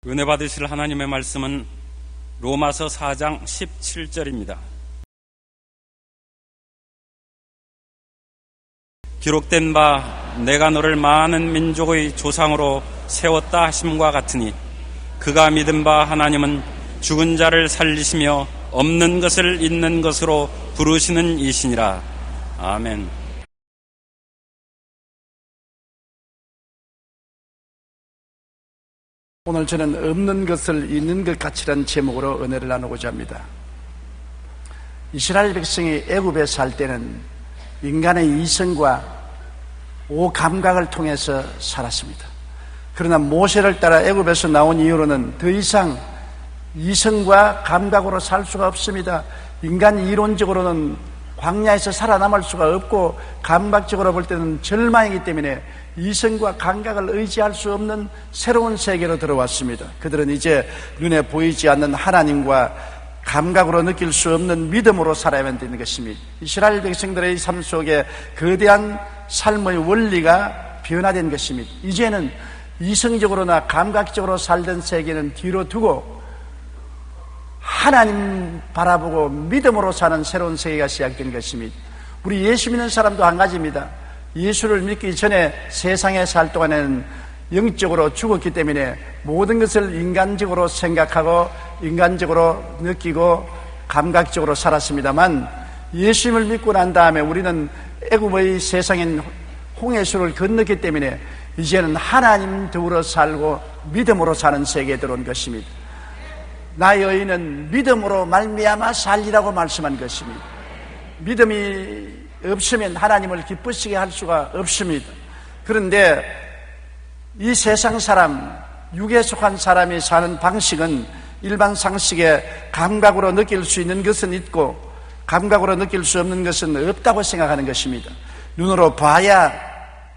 은혜 받으실 하나님의 말씀은 로마서 4장 17절입니다. 기록된 바 내가 너를 많은 민족의 조상으로 세웠다 하심과 같으니 그가 믿은 바 하나님은 죽은 자를 살리시며 없는 것을 있는 것으로 부르시는 이시니라. 아멘. 오늘 저는 없는 것을 있는 것 같이라는 제목으로 은혜를 나누고자 합니다. 이스라엘 백성이 애굽에 살 때는 인간의 이성과 오감각을 통해서 살았습니다. 그러나 모세를 따라 애굽에서 나온 이후로는 더 이상 이성과 감각으로 살 수가 없습니다. 인간 이론적으로는 광야에서 살아남을 수가 없고 감각적으로 볼 때는 절망이기 때문에 이성과 감각을 의지할 수 없는 새로운 세계로 들어왔습니다. 그들은 이제 눈에 보이지 않는 하나님과 감각으로 느낄 수 없는 믿음으로 살아야만 되는 것입니다. 이스라엘 백성들의 삶 속에 거대한 삶의 원리가 변화된 것입니다. 이제는 이성적으로나 감각적으로 살던 세계는 뒤로 두고 하나님 바라보고 믿음으로 사는 새로운 세계가 시작된 것입니다. 우리 예수 믿는 사람도 한 가지입니다. 예수를 믿기 전에 세상에 살 동안에는 영적으로 죽었기 때문에 모든 것을 인간적으로 생각하고 인간적으로 느끼고 감각적으로 살았습니다만 예수님을 믿고 난 다음에 우리는 애굽의 세상인 홍해수를 건넜기 때문에 이제는 하나님 더불어 살고 믿음으로 사는 세계에 들어온 것입니다. 나의 의인은 믿음으로 말미암아 살리라고 말씀한 것입니다. 믿음이 없으면 하나님을 기쁘시게 할 수가 없습니다. 그런데 이 세상 사람, 육에 속한 사람이 사는 방식은 일반 상식에 감각으로 느낄 수 있는 것은 있고 감각으로 느낄 수 없는 것은 없다고 생각하는 것입니다. 눈으로 봐야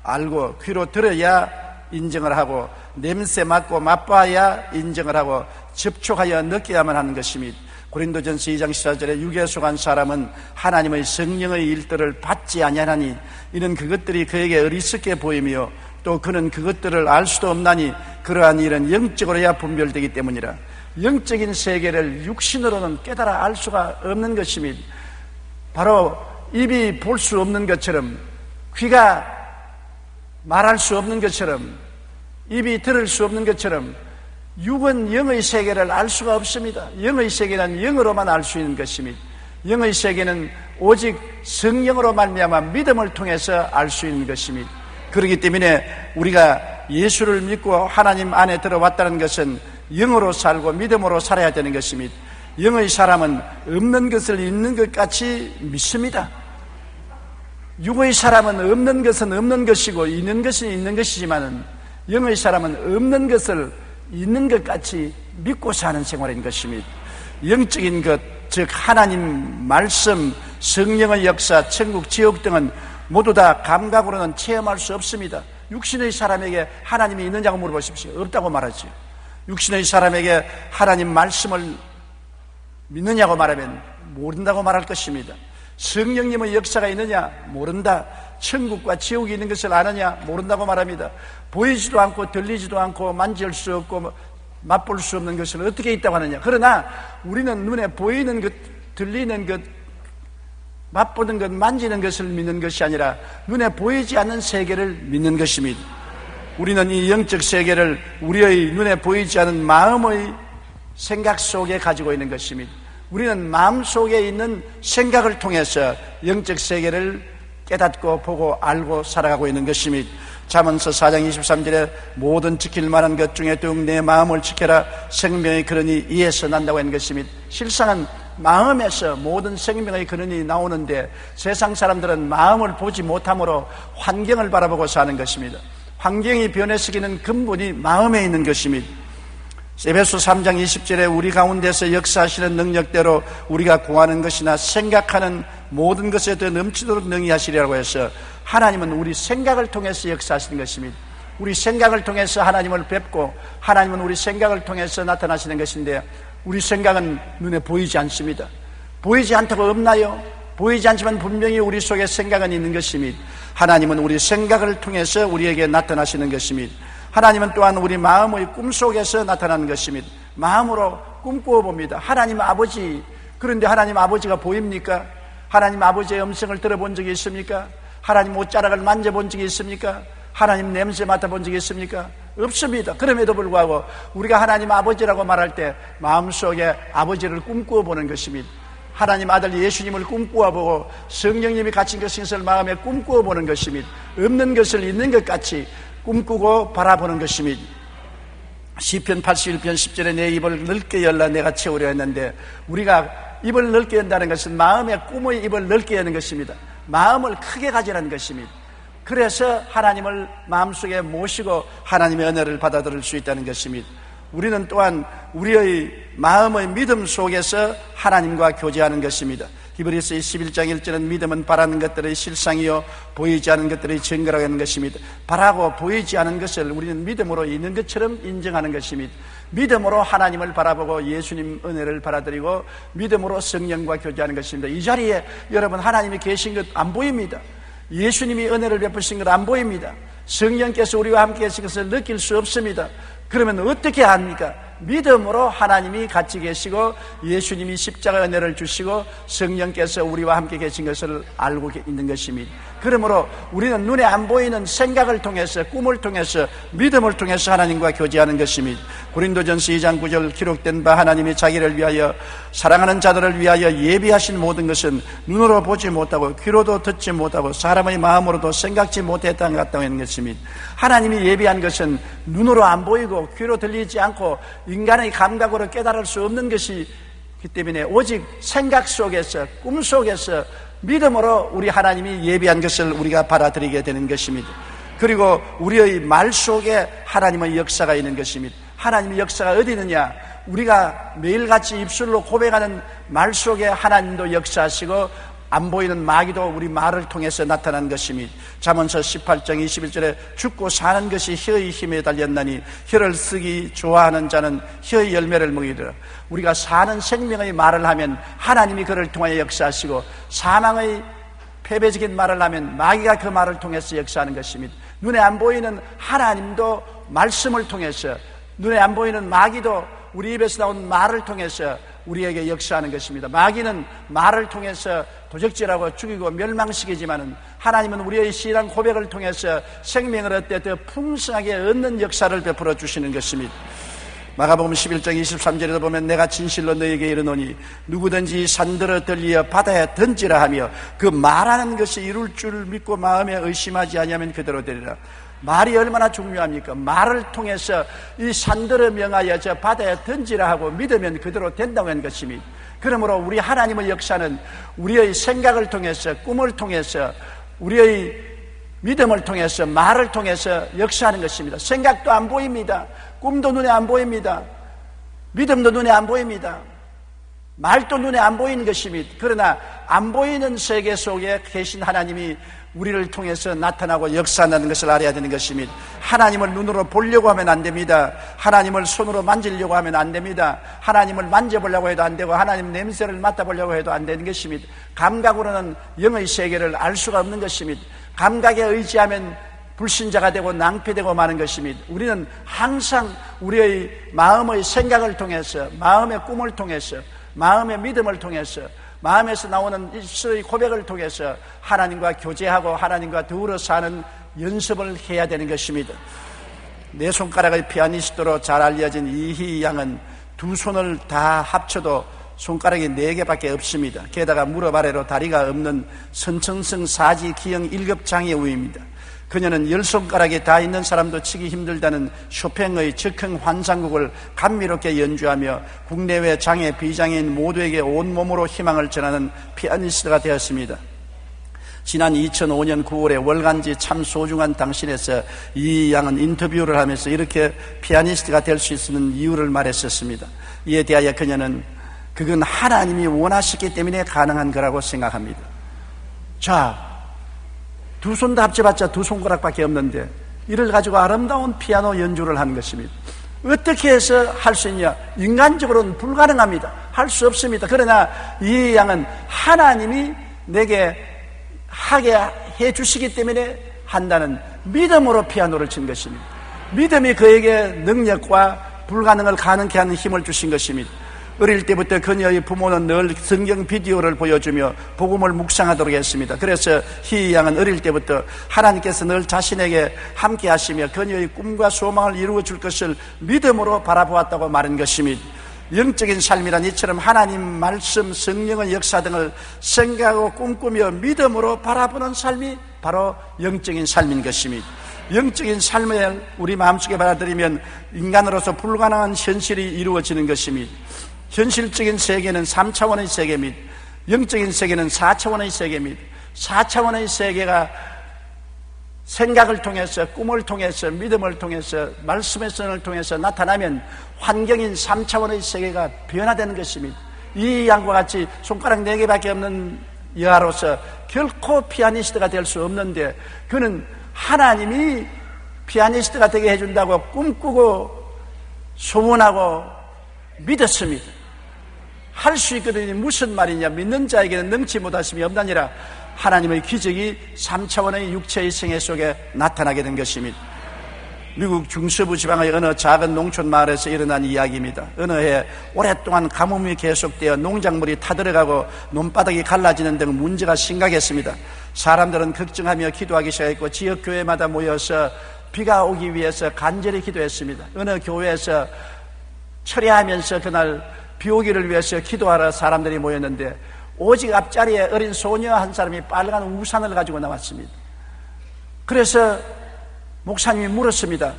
알고 귀로 들어야 인정을 하고 냄새 맡고 맛봐야 인정을 하고 접촉하여 느껴야만 하는 것입니다. 고린도전서 2장 14절에 육에 속한 사람은 하나님의 성령의 일들을 받지 아니하나니 이는 그것들이 그에게 어리석게 보이며 또 그는 그것들을 알 수도 없나니 그러한 일은 영적으로야 분별되기 때문이라. 영적인 세계를 육신으로는 깨달아 알 수가 없는 것입니다. 바로 입이 볼 수 없는 것처럼 귀가 말할 수 없는 것처럼 입이 들을 수 없는 것처럼 육은 영의 세계를 알 수가 없습니다. 영의 세계는 영으로만 알 수 있는 것입니다. 영의 세계는 오직 성령으로 말미암아 믿음을 통해서 알 수 있는 것입니다. 그렇기 때문에 우리가 예수를 믿고 하나님 안에 들어왔다는 것은 영으로 살고 믿음으로 살아야 되는 것입니다. 영의 사람은 없는 것을 있는 것 같이 믿습니다. 육의 사람은 없는 것은 없는 것이고 있는 것은 있는 것이지만 영의 사람은 없는 것을 있는 것 같이 믿고 사는 생활인 것입니다. 영적인 것, 즉 하나님 말씀, 성령의 역사, 천국, 지옥 등은 모두 다 감각으로는 체험할 수 없습니다. 육신의 사람에게 하나님이 있느냐고 물어보십시오. 없다고 말하죠. 육신의 사람에게 하나님 말씀을 믿느냐고 말하면 모른다고 말할 것입니다. 성령님의 역사가 있느냐? 모른다. 천국과 지옥이 있는 것을 아느냐? 모른다고 말합니다. 보이지도 않고 들리지도 않고 만질 수 없고 맛볼 수 없는 것을 어떻게 있다고 하느냐? 그러나 우리는 눈에 보이는 것, 들리는 것, 맛보는 것, 만지는 것을 믿는 것이 아니라 눈에 보이지 않는 세계를 믿는 것입니다. 우리는 이 영적 세계를 우리의 눈에 보이지 않는 마음의 생각 속에 가지고 있는 것입니다. 우리는 마음 속에 있는 생각을 통해서 영적 세계를 깨닫고 보고 알고 살아가고 있는 것입니다. 잠언서 4장 23절에 모든 지킬 만한 것 중에 더욱 내 마음을 지켜라. 생명의 근원이 이에서 난다고 하는 것입니다. 실상은 마음에서 모든 생명의 근원이 나오는데 세상 사람들은 마음을 보지 못함으로 환경을 바라보고 사는 것입니다. 환경이 변해서기는 근본이 마음에 있는 것입니다. 에베소 3장 20절에 우리 가운데서 역사하시는 능력대로 우리가 구하는 것이나 생각하는 모든 것에 더 넘치도록 능히 하시리라고 해서 하나님은 우리 생각을 통해서 역사하시는 것입니다. 우리 생각을 통해서 하나님을 뵙고 하나님은 우리 생각을 통해서 나타나시는 것인데 우리 생각은 눈에 보이지 않습니다. 보이지 않다고 없나요? 보이지 않지만 분명히 우리 속에 생각은 있는 것입니다. 하나님은 우리 생각을 통해서 우리에게 나타나시는 것입니다. 하나님은 또한 우리 마음의 꿈속에서 나타나는 것입니다. 마음으로 꿈꾸어 봅니다. 하나님 아버지, 그런데 하나님 아버지가 보입니까? 하나님 아버지의 음성을 들어본 적이 있습니까? 하나님 옷자락을 만져본 적이 있습니까? 하나님 냄새 맡아본 적이 있습니까? 없습니다. 그럼에도 불구하고 우리가 하나님 아버지라고 말할 때 마음속에 아버지를 꿈꾸어 보는 것입니다. 하나님 아들 예수님을 꿈꾸어 보고 성령님이 갇힌 것을 마음에 꿈꾸어 보는 것입니다. 없는 것을 있는 것 같이 꿈꾸고 바라보는 것입니다. 시편 81편 10절에 내 입을 넓게 열라 내가 채우려 했는데, 우리가 입을 넓게 연다는 것은 마음의 꿈의 입을 넓게 여는 것입니다. 마음을 크게 가지라는 것입니다. 그래서 하나님을 마음속에 모시고 하나님의 은혜를 받아들일 수 있다는 것입니다. 우리는 또한 우리의 마음의 믿음 속에서 하나님과 교제하는 것입니다. 히브리서 11장 1절은 믿음은 바라는 것들의 실상이요 보이지 않은 것들의 증거라고 하는 것입니다. 바라고 보이지 않은 것을 우리는 믿음으로 있는 것처럼 인정하는 것입니다. 믿음으로 하나님을 바라보고 예수님 은혜를 받아들이고 믿음으로 성령과 교제하는 것입니다. 이 자리에 여러분 하나님이 계신 것 안 보입니다. 예수님이 은혜를 베푸신 것 안 보입니다. 성령께서 우리와 함께 계신 것을 느낄 수 없습니다. 그러면 어떻게 합니까? 믿음으로 하나님이 같이 계시고 예수님이 십자가 은혜를 주시고 성령께서 우리와 함께 계신 것을 알고 있는 것입니다. 그러므로 우리는 눈에 안 보이는 생각을 통해서, 꿈을 통해서, 믿음을 통해서 하나님과 교제하는 것입니다. 고린도전서 2장 9절 기록된 바 하나님이 자기를 위하여 사랑하는 자들을 위하여 예비하신 모든 것은 눈으로 보지 못하고 귀로도 듣지 못하고 사람의 마음으로도 생각지 못했다는 것 같다고 하는 것입니다. 하나님이 예비한 것은 눈으로 안 보이고 귀로 들리지 않고 인간의 감각으로 깨달을 수 없는 것이기 때문에 오직 생각 속에서, 꿈 속에서 믿음으로 우리 하나님이 예비한 것을 우리가 받아들이게 되는 것입니다. 그리고 우리의 말 속에 하나님의 역사가 있는 것입니다. 하나님의 역사가 어디 있느냐? 우리가 매일같이 입술로 고백하는 말 속에 하나님도 역사하시고 안 보이는 마귀도 우리 말을 통해서 나타난 것입니다. 잠언서 18장 21절에 죽고 사는 것이 혀의 힘에 달렸나니 혀를 쓰기 좋아하는 자는 혀의 열매를 먹이리라. 우리가 사는 생명의 말을 하면 하나님이 그를 통하여 역사하시고 사망의 패배적인 말을 하면 마귀가 그 말을 통해서 역사하는 것입니다. 눈에 안 보이는 하나님도 말씀을 통해서, 눈에 안 보이는 마귀도 우리 입에서 나온 말을 통해서 우리에게 역사하는 것입니다. 마귀는 말을 통해서 도적질하고 죽이고 멸망시키지만은 하나님은 우리의 신앙 고백을 통해서 생명을 얻되 더 풍성하게 얻는 역사를 베풀어 주시는 것입니다. 마가복음 11장 23절에도 보면 내가 진실로 너에게 이르노니 누구든지 산들어 들리어 바다에 던지라 하며 그 말하는 것이 이룰 줄 믿고 마음에 의심하지 아니하면 그대로 되리라. 말이 얼마나 중요합니까? 말을 통해서 이 산들을 명하여 저 바다에 던지라 하고 믿으면 그대로 된다고 하는 것입니다. 그러므로 우리 하나님의 역사는 우리의 생각을 통해서, 꿈을 통해서, 우리의 믿음을 통해서, 말을 통해서 역사하는 것입니다. 생각도 안 보입니다. 꿈도 눈에 안 보입니다. 믿음도 눈에 안 보입니다. 말도 눈에 안 보이는 것입니다. 그러나 안 보이는 세계 속에 계신 하나님이 우리를 통해서 나타나고 역사한다는 것을 알아야 되는 것입니다. 하나님을 눈으로 보려고 하면 안 됩니다. 하나님을 손으로 만지려고 하면 안 됩니다. 하나님을 만져보려고 해도 안 되고 하나님 냄새를 맡아보려고 해도 안 되는 것입니다. 감각으로는 영의 세계를 알 수가 없는 것입니다. 감각에 의지하면 불신자가 되고 낭패되고 마는 것입니다. 우리는 항상 우리의 마음의 생각을 통해서, 마음의 꿈을 통해서, 마음의 믿음을 통해서, 마음에서 나오는 입술의 고백을 통해서 하나님과 교제하고 하나님과 더불어 사는 연습을 해야 되는 것입니다. 네 손가락의 피아니스트로 잘 알려진 이희 양은 두 손을 다 합쳐도 손가락이 4개밖에 없습니다. 게다가 무릎 아래로 다리가 없는 선천성 사지 기형 1급 장애우입니다. 그녀는 10손가락이 다 있는 사람도 치기 힘들다는 쇼팽의 즉흥 환상곡을 감미롭게 연주하며 국내외 장애, 비장애인 모두에게 온몸으로 희망을 전하는 피아니스트가 되었습니다. 지난 2005년 9월에 월간지 참 소중한 당신에서 이 양은 인터뷰를 하면서 이렇게 피아니스트가 될 수 있는 이유를 말했었습니다. 이에 대하여 그녀는 그건 하나님이 원하셨기 때문에 가능한 거라고 생각합니다. 자, 두 손 다 합쳐봤자 2손가락밖에 없는데 이를 가지고 아름다운 피아노 연주를 하는 것입니다. 어떻게 해서 할 수 있냐? 인간적으로는 불가능합니다. 할 수 없습니다. 그러나 이 양은 하나님이 내게 하게 해 주시기 때문에 한다는 믿음으로 피아노를 친 것입니다. 믿음이 그에게 능력과 불가능을 가능케 하는 힘을 주신 것입니다. 어릴 때부터 그녀의 부모는 늘 성경 비디오를 보여주며 복음을 묵상하도록 했습니다. 그래서 희희 양은 어릴 때부터 하나님께서 늘 자신에게 함께 하시며 그녀의 꿈과 소망을 이루어 줄 것을 믿음으로 바라보았다고 말한 것입니다. 영적인 삶이란 이처럼 하나님 말씀, 성령의 역사 등을 생각하고 꿈꾸며 믿음으로 바라보는 삶이 바로 영적인 삶인 것입니다. 영적인 삶을 우리 마음속에 받아들이면 인간으로서 불가능한 현실이 이루어지는 것입니다. 현실적인 세계는 3차원의 세계입니다. 영적인 세계는 4차원의 세계입니다. 4차원의 세계가 생각을 통해서, 꿈을 통해서, 믿음을 통해서, 말씀의 선을 통해서 나타나면 환경인 3차원의 세계가 변화되는 것입니다. 이 양과 같이 손가락 4개밖에 없는 여아로서 결코 피아니스트가 될 수 없는데, 그는 하나님이 피아니스트가 되게 해준다고 꿈꾸고 소원하고 믿었습니다. 할 수 있거든요. 무슨 말이냐? 믿는 자에게는 능치 못하심이 없나니라. 하나님의 기적이 3차원의 육체의 생애 속에 나타나게 된 것입니다. 미국 중서부 지방의 어느 작은 농촌 마을에서 일어난 이야기입니다. 어느 해 오랫동안 가뭄이 계속되어 농작물이 타들어가고 논바닥이 갈라지는 등 문제가 심각했습니다. 사람들은 걱정하며 기도하기 시작했고 지역 교회마다 모여서 비가 오기 위해서 간절히 기도했습니다. 어느 교회에서 철야하면서 그날 비 오기를 위해서 기도하러 사람들이 모였는데 오직 앞자리에 어린 소녀 한 사람이 빨간 우산을 가지고 나왔습니다. 그래서 목사님이 물었습니다.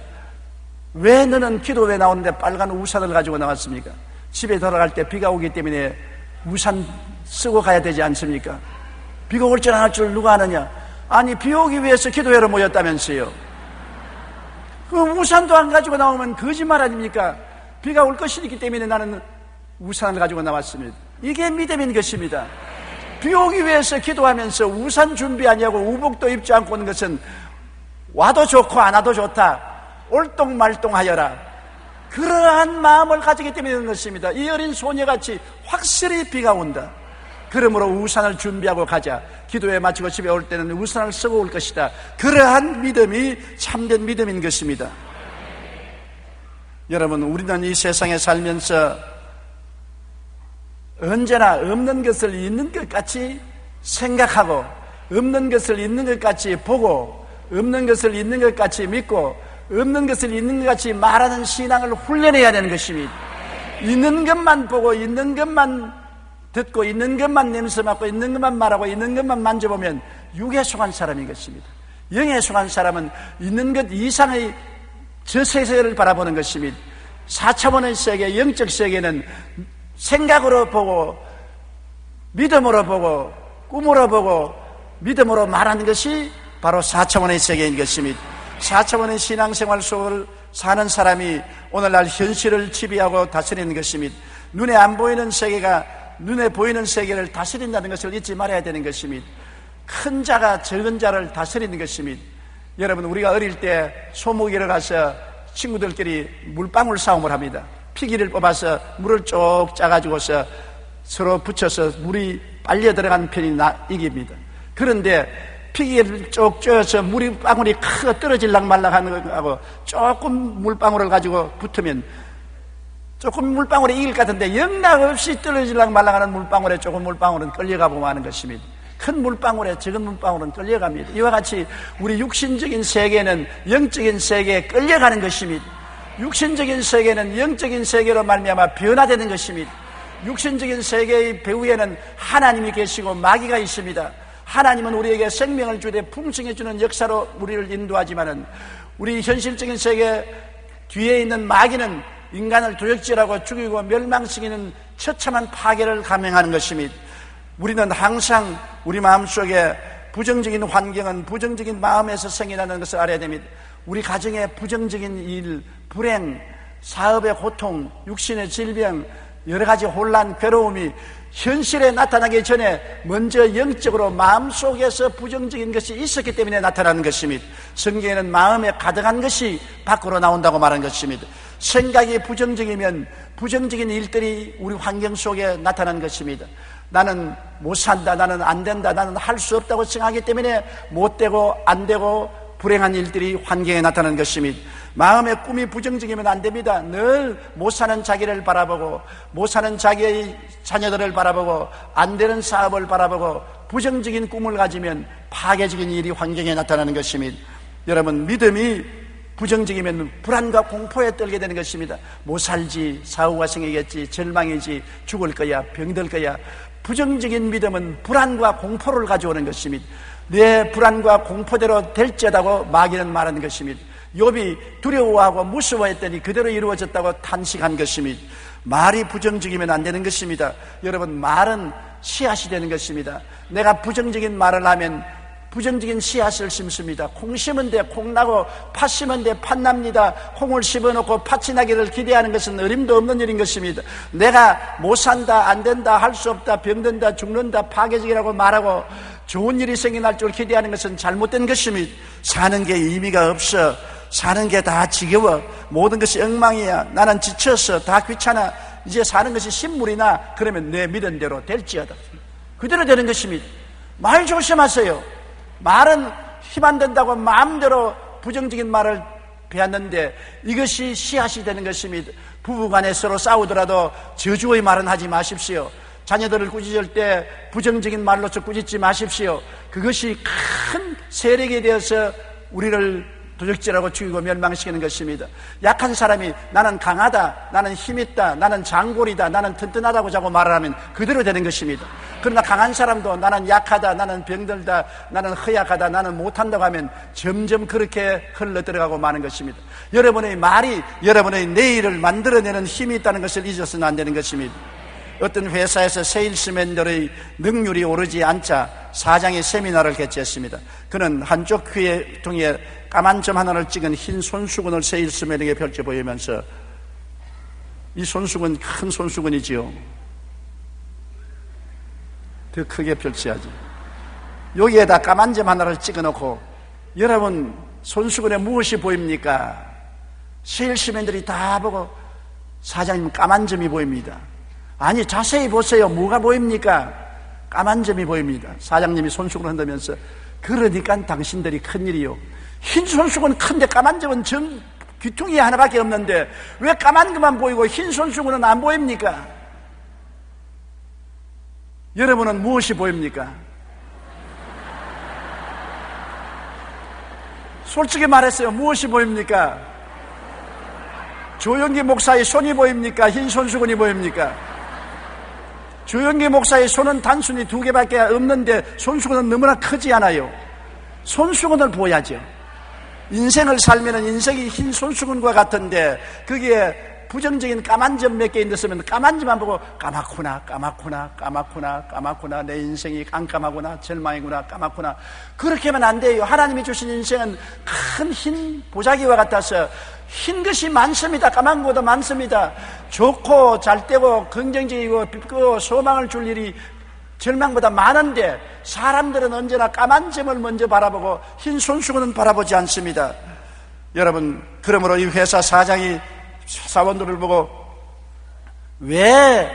왜 너는 기도회에 나오는데 빨간 우산을 가지고 나왔습니까? 집에 돌아갈 때 비가 오기 때문에 우산 쓰고 가야 되지 않습니까? 비가 올 줄 안 올 줄 누가 아느냐? 아니, 비 오기 위해서 기도회로 모였다면서요. 그 우산도 안 가지고 나오면 거짓말 아닙니까? 비가 올 것이기 때문에 나는 우산을 가지고 나왔습니다. 이게 믿음인 것입니다. 비 오기 위해서 기도하면서 우산 준비하냐고 우복도 입지 않고 오는 것은 와도 좋고 안 와도 좋다, 올똥말똥하여라, 그러한 마음을 가지기 때문에 그런 것입니다. 이 어린 소녀같이 확실히 비가 온다, 그러므로 우산을 준비하고 가자, 기도회 마치고 집에 올 때는 우산을 쓰고 올 것이다, 그러한 믿음이 참된 믿음인 것입니다. 여러분, 우리는 이 세상에 살면서 언제나 없는 것을 있는 것 같이 생각하고, 없는 것을 있는 것 같이 보고, 없는 것을 있는 것 같이 믿고, 없는 것을 있는 것 같이 말하는 신앙을 훈련해야 되는 것입니다. 있는 것만 보고, 있는 것만 듣고, 있는 것만 냄새 맡고, 있는 것만 말하고, 있는 것만 만져보면 육에 속한 사람인 것입니다. 영에 속한 사람은 있는 것 이상의 저 세계를 바라보는 것입니다. 4차원의 세계, 영적 세계는 생각으로 보고, 믿음으로 보고, 꿈으로 보고, 믿음으로 말하는 것이 바로 4차원의 세계인 것입니다. 4차원의 신앙생활 속을 사는 사람이 오늘날 현실을 지배하고 다스리는 것입니다. 눈에 안 보이는 세계가 눈에 보이는 세계를 다스린다는 것을 잊지 말아야 되는 것입니다. 큰 자가 적은 자를 다스리는 것입니다. 여러분, 우리가 어릴 때 소목이를 가서 친구들끼리 물방울 싸움을 합니다. 피기를 뽑아서 물을 쭉 짜가지고서 서로 붙여서 물이 빨려 들어간 편이 이깁니다. 그런데 피기를 쭉 쪄서 물방울이 크게 떨어질락 말락 하는 거하고 조금 물방울을 가지고 붙으면 조금 물방울이 이길 것 같은데 영락없이 떨어질락 말락 하는 물방울에 조금 물방울은 끌려가고 마는 것입니다. 큰 물방울에 적은 물방울은 끌려갑니다. 이와 같이 우리 육신적인 세계는 영적인 세계에 끌려가는 것입니다. 육신적인 세계는 영적인 세계로 말미암아 변화되는 것입니다. 육신적인 세계의 배후에는 하나님이 계시고 마귀가 있습니다. 하나님은 우리에게 생명을 주되 풍성해 주는 역사로 우리를 인도하지만은 우리 현실적인 세계 뒤에 있는 마귀는 인간을 도적질하고 죽이고 멸망시키는 처참한 파괴를 감행하는 것입니다. 우리는 항상 우리 마음속에 부정적인 환경은 부정적인 마음에서 생겨나는 것을 알아야 됩니다. 우리 가정의 부정적인 일, 불행, 사업의 고통, 육신의 질병, 여러 가지 혼란, 괴로움이 현실에 나타나기 전에 먼저 영적으로 마음속에서 부정적인 것이 있었기 때문에 나타나는 것입니다. 성경에는 마음에 가득한 것이 밖으로 나온다고 말한 것입니다. 생각이 부정적이면 부정적인 일들이 우리 환경 속에 나타나는 것입니다. 나는 못 산다, 나는 안 된다, 나는 할 수 없다고 생각하기 때문에 못 되고 안 되고 불행한 일들이 환경에 나타나는 것입니다. 마음의 꿈이 부정적이면 안 됩니다. 늘 못 사는 자기를 바라보고, 못 사는 자기의 자녀들을 바라보고, 안 되는 사업을 바라보고 부정적인 꿈을 가지면 파괴적인 일이 환경에 나타나는 것입니다. 여러분, 믿음이 부정적이면 불안과 공포에 떨게 되는 것입니다. 못 살지, 사고가 생기겠지, 절망이지, 죽을 거야, 병들 거야. 부정적인 믿음은 불안과 공포를 가져오는 것입니다. 내 불안과 공포대로 될지어다고 마귀는 말하는 것입니다. 욥이 두려워하고 무서워했더니 그대로 이루어졌다고 탄식한 것입니다. 말이 부정적이면 안 되는 것입니다. 여러분, 말은 씨앗이 되는 것입니다. 내가 부정적인 말을 하면 부정적인 씨앗을 심습니다. 콩 심은 데 콩 나고 팥 심은 데 팥 납니다. 콩을 심어놓고 팥이 나기를 기대하는 것은 어림도 없는 일인 것입니다. 내가 못 산다, 안 된다, 할 수 없다, 병든다, 죽는다, 파괴적이라고 말하고 좋은 일이 생겨날 줄 기대하는 것은 잘못된 것입니다. 사는 게 의미가 없어. 사는 게 다 지겨워. 모든 것이 엉망이야. 나는 지쳤어. 다 귀찮아. 이제 사는 것이 신물이나. 그러면 내 믿은 대로 될지어다. 그대로 되는 것입니다. 말 조심하세요. 말은 힘 안 된다고 마음대로 부정적인 말을 배웠는데 이것이 씨앗이 되는 것입니다. 부부간에 서로 싸우더라도 저주의 말은 하지 마십시오. 자녀들을 꾸짖을 때 부정적인 말로서 꾸짖지 마십시오. 그것이 큰 세력이 되어서 우리를 도적질하고 죽이고 멸망시키는 것입니다. 약한 사람이 나는 강하다, 나는 힘있다, 나는 장골이다, 나는 튼튼하다고 자꾸 말을 하면 그대로 되는 것입니다. 그러나 강한 사람도 나는 약하다, 나는 병들다, 나는 허약하다, 나는 못한다고 하면 점점 그렇게 흘러들어가고 마는 것입니다. 여러분의 말이 여러분의 내일을 만들어내는 힘이 있다는 것을 잊어서는 안 되는 것입니다. 어떤 회사에서 세일스맨들의 능률이 오르지 않자 사장이 세미나를 개최했습니다. 그는 한쪽 귀에 통에 까만 점 하나를 찍은 흰 손수건을 세일스맨에게 펼쳐 보이면서, 이 손수건 큰 손수건이지요. 더 크게 펼쳐야지. 여기에다 까만 점 하나를 찍어 놓고, 여러분 손수건에 무엇이 보입니까? 세일스맨들이 다 보고 사장님 까만 점이 보입니다. 아니, 자세히 보세요. 뭐가 보입니까? 까만 점이 보입니다. 사장님이 손수건을 흔들면서, 그러니까 당신들이 큰일이요. 흰 손수건 큰데 까만 점은 귀퉁이 하나밖에 없는데 왜 까만 것만 보이고 흰 손수건은 안 보입니까? 여러분은 무엇이 보입니까? 솔직히 말했어요. 무엇이 보입니까? 조영기 목사의 손이 보입니까? 흰 손수건이 보입니까? 조영기 목사의 손은 단순히 2개밖에 없는데 손수건은 너무나 크지 않아요. 손수건을 보야죠. 인생을 살면은 인생이 흰 손수건과 같은데 거기에 부정적인 까만 점 몇 개 있으면 까만 점만 보고 까맣구나, 까맣구나, 까맣구나, 까맣구나, 내 인생이 깜깜하구나, 절망이구나, 까맣구나. 그렇게 하면 안 돼요. 하나님이 주신 인생은 큰 흰 보자기와 같아서 흰 것이 많습니다. 까만 것도 많습니다. 좋고 잘되고 긍정적이고 빛고 소망을 줄 일이 절망보다 많은데 사람들은 언제나 까만 점을 먼저 바라보고 흰 손수건은 바라보지 않습니다. 여러분, 그러므로 이 회사 사장이 사원들을 보고, 왜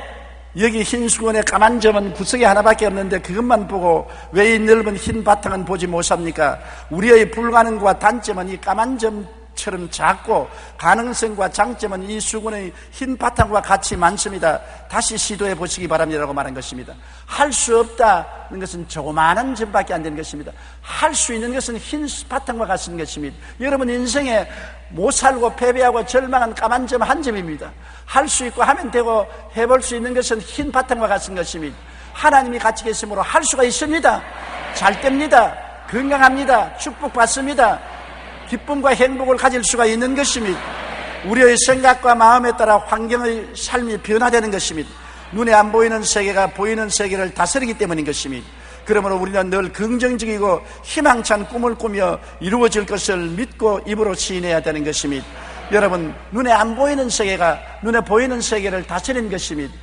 여기 흰 수건에 까만 점은 구석에 하나밖에 없는데 그것만 보고 왜 이 넓은 흰 바탕은 보지 못합니까? 우리의 불가능과 단점은 이 까만 점처럼 작고 가능성과 장점은 이 수건의 흰 바탕과 같이 많습니다. 다시 시도해 보시기 바랍니다라고 말한 것입니다. 할 수 없다는 것은 조그마한 점밖에 안 되는 것입니다. 할 수 있는 것은 흰 바탕과 같은 것입니다. 여러분 인생에 못 살고 패배하고 절망한 까만 점 한 점입니다. 할 수 있고 하면 되고 해볼 수 있는 것은 흰 바탕과 같은 것입니다. 하나님이 같이 계심으로 할 수가 있습니다. 잘 됩니다. 건강합니다. 축복받습니다. 기쁨과 행복을 가질 수가 있는 것입니다. 우리의 생각과 마음에 따라 환경의 삶이 변화되는 것입니다. 눈에 안 보이는 세계가 보이는 세계를 다스리기 때문인 것입니다. 그러므로 우리는 늘 긍정적이고 희망찬 꿈을 꾸며 이루어질 것을 믿고 입으로 시인해야 되는 것입니다. 여러분, 눈에 안 보이는 세계가 눈에 보이는 세계를 다스리는 것입니다.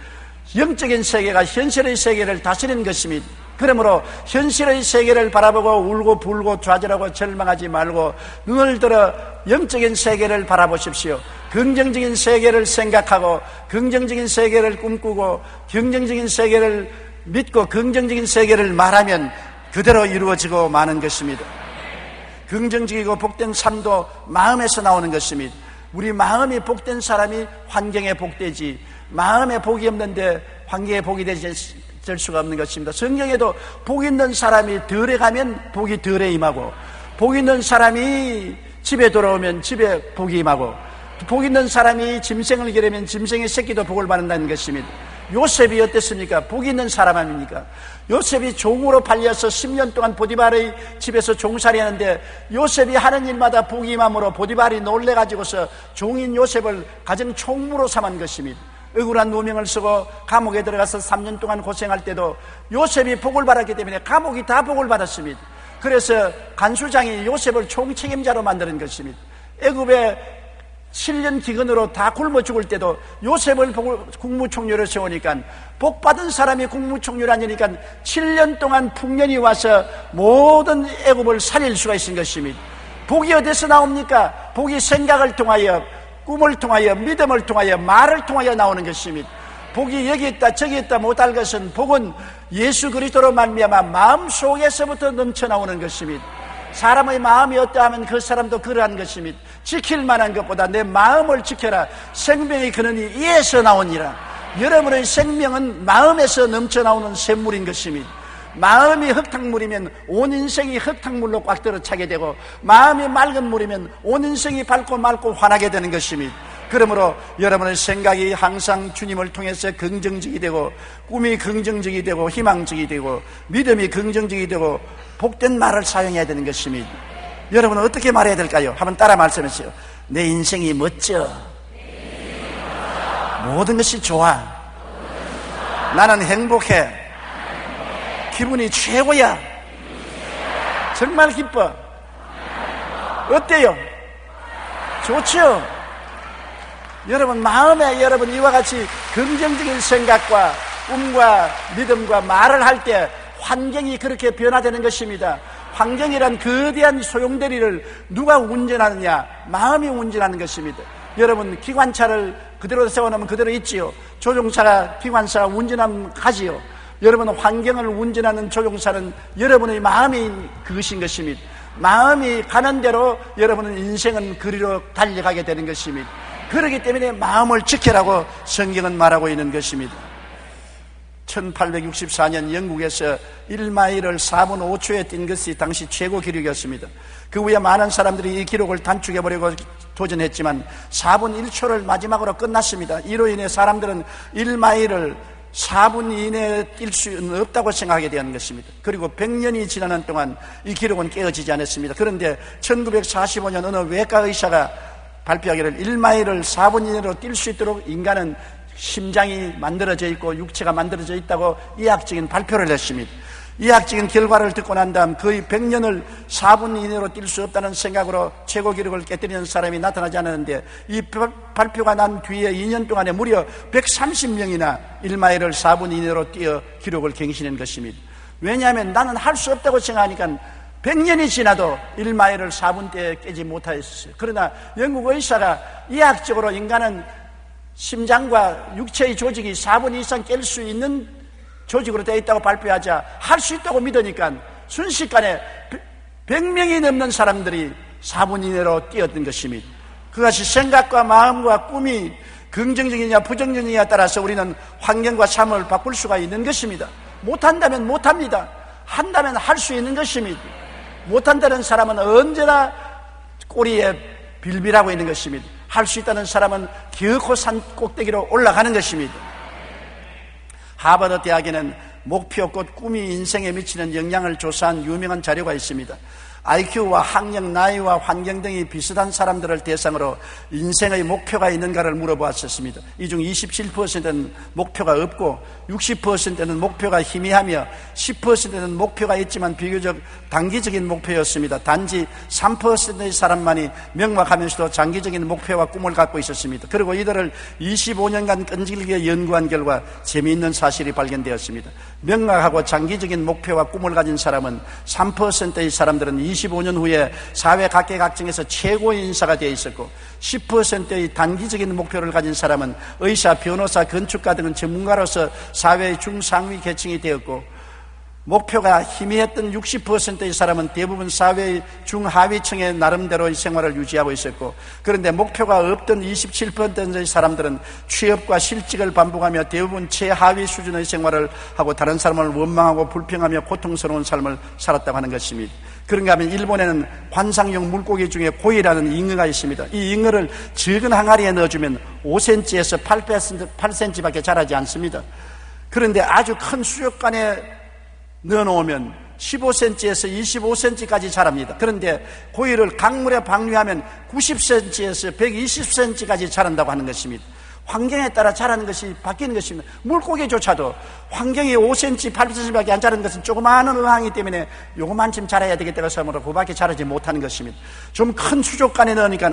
영적인 세계가 현실의 세계를 다스리는 것입니다. 그러므로 현실의 세계를 바라보고 울고 불고 좌절하고 절망하지 말고 눈을 들어 영적인 세계를 바라보십시오. 긍정적인 세계를 생각하고 긍정적인 세계를 꿈꾸고 긍정적인 세계를 믿고 긍정적인 세계를 말하면 그대로 이루어지고 마는 것입니다. 긍정적이고 복된 삶도 마음에서 나오는 것입니다. 우리 마음이 복된 사람이 환경에 복되지, 마음에 복이 없는데 환경에 복이 될 수가 없는 것입니다. 성경에도 복 있는 사람이 덜에 가면 복이 덜에 임하고, 복 있는 사람이 집에 돌아오면 집에 복이 임하고, 복 있는 사람이 짐승을 기르면 짐승의 새끼도 복을 받는다는 것입니다. 요셉이 어땠습니까? 복 있는 사람 아닙니까? 요셉이 종으로 팔려서 10년 동안 보디발의 집에서 종살이 하는데 요셉이 하는 일마다 복이 임함으로 보디발이 놀래가지고서 종인 요셉을 가정 총무로 삼은 것입니다. 억울한 누명을 쓰고 감옥에 들어가서 3년 동안 고생할 때도 요셉이 복을 받았기 때문에 감옥이 다 복을 받았습니다. 그래서 간수장이 요셉을 총책임자로 만드는 것입니다. 애굽에 7년 기근으로 다 굶어 죽을 때도 요셉을 국무총리로 세우니까, 복받은 사람이 국무총리로 앉으니까 7년 동안 풍년이 와서 모든 애굽을 살릴 수가 있는 것입니다. 복이 어디서 나옵니까? 복이 생각을 통하여, 꿈을 통하여, 믿음을 통하여, 말을 통하여 나오는 것입니다. 복이 여기 있다 저기 있다 못할 것은, 복은 예수 그리스도로 말미암아 마음속에서부터 넘쳐나오는 것입니다. 사람의 마음이 어떠하면 그 사람도 그러한 것입니다. 지킬 만한 것보다 내 마음을 지켜라. 생명의 근원이 이에서 나오니라. 여러분의 생명은 마음에서 넘쳐나오는 샘물인 것입니다. 마음이 흙탕물이면 온 인생이 흙탕물로 꽉 들어 차게 되고, 마음이 맑은 물이면 온 인생이 밝고 맑고 환하게 되는 것입니다. 그러므로 여러분의 생각이 항상 주님을 통해서 긍정적이 되고, 꿈이 긍정적이 되고, 희망적이 되고, 믿음이 긍정적이 되고, 복된 말을 사용해야 되는 것입니다. 여러분은 어떻게 말해야 될까요? 한번 따라 말씀하세요. 내 인생이 멋져. 모든 것이 좋아. 나는 행복해. 기분이 최고야. 정말 기뻐. 어때요? 좋죠? 여러분, 마음에 여러분 이와 같이 긍정적인 생각과 꿈과 믿음과 말을 할 때 환경이 그렇게 변화되는 것입니다. 환경이란 거대한 소용돌이를 누가 운전하느냐? 마음이 운전하는 것입니다. 여러분, 기관차를 그대로 세워놓으면 그대로 있지요. 조종사가 기관차가 운전하면 가지요. 여러분, 환경을 운전하는 조종사는 여러분의 마음이 그것인 것입니다. 마음이 가는 대로 여러분은 인생은 그리로 달려가게 되는 것입니다. 그렇기 때문에 마음을 지키라고 성경은 말하고 있는 것입니다. 1864년 영국에서 1마일을 4분 5초에 뛴 것이 당시 최고 기록이었습니다. 그 후에 많은 사람들이 이 기록을 단축해보려고 도전했지만 4분 1초를 마지막으로 끝났습니다. 이로 인해 사람들은 1마일을 4분 이내에 뛸 수는 없다고 생각하게 되는 것입니다. 그리고 100년이 지나는 동안 이 기록은 깨어지지 않았습니다. 그런데 1945년 어느 외과 의사가 발표하기를 1마일을 4분 이내로 뛸 수 있도록 인간은 심장이 만들어져 있고 육체가 만들어져 있다고 의학적인 발표를 했습니다. 의학적인 결과를 듣고 난 다음 거의 100년을 4분 이내로 뛸 수 없다는 생각으로 최고 기록을 깨뜨리는 사람이 나타나지 않았는데, 이 발표가 난 뒤에 2년 동안에 무려 130명이나 1마일을 4분 이내로 뛰어 기록을 갱신한 것입니다. 왜냐하면 나는 할 수 없다고 생각하니까 100년이 지나도 1마일을 4분대에 깨지 못하였어요. 그러나 영국 의사가 의학적으로 인간은 심장과 육체의 조직이 4분 이상 깰 수 있는 조직으로 되어 있다고 발표하자 할 수 있다고 믿으니까 순식간에 100명이 넘는 사람들이 4분 이내로 뛰었던 것입니다. 그것이 생각과 마음과 꿈이 긍정적이냐 부정적이냐에 따라서 우리는 환경과 삶을 바꿀 수가 있는 것입니다. 못한다면 못합니다. 한다면 할 수 있는 것입니다. 못한다는 사람은 언제나 꼬리에 빌빌하고 있는 것입니다. 할 수 있다는 사람은 기어코 산 꼭대기로 올라가는 것입니다. 하버드 대학에는 목표 곧 꿈이 인생에 미치는 영향을 조사한 유명한 자료가 있습니다. IQ와 학력, 나이와 환경 등이 비슷한 사람들을 대상으로 인생의 목표가 있는가를 물어보았었습니다. 이 중 27%는 목표가 없고 60%는 목표가 희미하며 10%는 목표가 있지만 비교적 단기적인 목표였습니다. 단지 3%의 사람만이 명확하면서도 장기적인 목표와 꿈을 갖고 있었습니다. 그리고 이들을 25년간 끈질기게 연구한 결과 재미있는 사실이 발견되었습니다. 명확하고 장기적인 목표와 꿈을 가진 사람은 3%의 사람들은 25년 후에 사회 각계각층에서 최고의 인사가 되어 있었고 10%의 단기적인 목표를 가진 사람은 의사, 변호사, 건축가 등은 전문가로서 사회의 중상위 계층이 되었고 목표가 희미했던 60%의 사람은 대부분 사회의 중하위층의 나름대로의 생활을 유지하고 있었고 그런데 목표가 없던 27%의 사람들은 취업과 실직을 반복하며 대부분 최하위 수준의 생활을 하고 다른 사람을 원망하고 불평하며 고통스러운 삶을 살았다고 하는 것입니다. 그런가 하면 일본에는 관상용 물고기 중에 고이라는 잉어가 있습니다. 이 잉어를 적은 항아리에 넣어주면 5cm에서 8cm밖에 자라지 않습니다. 그런데 아주 큰 수족관에 넣어놓으면 15cm에서 25cm까지 자랍니다. 그런데 고이를 강물에 방류하면 90cm에서 120cm까지 자란다고 하는 것입니다. 환경에 따라 자라는 것이 바뀌는 것입니다. 물고기조차도 환경이 5cm, 8cm밖에 안 자라는 것은 조그마한 어항이기 때문에 요거만큼 자라야 되겠다고 해서 그밖에 자라지 못하는 것입니다. 좀 큰 수족관에 넣으니까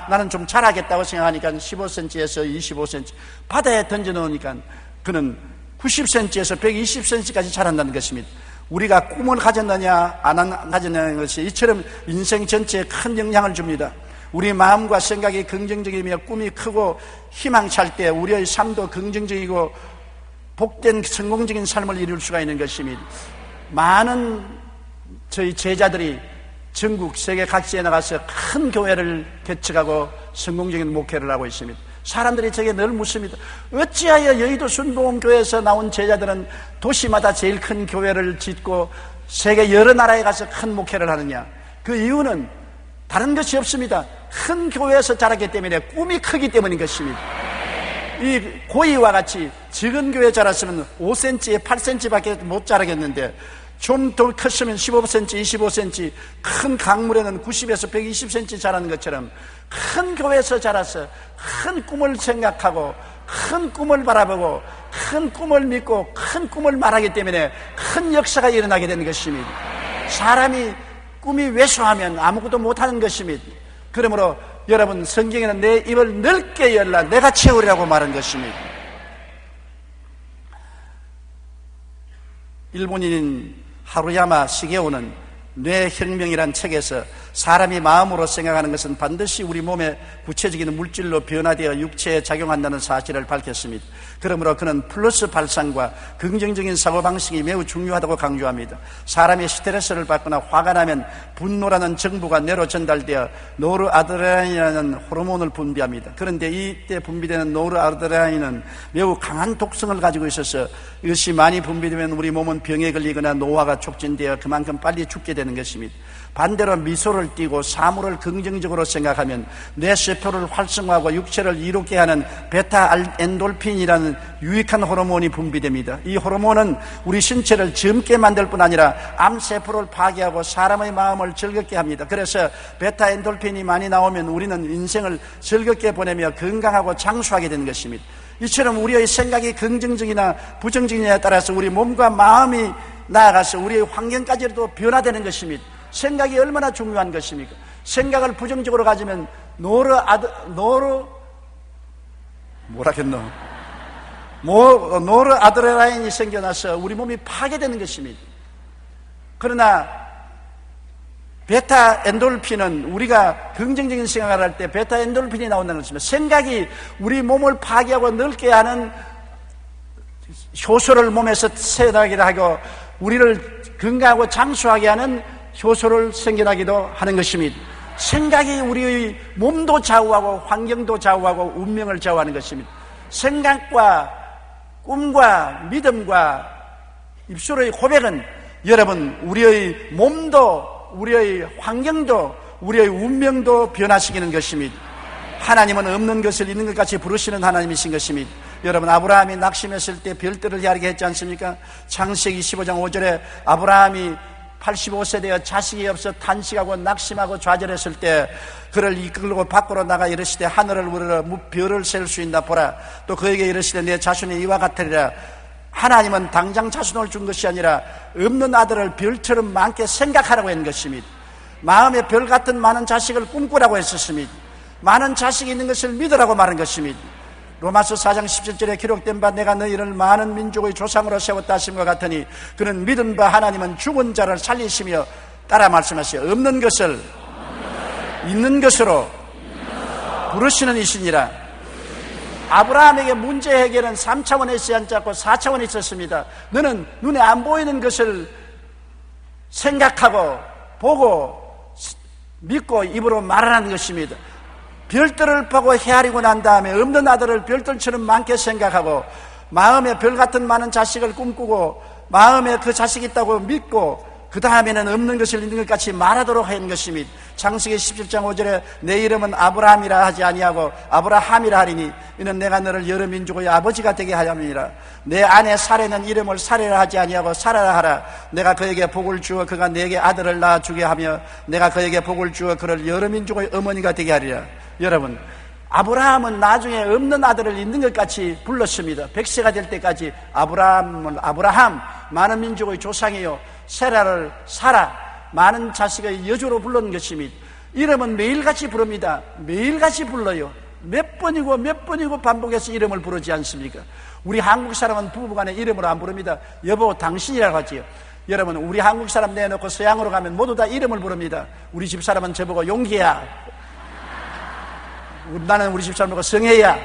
나는 좀 자라겠다고 생각하니까 15cm에서 25cm 바다에 던져 넣으니까 그는 90cm에서 120cm까지 자란다는 것입니다. 우리가 꿈을 가졌느냐 안 가졌느냐는 것이 이처럼 인생 전체에 큰 영향을 줍니다. 우리 마음과 생각이 긍정적이며 꿈이 크고 희망찰 때 우리의 삶도 긍정적이고 복된 성공적인 삶을 이룰 수가 있는 것입니다. 많은 저희 제자들이 전국 세계 각지에 나가서 큰 교회를 개척하고 성공적인 목회를 하고 있습니다. 사람들이 제게 늘 묻습니다. 어찌하여 여의도 순복음교회에서 나온 제자들은 도시마다 제일 큰 교회를 짓고 세계 여러 나라에 가서 큰 목회를 하느냐? 그 이유는 다른 것이 없습니다. 큰 교회에서 자랐기 때문에 꿈이 크기 때문인 것입니다. 이 고이와 같이 적은 교회에 자랐으면 5cm에 8cm밖에 못 자라겠는데 좀 더 컸으면 15cm, 25cm, 큰 강물에는 90에서 120cm 자라는 것처럼 큰 교회에서 자라서 큰 꿈을 생각하고 큰 꿈을 바라보고 큰 꿈을 믿고 큰 꿈을 말하기 때문에 큰 역사가 일어나게 되는 것입니다. 사람이 꿈이 왜소하면 아무것도 못하는 것입니다. 그러므로 여러분, 성경에는 내 입을 넓게 열라 내가 채우리라고 말한 것입니다. 일본인 하루야마 시게오는 뇌혁명이란 책에서 사람이 마음으로 생각하는 것은 반드시 우리 몸의 구체적인 물질로 변화되어 육체에 작용한다는 사실을 밝혔습니다. 그러므로 그는 플러스 발상과 긍정적인 사고방식이 매우 중요하다고 강조합니다. 사람이 스트레스를 받거나 화가 나면 분노라는 정보가 뇌로 전달되어 노르아드레나린이라는 호르몬을 분비합니다. 그런데 이때 분비되는 노르아드레나린은 매우 강한 독성을 가지고 있어서 이것이 많이 분비되면 우리 몸은 병에 걸리거나 노화가 촉진되어 그만큼 빨리 죽게 되는 것입니다. 반대로 미소를 띠고 사물을 긍정적으로 생각하면 뇌세포를 활성화하고 육체를 이롭게 하는 베타 엔돌핀이라는 유익한 호르몬이 분비됩니다. 이 호르몬은 우리 신체를 젊게 만들 뿐 아니라 암세포를 파괴하고 사람의 마음을 즐겁게 합니다. 그래서 베타 엔돌핀이 많이 나오면 우리는 인생을 즐겁게 보내며 건강하고 장수하게 되는 것입니다. 이처럼 우리의 생각이 긍정적이나 부정적이냐에 따라서 우리 몸과 마음이 나아가서 우리의 환경까지도 변화되는 것입니다. 생각이 얼마나 중요한 것입니까? 생각을 부정적으로 가지면 노르아드레나린이 생겨나서 우리 몸이 파괴되는 것입니다. 그러나 베타 엔돌핀은 우리가 긍정적인 생각을 할 때 베타 엔돌핀이 나온다는 것입니다. 생각이 우리 몸을 파괴하고 넓게 하는 효소를 몸에서 생겨나기도 하고 우리를 건강하고 장수하게 하는 효소를 생겨나기도 하는 것입니다. 생각이 우리의 몸도 좌우하고 환경도 좌우하고 운명을 좌우하는 것입니다. 생각과 꿈과 믿음과 입술의 고백은 여러분 우리의 몸도 우리의 환경도 우리의 운명도 변화시키는 것입니다. 하나님은 없는 것을 있는 것 같이 부르시는 하나님이신 것입니다. 여러분, 아브라함이 낙심했을 때 별들을 야르게 했지 않습니까? 창세기 15장 5절에 아브라함이 85세 되어 자식이 없어 탄식하고 낙심하고 좌절했을 때 그를 이끌고 밖으로 나가 이르시되 하늘을 우러러 별을 셀 수 있나 보라. 또 그에게 이르시되 내 자손이 이와 같으리라. 하나님은 당장 자손을 준 것이 아니라 없는 아들을 별처럼 많게 생각하라고 한 것입니다. 마음에 별 같은 많은 자식을 꿈꾸라고 했었습니다. 많은 자식이 있는 것을 믿으라고 말한 것입니다. 로마서 4장 17절에 기록된 바 내가 너희를 많은 민족의 조상으로 세웠다 하심과 같으니 그는 믿은 바 하나님은 죽은 자를 살리시며 따라 말씀하시오. 없는 것을 있는 것으로 부르시는 이시니라. 아브라함에게 문제 해결은 3차원에 있지 않고 4차원에 있었습니다. 너는 눈에 안 보이는 것을 생각하고 보고 믿고 입으로 말하는 것입니다. 별들을 보고 헤아리고 난 다음에 없는 아들을 별들처럼 많게 생각하고 마음에 별 같은 많은 자식을 꿈꾸고 마음에 그 자식이 있다고 믿고 그 다음에는 없는 것을 있는 것 같이 말하도록 한 것입니다. 창세기 17장 5절에 내 이름은 아브라함이라 하지 아니하고 아브라함이라 하리니 이는 내가 너를 여러 민족의 아버지가 되게 하였느니라. 내 아내 사레는 이름을 사레라 하지 아니하고 사라라 하라. 내가 그에게 복을 주어 그가 내게 아들을 낳아주게 하며 내가 그에게 복을 주어 그를 여러 민족의 어머니가 되게 하리라. 여러분, 아브라함은 나중에 없는 아들을 있는 것 같이 불렀습니다. 100세가 될 때까지 아브라함은 아브라함, 많은 민족의 조상이요 세라를 사라, 많은 자식의 여조로 부르는 것입니다. 이름은 매일같이 부릅니다. 매일같이 불러요. 몇 번이고 반복해서 이름을 부르지 않습니까? 우리 한국 사람은 부부간에 이름으로 안 부릅니다. 여보 당신이라고 하지요. 여러분, 우리 한국 사람 내놓고 서양으로 가면 모두 다 이름을 부릅니다. 우리 집 사람은 저보고 용기야, 나는 우리 집 사람하고 성혜야,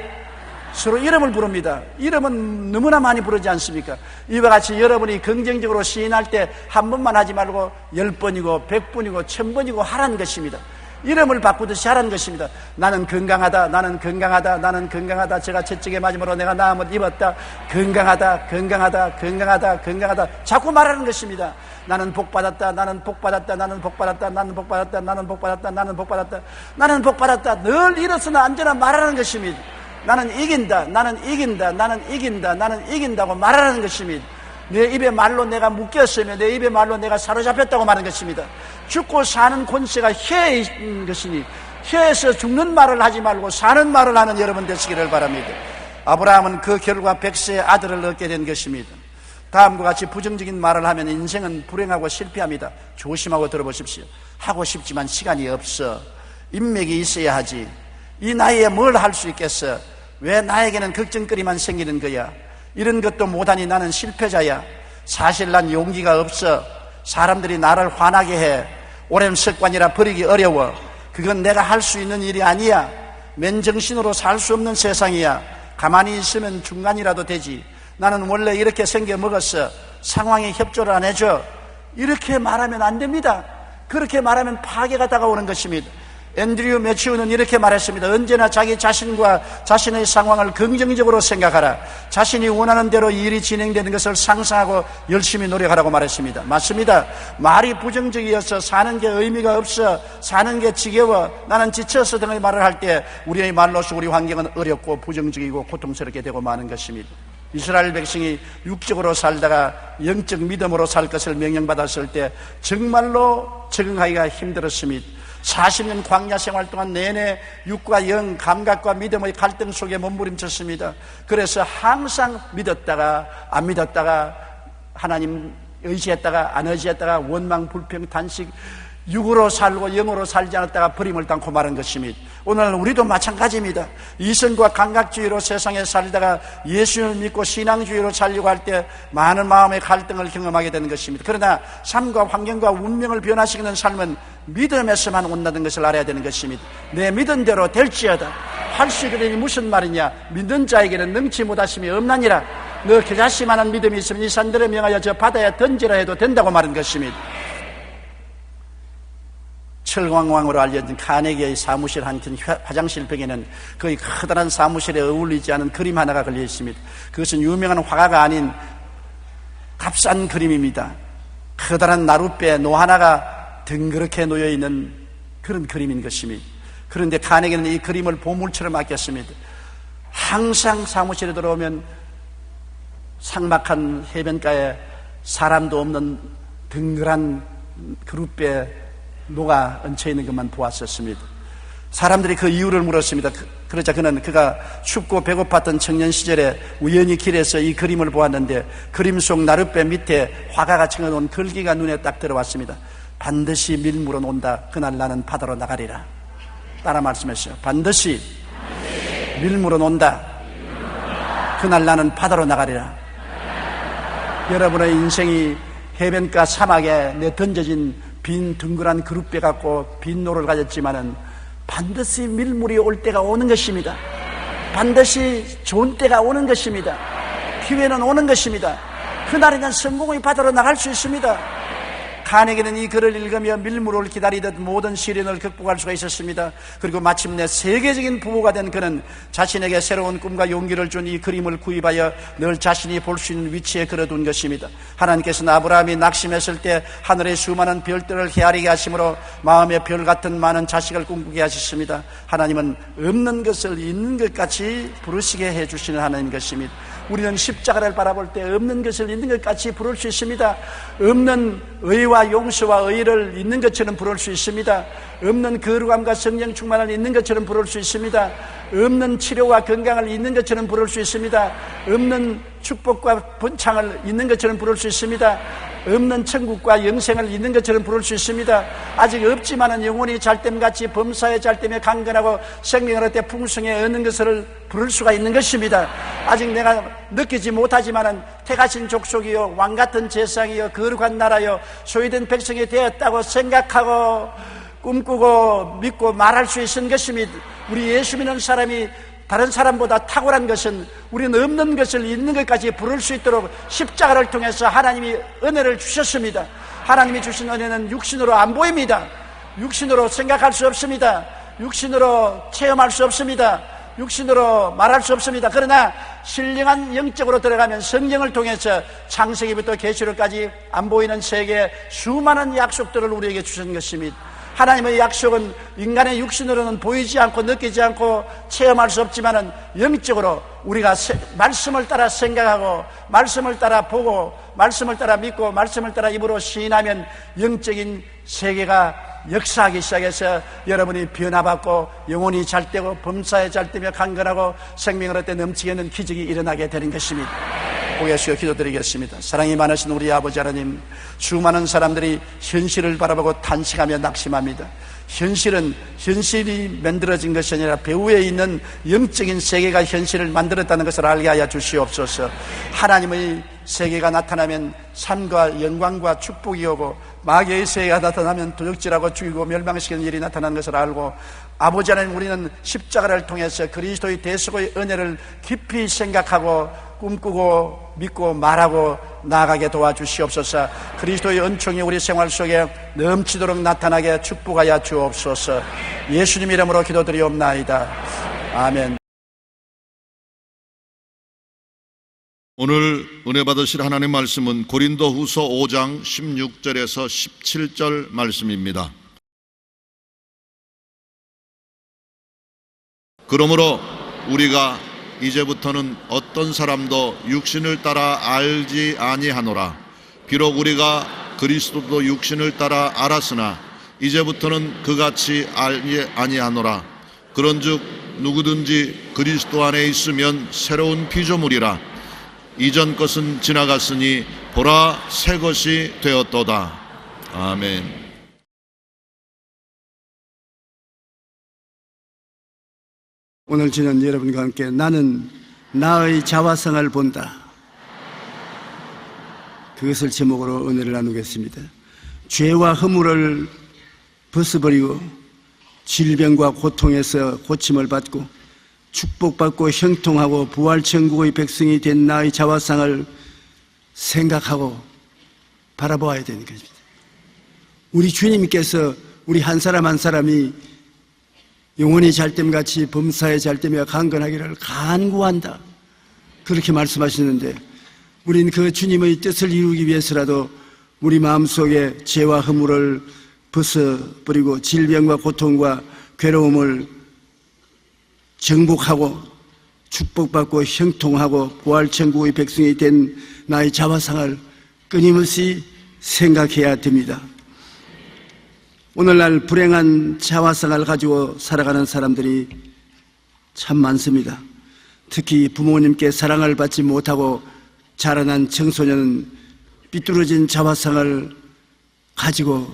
서로 이름을 부릅니다. 이름은 너무나 많이 부르지 않습니까? 이와 같이 여러분이 긍정적으로 시인할 때 한 번만 하지 말고 10번이고 100번이고 1000번이고 하라는 것입니다. 이름을 바꾸듯이 하라는 것입니다. 나는 건강하다, 나는 건강하다, 나는 건강하다. 제가 채찍에 맞음으로 내가 나음을 입었다. 건강하다, 건강하다, 건강하다, 건강하다. 자꾸 말하는 것입니다. 나는 복받았다, 나는 복받았다, 나는 복받았다, 나는 복받았다, 나는 복받았다, 나는 복받았다, 나는 복받았다. 늘 일어서나 앉아나 말하는 것입니다. 나는 이긴다, 나는 이긴다, 나는 이긴다, 나는 이긴다고 말하는 것입니다. 내 입의 말로 내가 묶였으며 내 입의 말로 내가 사로잡혔다고 말하는 것입니다. 죽고 사는 권세가 혀에 있는 것이니 혀에서 죽는 말을 하지 말고 사는 말을 하는 여러분 되시기를 바랍니다. 아브라함은 그 결과 100세의 아들을 얻게 된 것입니다. 다음과 같이 부정적인 말을 하면 인생은 불행하고 실패합니다. 조심하고 들어보십시오. 하고 싶지만 시간이 없어. 인맥이 있어야 하지. 이 나이에 뭘 할 수 있겠어? 왜 나에게는 걱정거리만 생기는 거야? 이런 것도 못하니 나는 실패자야. 사실 난 용기가 없어. 사람들이 나를 화나게 해. 오랜 습관이라 버리기 어려워. 그건 내가 할 수 있는 일이 아니야. 맨정신으로 살 수 없는 세상이야. 가만히 있으면 중간이라도 되지. 나는 원래 이렇게 생겨 먹었어. 상황에 협조를 안 해줘. 이렇게 말하면 안 됩니다. 그렇게 말하면 파괴가 다가오는 것입니다. 앤드류 매치우는 이렇게 말했습니다. 언제나 자기 자신과 자신의 상황을 긍정적으로 생각하라. 자신이 원하는 대로 일이 진행되는 것을 상상하고 열심히 노력하라고 말했습니다. 맞습니다. 말이 부정적이어서 사는 게 의미가 없어, 사는 게 지겨워, 나는 지쳐서 등의 말을 할 때 우리의 말로서 우리 환경은 어렵고 부정적이고 고통스럽게 되고 마는 것입니다. 이스라엘 백성이 육적으로 살다가 영적 믿음으로 살 것을 명령받았을 때 정말로 적응하기가 힘들었습니다. 40년 광야 생활 동안 내내 육과 영, 감각과 믿음의 갈등 속에 몸부림쳤습니다. 그래서 항상 믿었다가 안 믿었다가 하나님 의지했다가 안 의지했다가 원망, 불평, 단식, 육으로 살고 영으로 살지 않았다가 버림을 당고 말한 것입니다. 오늘 우리도 마찬가지입니다. 이성과 감각주의로 세상에 살다가 예수를 믿고 신앙주의로 살려고 할 때 많은 마음의 갈등을 경험하게 되는 것입니다. 그러나 삶과 환경과 운명을 변화시키는 삶은 믿음에서만 온다는 것을 알아야 되는 것입니다. 내 믿은 대로 될지어다. 할 수 있으니 무슨 말이냐? 믿는 자에게는 능치 못하심이 없나니라. 너 겨자씨만한 믿음이 있으면 이 산들을 명하여 저 바다에 던지라 해도 된다고 말한 것입니다. 철왕왕으로 알려진 카네기의 사무실 한켠 화장실 벽에는 거의 커다란 사무실에 어울리지 않은 그림 하나가 걸려 있습니다. 그것은 유명한 화가가 아닌 값싼 그림입니다. 커다란 나룻배 노 하나가 덩그렇게 놓여있는 그런 그림인 것입니다. 그런데 카네기는 이 그림을 보물처럼 아꼈습니다. 항상 사무실에 들어오면 삭막한 해변가에 사람도 없는 덩그란 그룹에 녹아 얹혀 있는 것만 보았었습니다. 사람들이 그 이유를 물었습니다. 그러자 그가 춥고 배고팠던 청년 시절에 우연히 길에서 이 그림을 보았는데 그림 속 나룻배 밑에 화가가 적어놓은 글귀가 눈에 딱 들어왔습니다. 반드시 밀물어 논다. 그날 나는 바다로 나가리라. 따라 말씀하시죠. 반드시 밀물어 논다. 그날 나는 바다로 나가리라. 여러분의 인생이 해변가 사막에 내던져진 빈 둥그란 그릇배 같고 빈 노를 가졌지만은 반드시 밀물이 올 때가 오는 것입니다. 반드시 좋은 때가 오는 것입니다. 기회는 오는 것입니다. 그날에는 성공의 바다로 나갈 수 있습니다. 칸에게는 이 글을 읽으며 밀물을 기다리듯 모든 시련을 극복할 수가 있었습니다. 그리고 마침내 세계적인 부부가 된 그는 자신에게 새로운 꿈과 용기를 준 이 그림을 구입하여 늘 자신이 볼 수 있는 위치에 걸어둔 것입니다. 하나님께서는 아브라함이 낙심했을 때 하늘의 수많은 별들을 헤아리게 하심으로 마음의 별 같은 많은 자식을 꿈꾸게 하셨습니다. 하나님은 없는 것을 있는 것 같이 부르시게 해주시는 하나님 것입니다. 우리는 십자가를 바라볼 때 없는 것을 있는 것 같이 부를 수 있습니다. 없는 의와 용서와 의를 있는 것처럼 부를 수 있습니다. 없는 거룩함과 성령 충만을 있는 것처럼 부를 수 있습니다. 없는 치료와 건강을 있는 것처럼 부를 수 있습니다. 없는 축복과 번창을 있는 것처럼 부를 수 있습니다. 없는 천국과 영생을 있는 것처럼 부를 수 있습니다. 아직 없지만은 영혼이 잘됨같이 범사에 잘됨에 강건하고 생명을 얻되 풍성에 얻는 것을 부를 수가 있는 것입니다. 아직 내가 느끼지 못하지만은 택하신 족속이요 왕같은 제상이요 거룩한 나라요 소유된 백성이 되었다고 생각하고 꿈꾸고 믿고 말할 수 있는 것입니다. 우리 예수 믿는 사람이 다른 사람보다 탁월한 것은 우리는 없는 것을 있는 것까지 부를 수 있도록 십자가를 통해서 하나님이 은혜를 주셨습니다. 하나님이 주신 은혜는 육신으로 안 보입니다. 육신으로 생각할 수 없습니다. 육신으로 체험할 수 없습니다. 육신으로 말할 수 없습니다. 그러나 신령한 영적으로 들어가면 성령을 통해서 창세기부터 계시록까지 안 보이는 세계의 수많은 약속들을 우리에게 주신 것입니다. 하나님의 약속은 인간의 육신으로는 보이지 않고 느끼지 않고 체험할 수 없지만은 영적으로 우리가 말씀을 따라 생각하고 말씀을 따라 보고 말씀을 따라 믿고 말씀을 따라 입으로 시인하면 영적인 세계가 역사하기 시작해서 여러분이 변화받고 영혼이 잘되고 범사에 잘되며 강건하고 생명을 얻되 넘치게 하는 기적이 일어나게 되는 것입니다. 고개 숙여 기도드리겠습니다. 사랑이 많으신 우리 아버지 하나님, 수많은 사람들이 현실을 바라보고 탄식하며 낙심합니다. 현실이 만들어진 것이 아니라 배후에 있는 영적인 세계가 현실을 만들었다는 것을 알게 하여 주시옵소서. 하나님의 세계가 나타나면 삶과 영광과 축복이 오고 마귀의 세계가 나타나면 도적질하고 죽이고 멸망시키는 일이 나타나는 것을 알고 아버지 하나님, 우리는 십자가를 통해서 그리스도의 대속의 은혜를 깊이 생각하고 꿈꾸고 믿고 말하고 나아가게 도와주시옵소서. 그리스도의 은총이 우리 생활 속에 넘치도록 나타나게 축복하여 주옵소서. 예수님 이름으로 기도드리옵나이다. 아멘. 오늘 은혜 받으실 하나님의 말씀은 고린도후서 5장 16절에서 17절 말씀입니다. 그러므로 우리가 이제부터는 어떤 사람도 육신을 따라 알지 아니하노라. 비록 우리가 그리스도도 육신을 따라 알았으나 이제부터는 그같이 알지 아니하노라. 그런즉 누구든지 그리스도 안에 있으면 새로운 피조물이라. 이전 것은 지나갔으니 보라 새 것이 되었도다. 아멘. 오늘 저는 여러분과 함께 나는 나의 자화상을 본다, 그것을 제목으로 은혜를 나누겠습니다. 죄와 허물을 벗어버리고 질병과 고통에서 고침을 받고 축복받고 형통하고 부활천국의 백성이 된 나의 자화상을 생각하고 바라보아야 되는 것입니다. 우리 주님께서 우리 한 사람 한 사람이 영혼이 잘됨같이 범사에 잘되며 강건하기를 간구한다, 그렇게 말씀하시는데 우린 그 주님의 뜻을 이루기 위해서라도 우리 마음속에 죄와 허물을 벗어버리고 질병과 고통과 괴로움을 정복하고 축복받고 형통하고 부활천국의 백성이 된 나의 자화상을 끊임없이 생각해야 됩니다. 오늘날 불행한 자화상을 가지고 살아가는 사람들이 참 많습니다. 특히 부모님께 사랑을 받지 못하고 자라난 청소년은 삐뚤어진 자화상을 가지고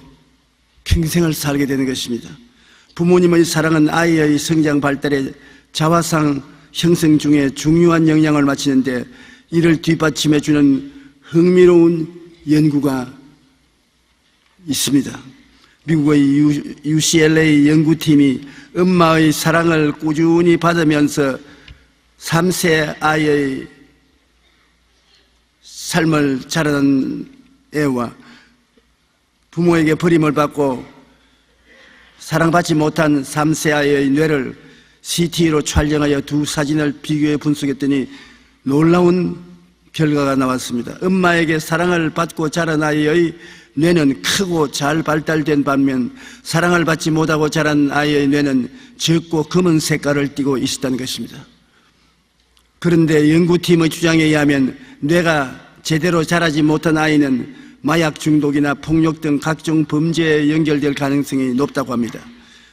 평생을 살게 되는 것입니다. 부모님의 사랑은 아이의 성장 발달에 자화상 형성 중에 중요한 영향을 미치는데 이를 뒷받침해 주는 흥미로운 연구가 있습니다. 미국의 UCLA 연구팀이 엄마의 사랑을 꾸준히 받으면서 3세 아이의 삶을 자라는 애와 부모에게 버림을 받고 사랑받지 못한 3세 아이의 뇌를 CT로 촬영하여 두 사진을 비교해 분석했더니 놀라운 결과가 나왔습니다. 엄마에게 사랑을 받고 자란 아이의 뇌는 크고 잘 발달된 반면 사랑을 받지 못하고 자란 아이의 뇌는 적고 검은 색깔을 띠고 있었다는 것입니다. 그런데 연구팀의 주장에 의하면 뇌가 제대로 자라지 못한 아이는 마약 중독이나 폭력 등 각종 범죄에 연결될 가능성이 높다고 합니다.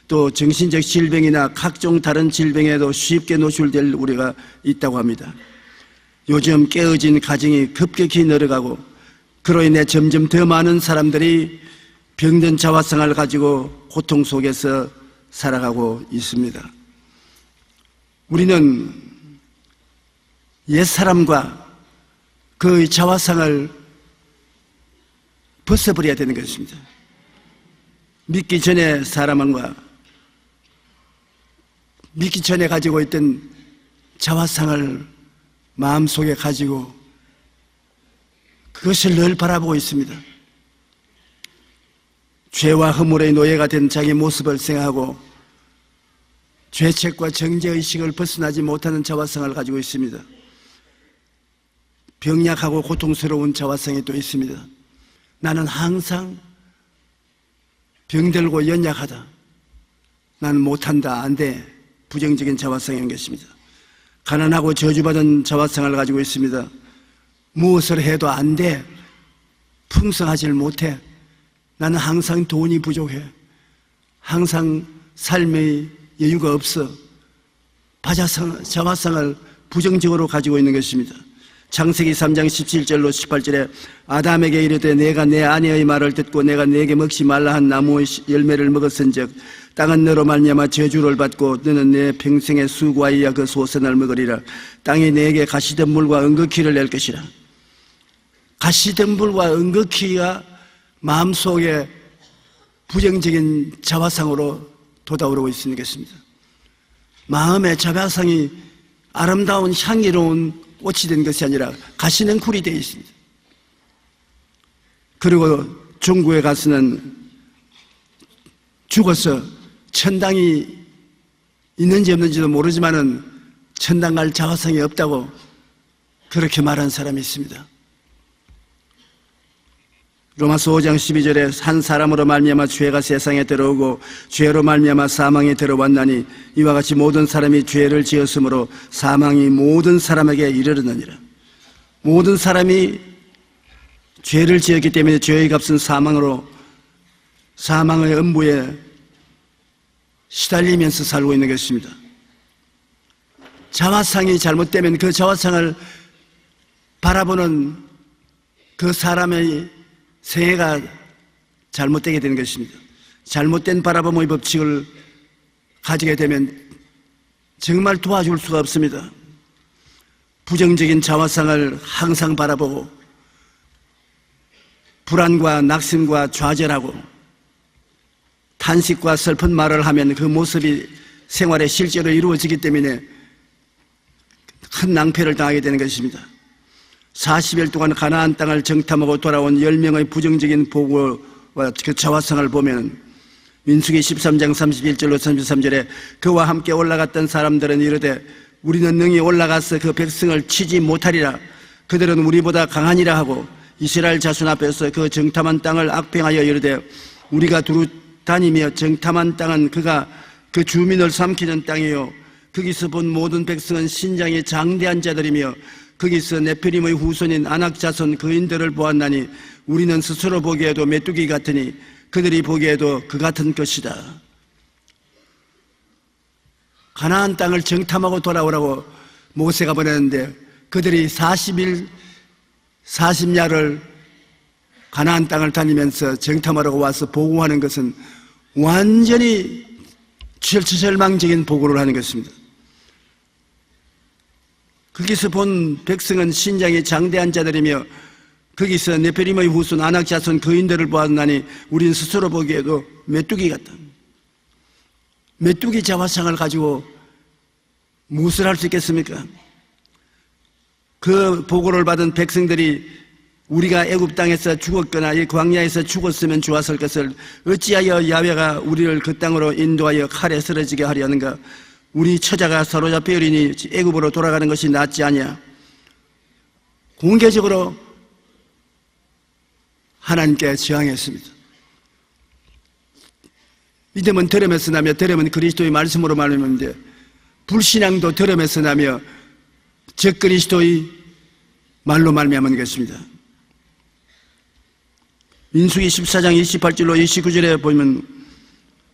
또 정신적 질병이나 각종 다른 질병에도 쉽게 노출될 우려가 있다고 합니다. 요즘 깨어진 가정이 급격히 늘어가고 그로 인해 점점 더 많은 사람들이 병든 자화상을 가지고 고통 속에서 살아가고 있습니다. 우리는 옛사람과 그의 자화상을 벗어버려야 되는 것입니다. 믿기 전에 사람과 믿기 전에 가지고 있던 자화상을 마음속에 가지고 그것을 늘 바라보고 있습니다. 죄와 허물의 노예가 된 자기 모습을 생각하고 죄책과 정죄의식을 벗어나지 못하는 자화상을 가지고 있습니다. 병약하고 고통스러운 자화상이 또 있습니다. 나는 항상 병들고 연약하다. 나는 못한다. 안 돼. 부정적인 자화상인 것입니다. 가난하고 저주받은 자화상을 가지고 있습니다. 무엇을 해도 안 돼. 풍성하질 못해. 나는 항상 돈이 부족해. 항상 삶의 여유가 없어. 자화상을 부정적으로 가지고 있는 것입니다. 창세기 3장 17절로 18절에 아담에게 이르되 내가 내 아내의 말을 듣고 내가 내게 먹지 말라 한 나무의 열매를 먹었은즉 땅은 너로 말미암아 저주를 받고 너는 내 평생의 수고하여 그 소선을 먹으리라. 땅이 내게 가시덤불과 은극히를 낼 것이라. 가시덤불과 은극히가 마음속에 부정적인 자화상으로 돋아오르고 있는 것입니다. 마음의 자화상이 아름다운 향기로운 꽃이 된 것이 아니라 가시는 굴이 되어 있습니다. 그리고 중국에 가서는 죽어서 천당이 있는지 없는지도 모르지만은 천당 갈 자화상이 없다고 그렇게 말한 사람이 있습니다. 로마서 5장 12절에 한 사람으로 말미암아 죄가 세상에 들어오고 죄로 말미암아 사망에 들어왔나니 이와 같이 모든 사람이 죄를 지었으므로 사망이 모든 사람에게 이르렀느니라. 모든 사람이 죄를 지었기 때문에 죄의 값은 사망으로 사망의 음부에 시달리면서 살고 있는 것입니다. 자화상이 잘못되면 그 자화상을 바라보는 그 사람의 생애가 잘못되게 되는 것입니다. 잘못된 바라봄의 법칙을 가지게 되면 정말 도와줄 수가 없습니다. 부정적인 자화상을 항상 바라보고 불안과 낙심과 좌절하고 탄식과 슬픈 말을 하면 그 모습이 생활에 실제로 이루어지기 때문에 큰 낭패를 당하게 되는 것입니다. 40일 동안 가나안 땅을 정탐하고 돌아온 10명의 부정적인 보고와 그 자화상을 보면 민수기 13장 31절로 33절에 그와 함께 올라갔던 사람들은 이르되 우리는 능히 올라가서 그 백성을 치지 못하리라. 그들은 우리보다 강하니라 하고 이스라엘 자손 앞에서 그 정탐한 땅을 악평하여 이르되 우리가 두루 다니며 정탐한 땅은 그가 그 주민을 삼키는 땅이요 거기서 본 모든 백성은 신장이 장대한 자들이며 거기서 네피림의 후손인 아낙 자손 그인들을 보았나니 우리는 스스로 보기에도 메뚜기 같으니 그들이 보기에도 그 같은 것이다. 가나안 땅을 정탐하고 돌아오라고 모세가 보냈는데 그들이 40야를 가나안 땅을 다니면서 정탐하라고 와서 보고하는 것은 완전히 절체절망적인 보고를 하는 것입니다. 거기서 본 백성은 신장이 장대한 자들이며 거기서 네피림의 후손 아낙자손 거인들을 보았나니 우린 스스로 보기에도 메뚜기 같다. 메뚜기 자화상을 가지고 무엇을 할 수 있겠습니까? 그 보고를 받은 백성들이 우리가 애굽 땅에서 죽었거나 이 광야에서 죽었으면 좋았을 것을 어찌하여 야훼가 우리를 그 땅으로 인도하여 칼에 쓰러지게 하려는가? 우리 처자가 사로잡혀 어리니 애굽으로 돌아가는 것이 낫지 아니야. 공개적으로 하나님께 저항했습니다. 믿음은 들음에서 나며 들음은 그리스도의 말씀으로 말미암는데 불신앙도 들음에서 나며 적그리스도의 말로 말미암은 것입니다. 민수기 14장 28절로 29절에 보면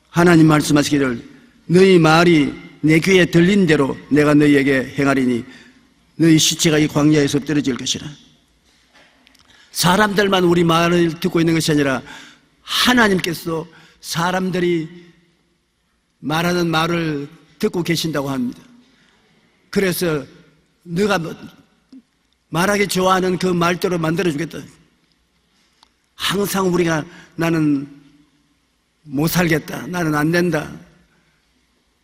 하나님 말씀하시기를 너희 말이 내 귀에 들린 대로 내가 너희에게 행하리니 너희 시체가 이 광야에서 떨어질 것이라. 사람들만 우리 말을 듣고 있는 것이 아니라 하나님께서도 사람들이 말하는 말을 듣고 계신다고 합니다. 그래서 너가 말하기 좋아하는 그 말대로 만들어주겠다. 항상 우리가 나는 못 살겠다, 나는 안 된다,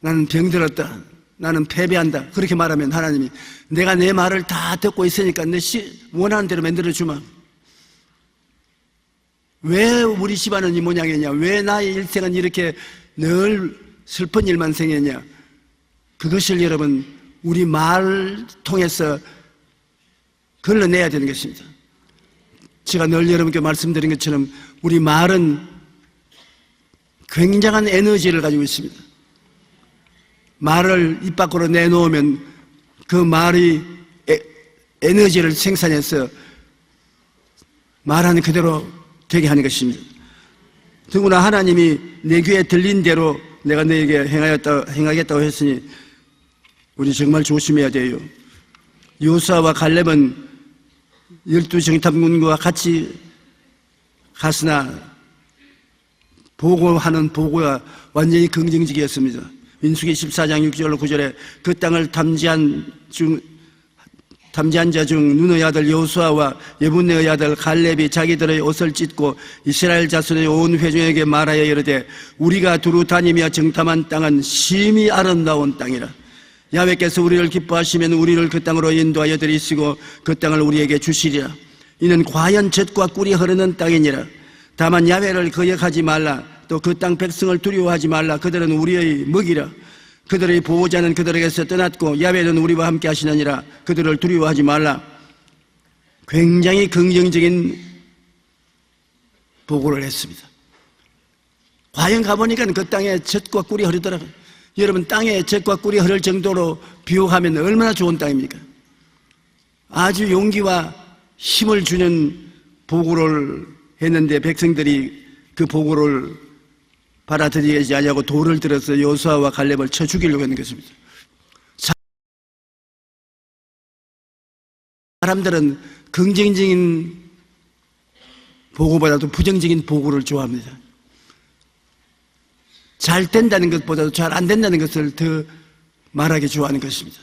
나는 병들었다, 나는 패배한다 그렇게 말하면 하나님이 내가 내 말을 다 듣고 있으니까 내 원하는 대로 만들어주마. 왜 우리 집안은 이 모양이냐, 왜 나의 일생은 이렇게 늘 슬픈 일만 생겼냐. 그것을 여러분 우리 말을 통해서 걸러내야 되는 것입니다. 제가 늘 여러분께 말씀드린 것처럼 우리 말은 굉장한 에너지를 가지고 있습니다. 말을 입 밖으로 내놓으면 그 말이 에너지를 생산해서 말하는 그대로 되게 하는 것입니다. 더구나 하나님이 내 귀에 들린 대로 내가 너에게 행하겠다고 했으니 우리 정말 조심해야 돼요. 여호수아와 갈렙은 12정탐군과 같이 갔으나 보고하는 보고가 완전히 긍정적이었습니다. 민수기 14장 6절 9절에 그 땅을 탐지한 자 중 눈의 아들 여호수아와 예분네의 아들 갈렙이 자기들의 옷을 찢고 이스라엘 자손의 온 회중에게 말하여 이르되 우리가 두루 다니며 정탐한 땅은 심히 아름다운 땅이라. 야훼께서 우리를 기뻐하시면 우리를 그 땅으로 인도하여 드리시고 그 땅을 우리에게 주시리라. 이는 과연 젖과 꿀이 흐르는 땅이니라. 다만 야훼를 거역하지 말라. 또 그 땅 백성을 두려워하지 말라. 그들은 우리의 먹이라. 그들의 보호자는 그들에게서 떠났고 야훼는 우리와 함께 하시느니라. 그들을 두려워하지 말라. 굉장히 긍정적인 보고를 했습니다. 과연 가보니까 그 땅에 젖과 꿀이 흐르더라고요. 여러분, 땅에 젖과 꿀이 흐를 정도로 비옥하면 얼마나 좋은 땅입니까? 아주 용기와 힘을 주는 보고를 했는데 백성들이 그 보고를 받아들이지 않냐고 돌을 들어서 여호수아와 갈렙을 쳐 죽이려고 하는 것입니다. 사람들은 긍정적인 보고보다도 부정적인 보고를 좋아합니다. 잘 된다는 것보다도 잘 안 된다는 것을 더 말하기 좋아하는 것입니다.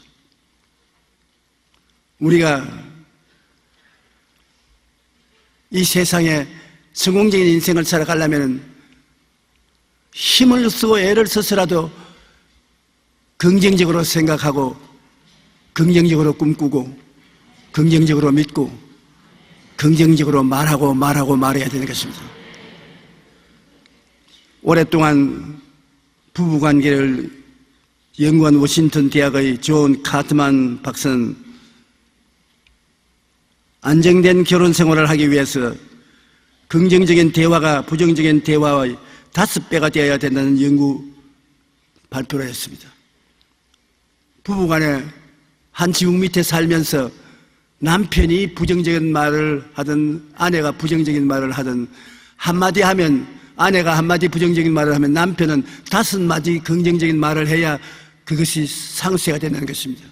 우리가 이 세상에 성공적인 인생을 살아가려면 힘을 쓰고 애를 써서라도 긍정적으로 생각하고 긍정적으로 꿈꾸고 긍정적으로 믿고 긍정적으로 말해야 되는 것입니다. 오랫동안 부부관계를 연구한 워싱턴 대학의 존 카트만 박사는 안정된 결혼 생활을 하기 위해서 긍정적인 대화가 부정적인 대화의 5배가 되어야 된다는 연구 발표를 했습니다. 부부간에 한 지붕 밑에 살면서 남편이 부정적인 말을 하든 아내가 부정적인 말을 하든 한마디 하면 아내가 한마디 부정적인 말을 하면 남편은 5마디 긍정적인 말을 해야 그것이 상쇄가 되는 것입니다.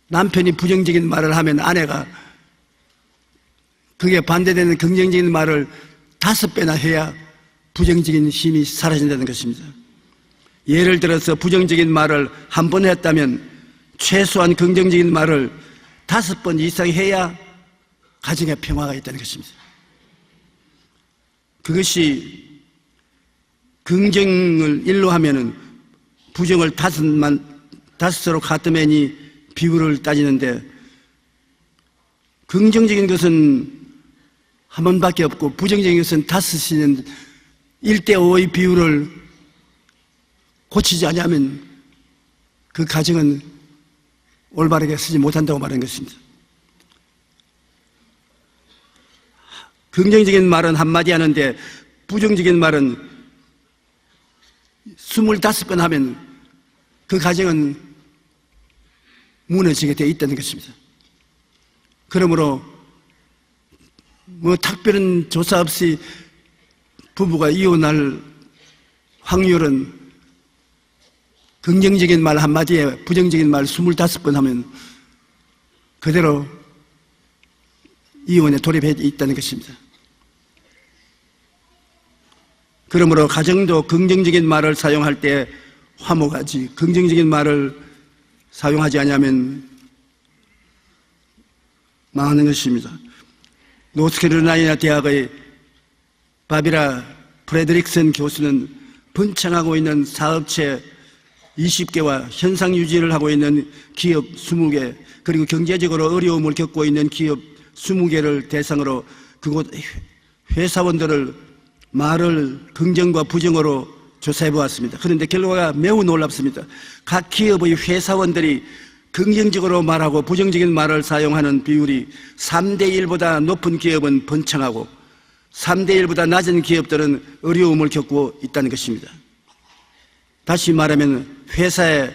남편이 부정적인 말을 하면 아내가 그게 반대되는 긍정적인 말을 5배나 해야 부정적인 힘이 사라진다는 것입니다. 예를 들어서 부정적인 말을 한 번 했다면 최소한 긍정적인 말을 5번 이상 해야 가정에 평화가 있다는 것입니다. 그것이 긍정을 1로 하면은 부정을 5서로 같으면이 비율을 따지는데, 긍정적인 것은 한 번밖에 없고 부정적인 것은 5이는 1대5의 비율을 고치지 않으면 그 가정은 올바르게 쓰지 못한다고 말하는 것입니다. 긍정적인 말은 한마디 하는데 부정적인 말은 25번 하면 그 가정은 무너지게 되어 있다는 것입니다. 그러므로 특별한 조사 없이 부부가 이혼할 확률은 긍정적인 말 한마디에 부정적인 말 25번 하면 그대로 이혼에 돌입해 있다는 것입니다. 그러므로 가정도 긍정적인 말을 사용할 때 화목하지, 긍정적인 말을 사용하지 않으면 망하는 것입니다. 노스캐롤라이나 대학의 바비라 프레드릭슨 교수는 번창하고 있는 사업체 20개와 현상 유지를 하고 있는 기업 20개, 그리고 경제적으로 어려움을 겪고 있는 기업 20개를 대상으로 그곳 회사원들을 말을 긍정과 부정으로 조사해 보았습니다. 그런데 결과가 매우 놀랍습니다. 각 기업의 회사원들이 긍정적으로 말하고 부정적인 말을 사용하는 비율이 3대1보다 높은 기업은 번창하고 3대1보다 낮은 기업들은 어려움을 겪고 있다는 것입니다. 다시 말하면 회사의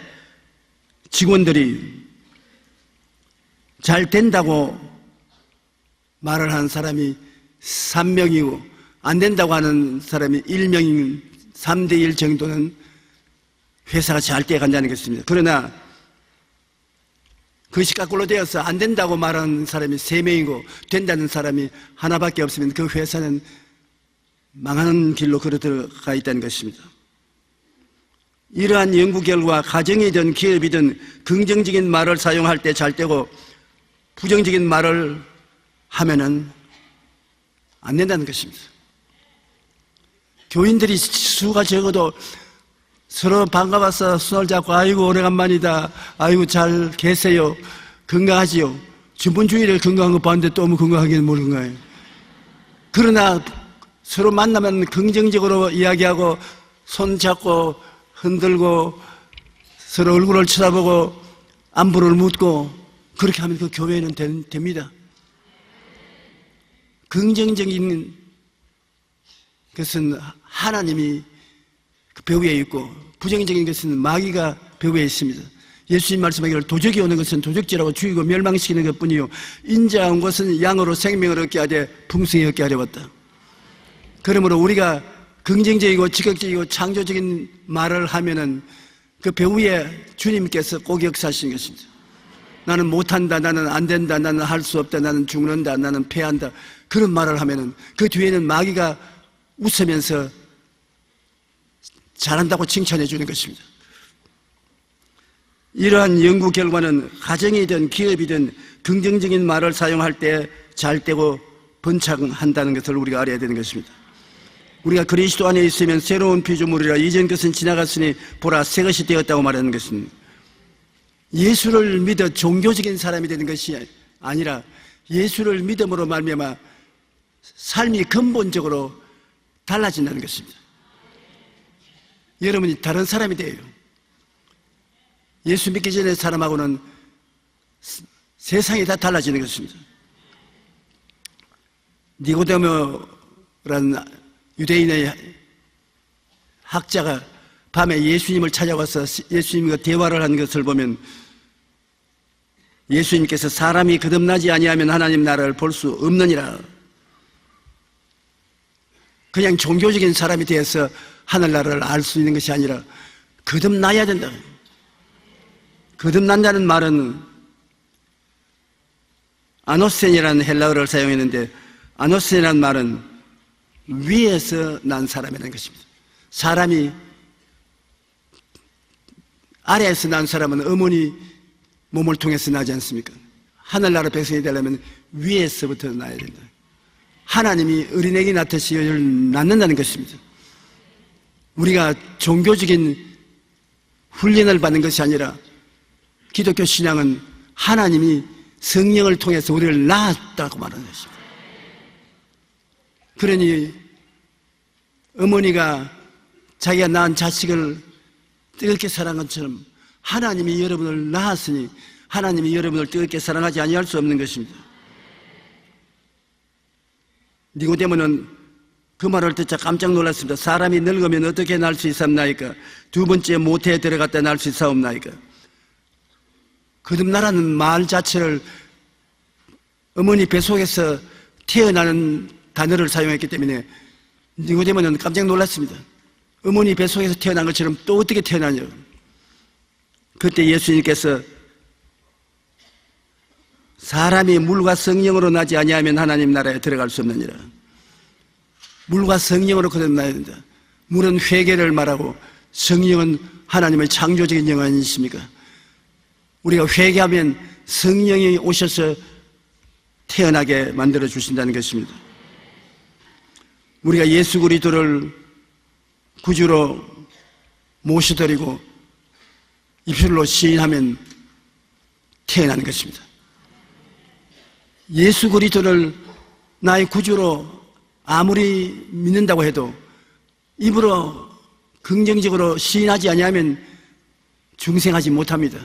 직원들이 잘 된다고 말을 하는 사람이 3명이고 안 된다고 하는 사람이 1명인 3대1 정도는 회사가 잘 돼간다는 것입니다. 그러나 그것이 거꾸로 되어서 안 된다고 말하는 사람이 3명이고 된다는 사람이 하나밖에 없으면 그 회사는 망하는 길로 걸어 들어가 있다는 것입니다. 이러한 연구 결과 가정이든 기업이든 긍정적인 말을 사용할 때 잘 되고 부정적인 말을 하면은 안 된다는 것입니다. 교인들이 수가 적어도 서로 반가워서 손을 잡고 아이고 오래간만이다, 아이고 잘 계세요, 건강하지요. 저번 주일에 건강한 거 봤는데 또 건강하기는 뭘 건강해요. 그러나 서로 만나면 긍정적으로 이야기하고 손 잡고 흔들고 서로 얼굴을 쳐다보고 안부를 묻고 그렇게 하면 그 교회는 됩니다. 긍정적인 것은 하나님이 그 배후에 있고 부정적인 것은 마귀가 배후에 있습니다. 예수님 말씀하기를 도적이 오는 것은 도적질하고 죽이고 멸망시키는 것뿐이요 인자 온 것은 양으로 생명을 얻게 하되 풍성히 얻게 하려 왔다. 그러므로 우리가 긍정적이고 적극적이고 창조적인 말을 하면은 그 배후에 주님께서 꼭 역사하시는 것입니다. 나는 못한다, 나는 안 된다, 나는 할 수 없다, 나는 죽는다, 나는 패한다, 그런 말을 하면은 그 뒤에는 마귀가 웃으면서 잘한다고 칭찬해 주는 것입니다. 이러한 연구 결과는 가정이든 기업이든 긍정적인 말을 사용할 때 잘 되고 번창한다는 것을 우리가 알아야 되는 것입니다. 우리가 그리스도 안에 있으면 새로운 피조물이라 이전 것은 지나갔으니 보라 새 것이 되었다고 말하는 것은 예수를 믿어 종교적인 사람이 되는 것이 아니라 예수를 믿음으로 말미암아 삶이 근본적으로 달라진다는 것입니다. 여러분이 다른 사람이 돼요. 예수 믿기 전의 사람하고는 세상이 다 달라지는 것입니다. 니고데모라는 유대인의 학자가 밤에 예수님을 찾아와서 예수님과 대화를 한 것을 보면 예수님께서 사람이 거듭나지 아니하면 하나님 나라를 볼 수 없느니라. 그냥 종교적인 사람이 되어서 하늘나라를 알 수 있는 것이 아니라 거듭나야 된다. 거듭난다는 말은 아노센이라는 헬라어를 사용했는데, 아노센이라는 말은 위에서 난 사람이라는 것입니다. 사람이 아래에서 난 사람은 어머니 몸을 통해서 나지 않습니까? 하늘나라 백성이 되려면 위에서부터 나야 된다. 하나님이 어린애기 낳듯이 낳는다는 것입니다. 우리가 종교적인 훈련을 받는 것이 아니라 기독교 신앙은 하나님이 성령을 통해서 우리를 낳았다고 말하는 것입니다. 그러니 어머니가 자기가 낳은 자식을 뜨겁게 사랑한 것처럼 하나님이 여러분을 낳았으니 하나님이 여러분을 뜨겁게 사랑하지 아니할 수 없는 것입니다. 니고데모는 그 말을 듣자 깜짝 놀랐습니다. 사람이 늙으면 어떻게 날 수 있사옵나이까? 두 번째 모태에 들어갔다 날 수 있사옵나이까? 거듭나라는 말 자체를 어머니 뱃속에서 태어나는 단어를 사용했기 때문에 니고데모는 깜짝 놀랐습니다. 어머니 뱃속에서 태어난 것처럼 또 어떻게 태어나냐? 그때 예수님께서 사람이 물과 성령으로 나지 아니하면 하나님 나라에 들어갈 수 없느니라. 물과 성령으로 거듭나야 된다. 물은 회개를 말하고 성령은 하나님의 창조적인 영 아니십니까? 우리가 회개하면 성령이 오셔서 태어나게 만들어 주신다는 것입니다. 우리가 예수 그리스도를 구주로 모셔드리고 입술로 시인하면 태어나는 것입니다. 예수 그리스도를 나의 구주로 아무리 믿는다고 해도 입으로 긍정적으로 시인하지 아니하면 중생하지 못합니다.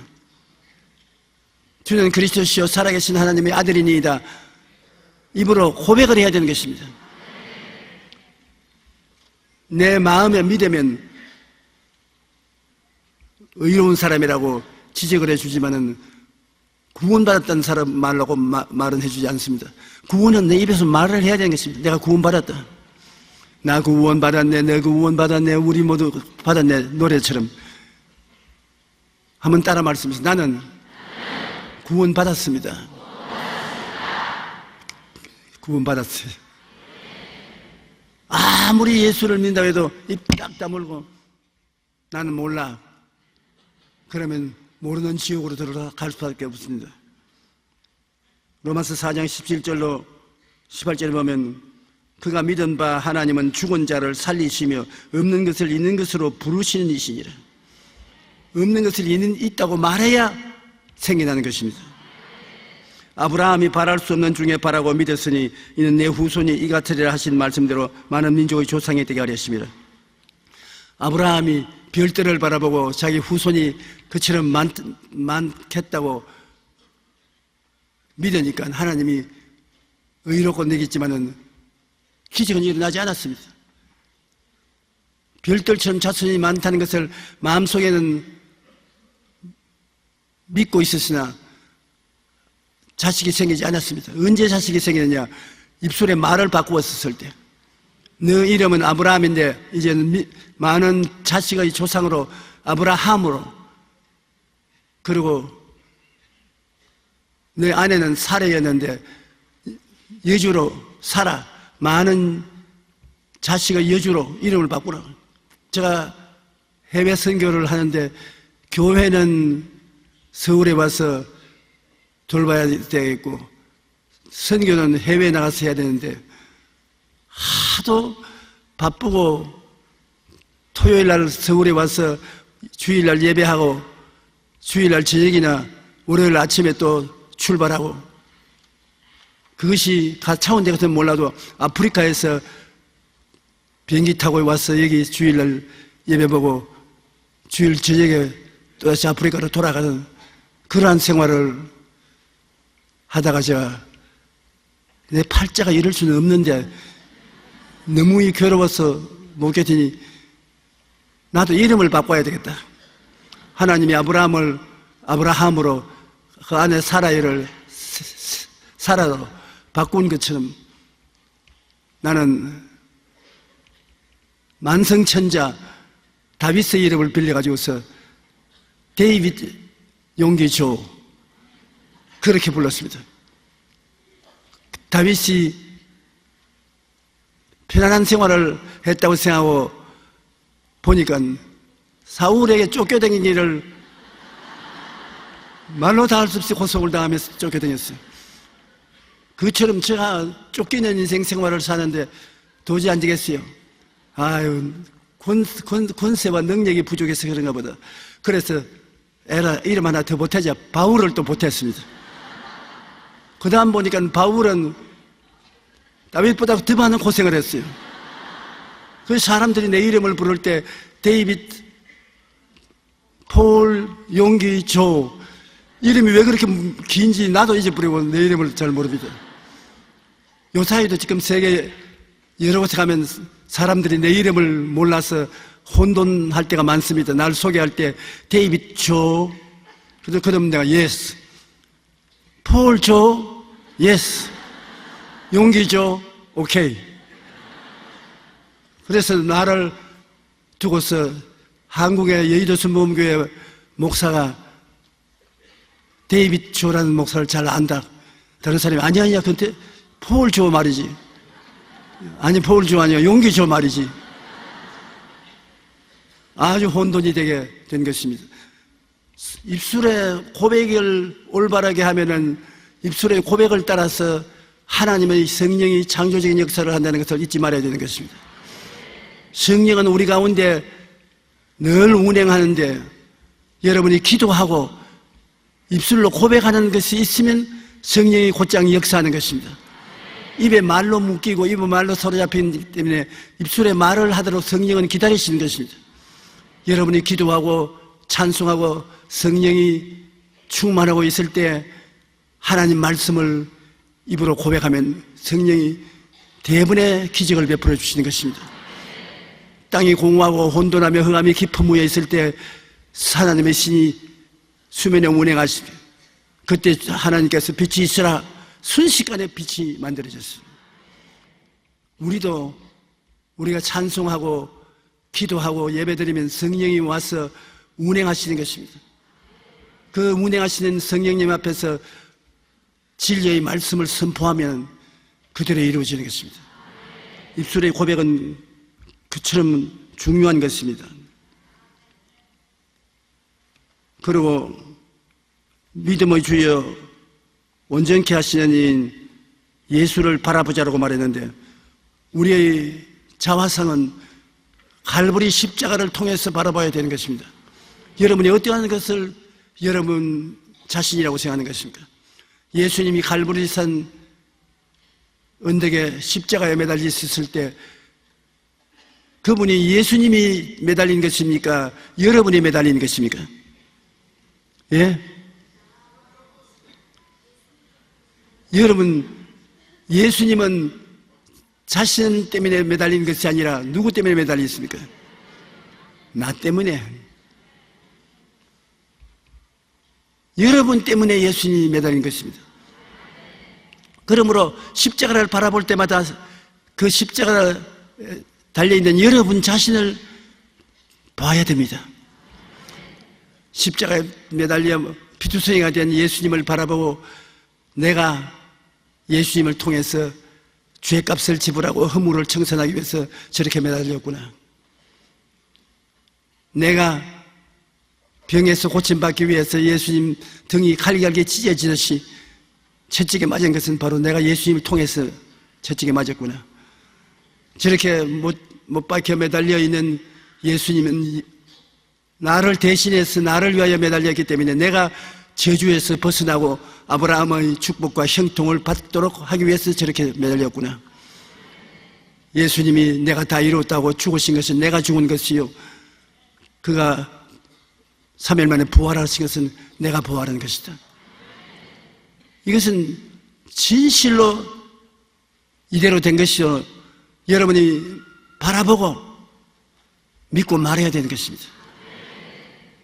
주는 그리스도시요 살아계신 하나님의 아들이니이다. 입으로 고백을 해야 되는 것입니다. 내 마음에 믿으면 의로운 사람이라고 지적을 해주지만은 구원받았다는 사람 말라고 말은 해주지 않습니다. 구원은 내 입에서 말을 해야 되는 것입니다. 내가 구원받았다. 나 구원받았네, 내 구원받았네, 우리 모두 받았네 노래처럼 한번 따라 말씀하세요. 나는 구원받았습니다. 구원받았어요. 아무리 예수를 믿는다고 해도 입 딱 다물고 나는 몰라. 그러면 모르는 지옥으로 들어갈 수밖에 없습니다. 로마서 4장 17절로 18절에 보면 그가 믿은 바 하나님은 죽은 자를 살리시며 없는 것을 있는 것으로 부르시는 이시니라. 없는 것을 있다고 말해야 생겨나는 것입니다. 아브라함이 바랄 수 없는 중에 바라고 믿었으니 이는 내 후손이 이 같으리라 하신 말씀대로 많은 민족의 조상이 되게 하려 하심이라. 아브라함이 별들을 바라보고 자기 후손이 그처럼 많겠다고 믿으니까 하나님이 의롭고 내겠지만은 기적은 일어나지 않았습니다. 별들처럼 자손이 많다는 것을 마음속에는 믿고 있었으나 자식이 생기지 않았습니다. 언제 자식이 생기느냐? 입술에 말을 바꾸었을 때. 너 이름은 아브라함인데 이제는 많은 자식의 조상으로 아브라함으로, 그리고 너 아내는 사라였는데 여주로 사라, 많은 자식의 여주로 이름을 바꾸라고. 제가 해외 선교를 하는데 교회는 서울에 와서 돌봐야 되겠고 선교는 해외에 나가서 해야 되는데 하도 바쁘고 토요일날 서울에 와서 주일날 예배하고 주일날 저녁이나 월요일 아침에 또 출발하고, 그것이 차원대 같으면 몰라도 아프리카에서 비행기 타고 와서 여기 주일날 예배보고 주일 저녁에 또다시 아프리카로 돌아가는 그러한 생활을 하다가 제가 내 팔자가 이럴 수는 없는데 너무 괴로워서 못 견디니 나도 이름을 바꿔야 되겠다. 하나님이 아브라함으로 그 안에 사라를 사라로 바꾼 것처럼 나는 만성천자 다윗의 이름을 빌려가지고서 데이빗 용기조 그렇게 불렀습니다. 다윗이 편안한 생활을 했다고 생각하고 보니까 사울에게 쫓겨다닌 일을 말로 다 할 수 없이 고속을 당하면서 쫓겨다녔어요. 그처럼 제가 쫓기는 인생 생활을 사는데 도저히 안 되겠어요. 아유, 권세와 능력이 부족해서 그런가 보다. 그래서 에라 이름 하나 더 보태자 바울을 또 보탰습니다. 그 다음 보니까 바울은 다윗보다 더 많은 고생을 했어요. 그 사람들이 내 이름을 부를 때 데이빗, 폴, 용기, 조 이름이 왜 그렇게 긴지 나도 잊어버리고 내 이름을 잘 모릅니다. 요 사이도 지금 세계 여러 곳에 가면 사람들이 내 이름을 몰라서 혼돈할 때가 많습니다. 날 소개할 때 데이빗 조, 그러면 내가 예스, 폴 조, 예스, 용기 조, 오케이. 그래서 나를 두고서 한국의 여의도 순복음교회 목사가 데이빗 조라는 목사를 잘 안다. 다른 사람이 아니야 근데 폴 조 말이지. 아니 폴 조 아니야 용기 조 말이지. 아주 혼돈이 되게 된 것입니다. 입술의 고백을 올바르게 하면은 입술의 고백을 따라서 하나님의 성령이 창조적인 역사를 한다는 것을 잊지 말아야 되는 것입니다. 성령은 우리 가운데 늘 운행하는데 여러분이 기도하고 입술로 고백하는 것이 있으면 성령이 곧장 역사하는 것입니다. 입에 말로 묶이고 입에 말로 사로잡히기 때문에 입술에 말을 하도록 성령은 기다리시는 것입니다. 여러분이 기도하고 찬송하고 성령이 충만하고 있을 때 하나님 말씀을 입으로 고백하면 성령이 대부분의 기적을 베풀어 주시는 것입니다. 땅이 공허하고 혼돈하며 흑암이 깊은 무에 있을 때 하나님의 신이 수면에 운행하시며 그때 하나님께서 빛이 있으라 순식간에 빛이 만들어졌어요. 우리가 찬송하고 기도하고 예배드리면 성령이 와서 운행하시는 것입니다. 그 운행하시는 성령님 앞에서 진리의 말씀을 선포하면 그대로 이루어지는 것입니다. 입술의 고백은 그처럼 중요한 것입니다. 그리고 믿음의 주여 온전케 하시는 이인 예수를 바라보자라고 말했는데 우리의 자화상은 갈보리 십자가를 통해서 바라봐야 되는 것입니다. 여러분이 어떠한 것을 여러분 자신이라고 생각하는 것입니까? 예수님이 갈보리산 언덕에 십자가에 매달려 있었을 때 그분이 예수님이 매달린 것입니까? 여러분이 매달린 것입니까? 예? 여러분, 예수님은 자신 때문에 매달린 것이 아니라 누구 때문에 매달려 있습니까? 나 때문에. 여러분 때문에 예수님이 매달린 것입니다. 그러므로 십자가를 바라볼 때마다 그 십자가에 달려있는 여러분 자신을 봐야 됩니다. 십자가에 매달려 피투성이가 된 예수님을 바라보고 내가 예수님을 통해서 죄값을 지불하고 허물을 청산하기 위해서 저렇게 매달렸구나. 내가 병에서 고침받기 위해서 예수님 등이 칼갈게 찢어지듯이 채찍에 맞은 것은 바로 내가 예수님을 통해서 채찍에 맞았구나. 저렇게 못 박혀 매달려 있는 예수님은 나를 대신해서 나를 위하여 매달렸기 때문에 내가 저주에서 벗어나고 아브라함의 축복과 형통을 받도록 하기 위해서 저렇게 매달렸구나. 예수님이 내가 다 이루었다고 죽으신 것은 내가 죽은 것이요 그가 3일 만에 부활하신 것은 내가 부활한 것이다. 이것은 진실로 이대로 된 것이요 여러분이 바라보고 믿고 말해야 되는 것입니다.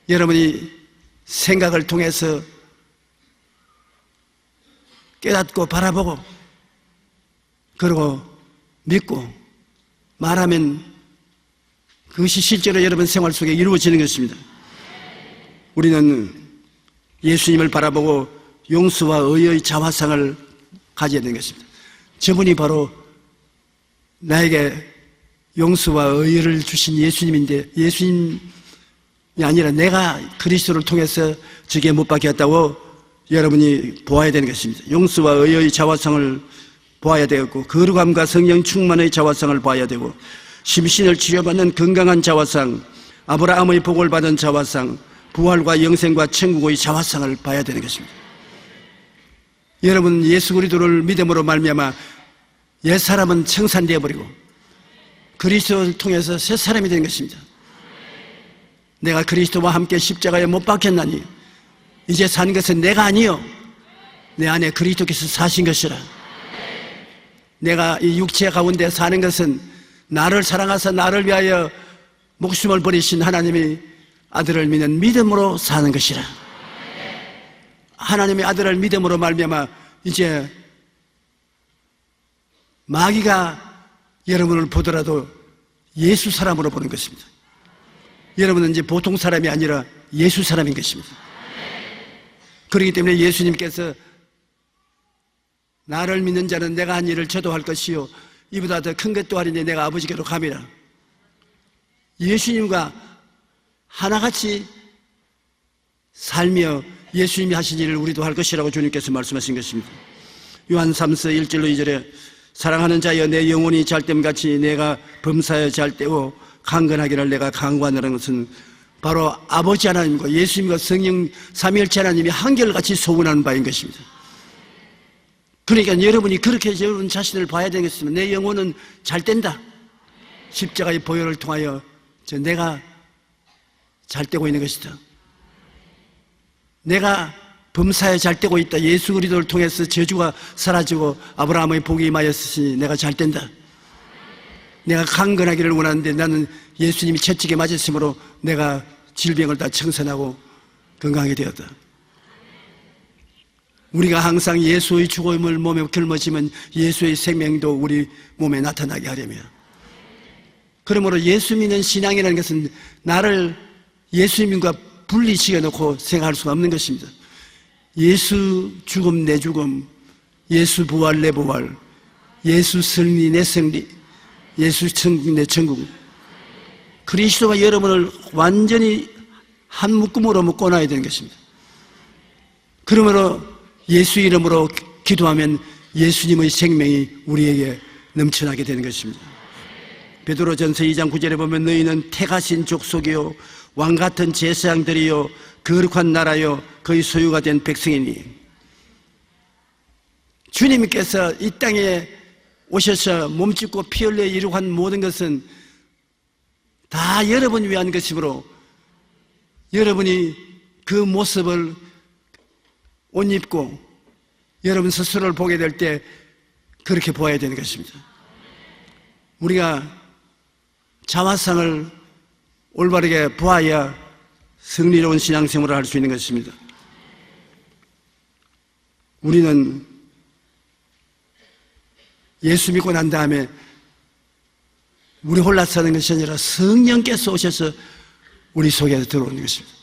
여러분이 생각을 통해서 깨닫고 바라보고 그리고 믿고 말하면 그것이 실제로 여러분 생활 속에 이루어지는 것입니다. 우리는 예수님을 바라보고 용서와 의의 자화상을 가져야 되는 것입니다. 저분이 바로 나에게 용서와 의를 주신 예수님인데, 예수님이 아니라 내가 그리스도를 통해서 저기에 못 박혔다고 여러분이 보아야 되는 것입니다. 용서와 의의 자화상을 보아야 되었고, 거룩함과 성령 충만의 자화상을 봐야 되고, 심신을 치료받는 건강한 자화상, 아브라함의 복을 받은 자화상, 부활과 영생과 천국의 자화상을 봐야 되는 것입니다. 여러분, 예수 그리스도를 믿음으로 말미암아 옛사람은 청산되어 버리고 그리스도를 통해서 새 사람이 된 것입니다. 내가 그리스도와 함께 십자가에 못 박혔나니 이제 사는 것은 내가 아니요 내 안에 그리스도께서 사신 것이라. 내가 이 육체 가운데 사는 것은 나를 사랑하사 나를 위하여 목숨을 버리신 하나님의 아들을 믿는 믿음으로 사는 것이라. 하나님의 아들을 믿음으로 말미암아 이제 마귀가 여러분을 보더라도 예수 사람으로 보는 것입니다. 여러분은 이제 보통 사람이 아니라 예수 사람인 것입니다. 그렇기 때문에 예수님께서 나를 믿는 자는 내가 한 일을 저도 할 것이요 이보다 더 큰 것도 하리니 내가 아버지께로 감이라. 예수님과 하나같이 살며 예수님이 하신 일을 우리도 할 것이라고 주님께서 말씀하신 것입니다. 요한 3서 1절로 2절에 사랑하는 자여 내 영혼이 잘됨같이 내가 범사에 잘되고 강건하기를 내가 강구하노라는 것은 바로 아버지 하나님과 예수님과 성령 삼위일체 하나님이 한결같이 소원하는 바인 것입니다. 그러니까 여러분이 그렇게 여러분 자신을 봐야 되겠습니다. 내 영혼은 잘된다. 십자가의 보혈을 통하여 내가 잘되고 있는 것이다. 내가 범사에 잘되고 있다. 예수 그리스도를 통해서 저주가 사라지고 아브라함의 복이 임하였으니 내가 잘된다. 내가 강건하기를 원하는데 나는 예수님이 채찍에 맞았으므로 내가 질병을 다 청산하고 건강하게 되었다. 우리가 항상 예수의 죽음을 몸에 짊어지면 예수의 생명도 우리 몸에 나타나게 하려며, 그러므로 예수 믿는 신앙이라는 것은 나를 예수님과 분리시켜 놓고 생각할 수가 없는 것입니다. 예수 죽음 내 죽음, 예수 부활 내 부활, 예수 승리 내 승리, 예수 천국 내 천국. 그리스도가 여러분을 완전히 한 묶음으로 묶어놔야 되는 것입니다. 그러므로 예수 이름으로 기도하면 예수님의 생명이 우리에게 넘쳐나게 되는 것입니다. 베드로전서 2장 9절에 보면 너희는 택하신 족속이요 왕같은 제사장들이요 거룩한 나라요 그의 소유가 된 백성이니. 주님께서 이 땅에 오셔서 몸짓고 피 흘려 이루고 한 모든 것은 다 여러분 위한 것이므로 여러분이 그 모습을 옷 입고 여러분 스스로를 보게 될 때 그렇게 보아야 되는 것입니다. 우리가 자화상을 올바르게 보아야 승리로운 신앙생활을 할 수 있는 것입니다. 우리는 예수 믿고 난 다음에 우리 홀라 사는 것이 아니라 성령께서 오셔서 우리 속에 들어오는 것입니다.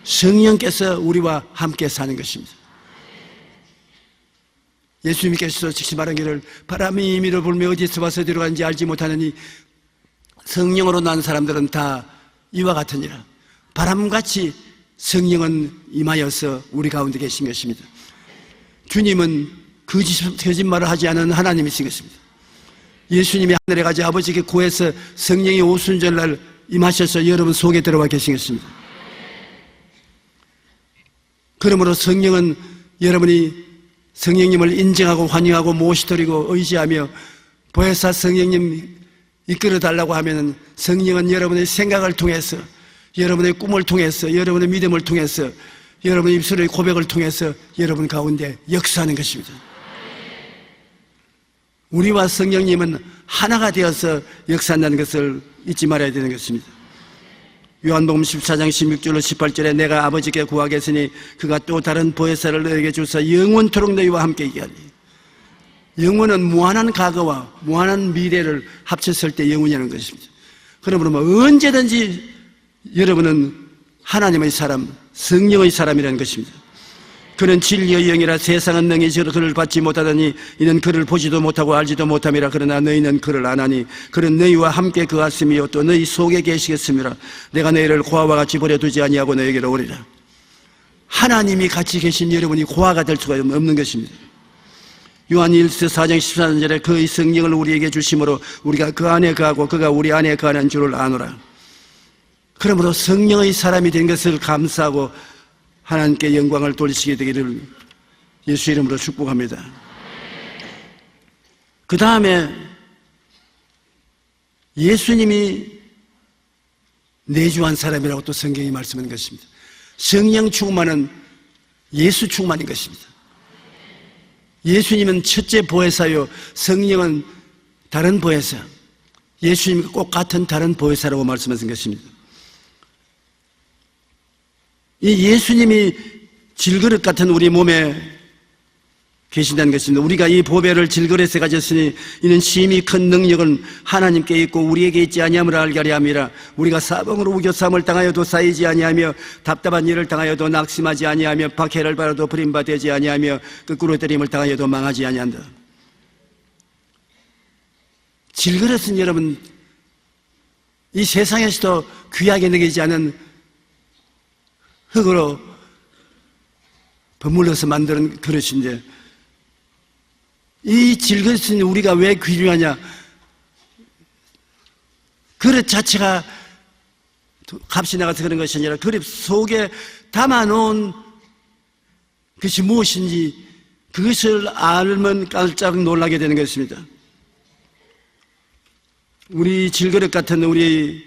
성령께서 우리와 함께 사는 것입니다. 예수님께서 즉시 말하기를 바람이 임의로 불며 어디서 와서 어디로 가는지 알지 못하느니 성령으로 난 사람들은 다 이와 같으니라. 바람같이 성령은 임하여서 우리 가운데 계신 것입니다. 주님은 거짓말을 하지 않은 하나님이신 것입니다. 예수님이 하늘에 가지 아버지께 구해서 성령이 오순절날 임하셔서 여러분 속에 들어와 계신 것입니다. 그러므로 성령은 여러분이 성령님을 인정하고 환영하고 모시드리고 의지하며 보혜사 성령님 이끌어 달라고 하면 성령은 여러분의 생각을 통해서, 여러분의 꿈을 통해서, 여러분의 믿음을 통해서, 여러분의 입술의 고백을 통해서 여러분 가운데 역사하는 것입니다. 우리와 성령님은 하나가 되어서 역사한다는 것을 잊지 말아야 되는 것입니다. 요한복음 14장 16절로 18절에 내가 아버지께 구하겠으니 그가 또 다른 보혜사를 너에게 주사 영원토록 너희와 함께 있게 하리. 영원은 무한한 과거와 무한한 미래를 합쳤을 때 영원이라는 것입니다. 그러므로 뭐 언제든지 여러분은 하나님의 사람, 성령의 사람이라는 것입니다. 그는 진리의 영이라 세상은 능히 그를 받지 못하더니 이는 그를 보지도 못하고 알지도 못함이라. 그러나 너희는 그를 아나니 그는 너희와 함께 거하심이요 또 너희 속에 계시겠음이라. 내가 너희를 고아와 같이 버려두지 아니하고 너희에게로 오리라. 하나님이 같이 계신 여러분이 고아가 될 수가 없는 것입니다. 요한일서 4장 14절에 그의 성령을 우리에게 주심으로 우리가 그 안에 거하고 그가 우리 안에 거하는 줄을 아노라. 그러므로 성령의 사람이 된 것을 감사하고 하나님께 영광을 돌리시게 되기를 예수 이름으로 축복합니다. 그 다음에 예수님이 내주한 사람이라고 또 성경이 말씀하는 것입니다. 성령 충만은 예수 충만인 것입니다. 예수님은 첫째 보혜사요, 성령은 다른 보혜사. 예수님과 꼭 같은 다른 보혜사라고 말씀하신 것입니다. 이 예수님이 질그릇 같은 우리 몸에 계신다는 것입니다. 우리가 이 보배를 질그릇에 가졌으니 이는 심히 큰 능력은 하나님께 있고 우리에게 있지 아니함을 알게 하려 함이라. 우리가 사방으로 우겨쌈을 당하여도 쌓이지 아니하며 답답한 일을 당하여도 낙심하지 아니하며 박해를 받아도 버림받지 아니하며 거꾸로 때림을 당하여도 망하지 아니한다. 질그릇은 여러분 이 세상에서도 귀하게 느끼지 않은 흙으로 버물러서 만드는 그릇인데 이 질그릇은 우리가 왜 귀중하냐? 그릇 자체가 값이 나가서 그런 것이 아니라 그릇 속에 담아놓은 것이 무엇인지 그것을 알면 깜짝 놀라게 되는 것입니다. 우리 질그릇 같은 우리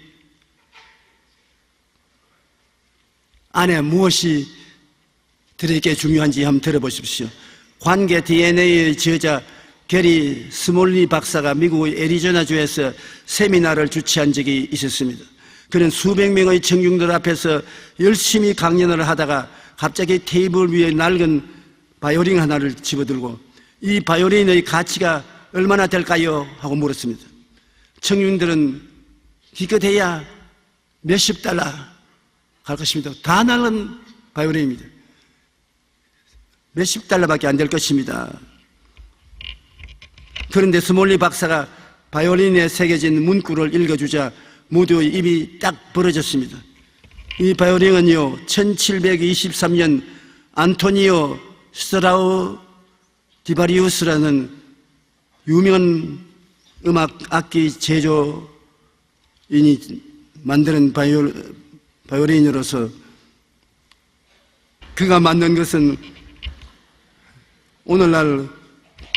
안에 무엇이 들어있게 중요한지 한번 들어보십시오. 관계 DNA의 저자 게리 스몰리 박사가 미국의 애리조나주에서 세미나를 주최한 적이 있었습니다. 그는 수백 명의 청중들 앞에서 열심히 강연을 하다가 갑자기 테이블 위에 낡은 바이올린 하나를 집어들고 이 바이올린의 가치가 얼마나 될까요? 하고 물었습니다. 청중들은 기껏해야 몇십 달러 갈 것입니다. 다 낡은 바이올린입니다. 몇십 달러밖에 안 될 것입니다. 그런데 스몰리 박사가 바이올린에 새겨진 문구를 읽어주자 모두의 입이 딱 벌어졌습니다. 이 바이올린은요 1723년 안토니오 스트라디바리우스라는 유명한 음악 악기 제조인이 만드는 바이올린으로서 그가 만든 것은 오늘날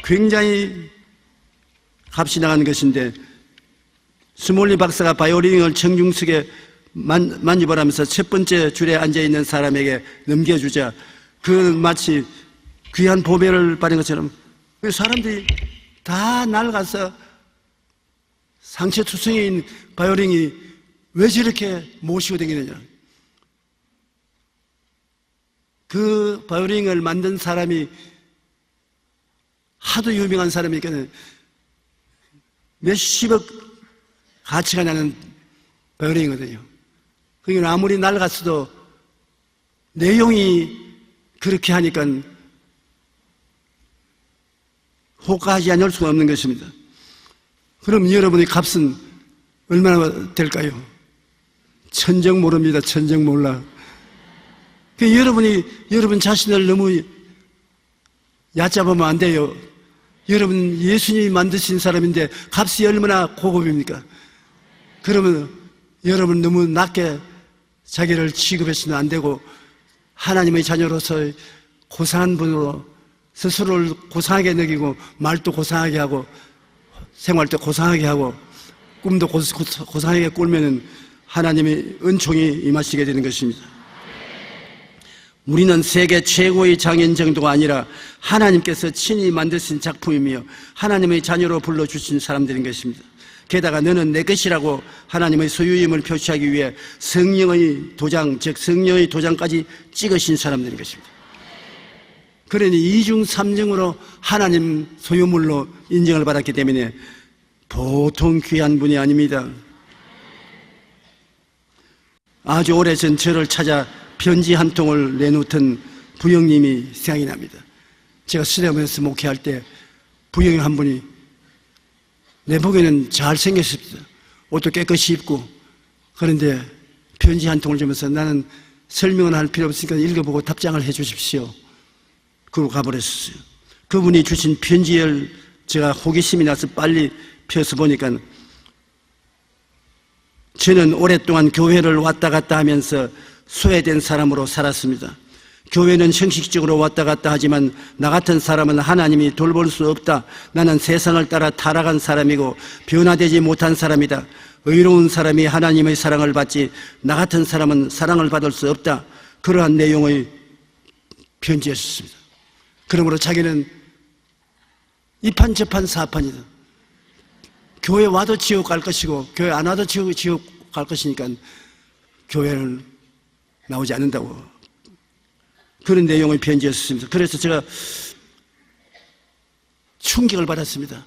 굉장히 값이 나가는 것인데 스몰리 박사가 바이올린을 청중석에 만지보라면서 첫 번째 줄에 앉아있는 사람에게 넘겨주자 그 마치 귀한 보배를 받은 것처럼 사람들이 다 낡아서 상처투성이인 바이올린이 왜 저렇게 모시고 다니느냐. 그 바이올린을 만든 사람이 하도 유명한 사람이니까 몇십억 가치가 나는 바이올린이거든요. 그러니까 아무리 낡았어도 내용이 그렇게 하니까 호가하지 않을 수가 없는 것입니다. 그럼 여러분의 값은 얼마나 될까요? 천정 모릅니다. 천정 몰라. 여러분 자신을 너무 얕잡으면 안 돼요. 여러분 예수님이 만드신 사람인데 값이 얼마나 고급입니까? 그러면 여러분 너무 낮게 자기를 취급해서는 안 되고 하나님의 자녀로서 고상한 분으로 스스로를 고상하게 느끼고 말도 고상하게 하고 생활도 고상하게 하고 꿈도 고상하게 꾸면은 하나님의 은총이 임하시게 되는 것입니다. 우리는 세계 최고의 장인 정도가 아니라 하나님께서 친히 만드신 작품이며 하나님의 자녀로 불러주신 사람들인 것입니다. 게다가 너는 내 것이라고 하나님의 소유임을 표시하기 위해 성령의 도장, 즉 성령의 도장까지 찍으신 사람들인 것입니다. 그러니 이중 삼중으로 하나님 소유물로 인정을 받았기 때문에 보통 귀한 분이 아닙니다. 아주 오래전 저를 찾아 편지 한 통을 내놓던 부형님이 생각이 납니다. 제가 수련회에서 목회할 때 부형님 한 분이 내 보기에는 잘생겼습니다. 옷도 깨끗이 입고. 그런데 편지 한 통을 주면서 나는 설명은 할 필요 없으니까 읽어보고 답장을 해 주십시오. 그러고 가버렸어요. 그분이 주신 편지를 제가 호기심이 나서 빨리 펴서 보니까 저는 오랫동안 교회를 왔다 갔다 하면서 소외된 사람으로 살았습니다. 교회는 형식적으로 왔다 갔다 하지만 나 같은 사람은 하나님이 돌볼 수 없다. 나는 세상을 따라 타락한 사람이고 변화되지 못한 사람이다. 의로운 사람이 하나님의 사랑을 받지 나 같은 사람은 사랑을 받을 수 없다. 그러한 내용의 편지였습니다. 그러므로 자기는 이판 저판 사판이다. 교회 와도 지옥 갈 것이고 교회 안 와도 지옥 갈 것이니까 교회는 나오지 않는다고, 그런 내용의 편지였습니다. 그래서 제가 충격을 받았습니다.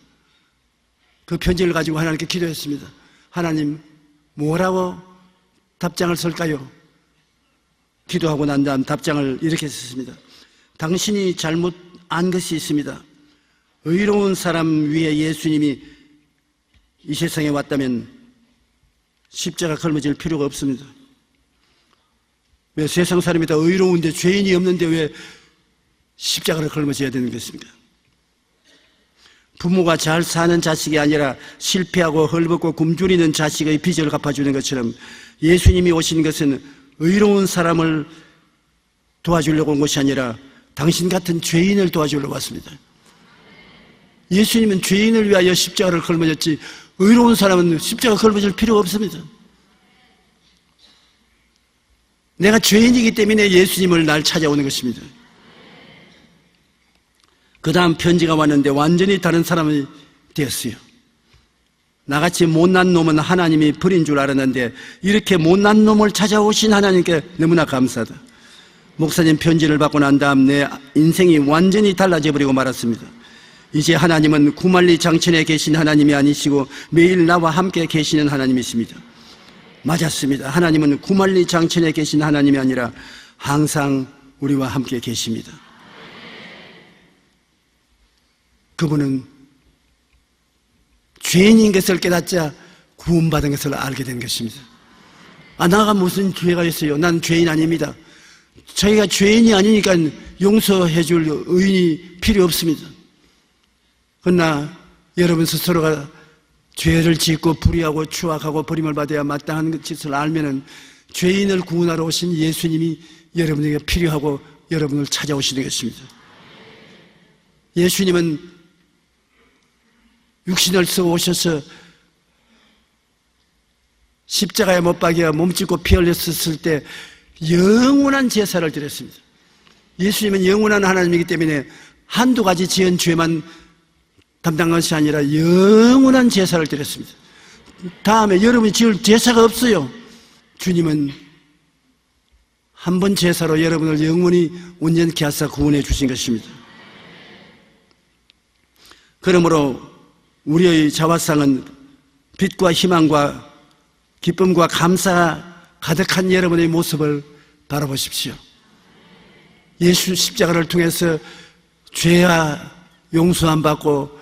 그 편지를 가지고 하나님께 기도했습니다. 하나님, 뭐라고 답장을 쓸까요? 기도하고 난 다음 답장을 이렇게 썼습니다. 당신이 잘못 안 것이 있습니다. 의로운 사람 위에 예수님이 이 세상에 왔다면 십자가 걸머질 필요가 없습니다. 왜 세상 사람이 다 의로운데 죄인이 없는데 왜 십자가를 걸머져야 되는 것입니까? 부모가 잘 사는 자식이 아니라 실패하고 헐벗고 굶주리는 자식의 빚을 갚아주는 것처럼 예수님이 오신 것은 의로운 사람을 도와주려고 온 것이 아니라 당신 같은 죄인을 도와주려고 왔습니다. 예수님은 죄인을 위하여 십자가를 걸머졌지 의로운 사람은 십자가 걸머질 필요가 없습니다. 내가 죄인이기 때문에 예수님을 날 찾아오는 것입니다. 그 다음 편지가 왔는데 완전히 다른 사람이 되었어요. 나같이 못난 놈은 하나님이 버린 줄 알았는데 이렇게 못난 놈을 찾아오신 하나님께 너무나 감사하다. 목사님 편지를 받고 난 다음 내 인생이 완전히 달라져 버리고 말았습니다. 이제 하나님은 구만리 장천에 계신 하나님이 아니시고 매일 나와 함께 계시는 하나님이십니다. 맞았습니다. 하나님은 구만리 장천에 계신 하나님이 아니라 항상 우리와 함께 계십니다. 그분은 죄인인 것을 깨닫자 구원받은 것을 알게 된 것입니다. 나가 무슨 죄가 있어요? 난 죄인 아닙니다. 저희가 죄인이 아니니까 용서해 줄 의인이 필요 없습니다. 그러나 여러분 스스로가 죄를 짓고 불의하고 추악하고 버림을 받아야 마땅한 짓을 알면은 죄인을 구원하러 오신 예수님이 여러분에게 필요하고 여러분을 찾아오시는 것입니다. 예수님은 육신을 써 오셔서 십자가에 못 박여 몸짓고 피 흘렸을 때 영원한 제사를 드렸습니다. 예수님은 영원한 하나님이기 때문에 한두 가지 지은 죄만 담당한 것이 아니라 영원한 제사를 드렸습니다. 다음에 여러분이 지을 제사가 없어요. 주님은 한 번 제사로 여러분을 영원히 온전케 하사 구원해 주신 것입니다. 그러므로 우리의 자화상은 빛과 희망과 기쁨과 감사가 가득한 여러분의 모습을 바라보십시오. 예수 십자가를 통해서 죄와 용서함 받고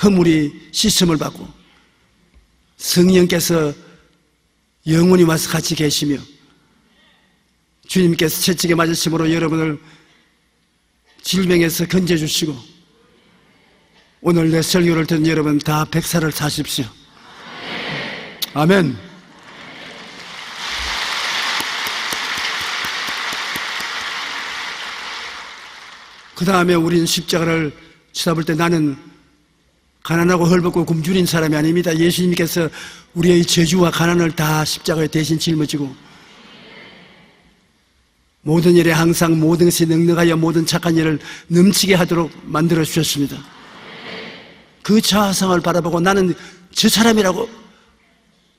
허물이 씻음을 받고 성령께서 영원히 와서 같이 계시며 주님께서 채찍에 맞으심으로 여러분을 질병에서 건져주시고 오늘 내 설교를 듣는 여러분 다 백살을 사십시오. 아멘. 그 다음에 우리는 십자가를 쳐다볼 때 나는 가난하고 헐벗고 굶주린 사람이 아닙니다. 예수님께서 우리의 저주와 가난을 다 십자가에 대신 짊어지고 모든 일에 항상 모든 것이 넉넉하여 모든 착한 일을 넘치게 하도록 만들어 주셨습니다. 그 자화상을 바라보고 나는 저 사람이라고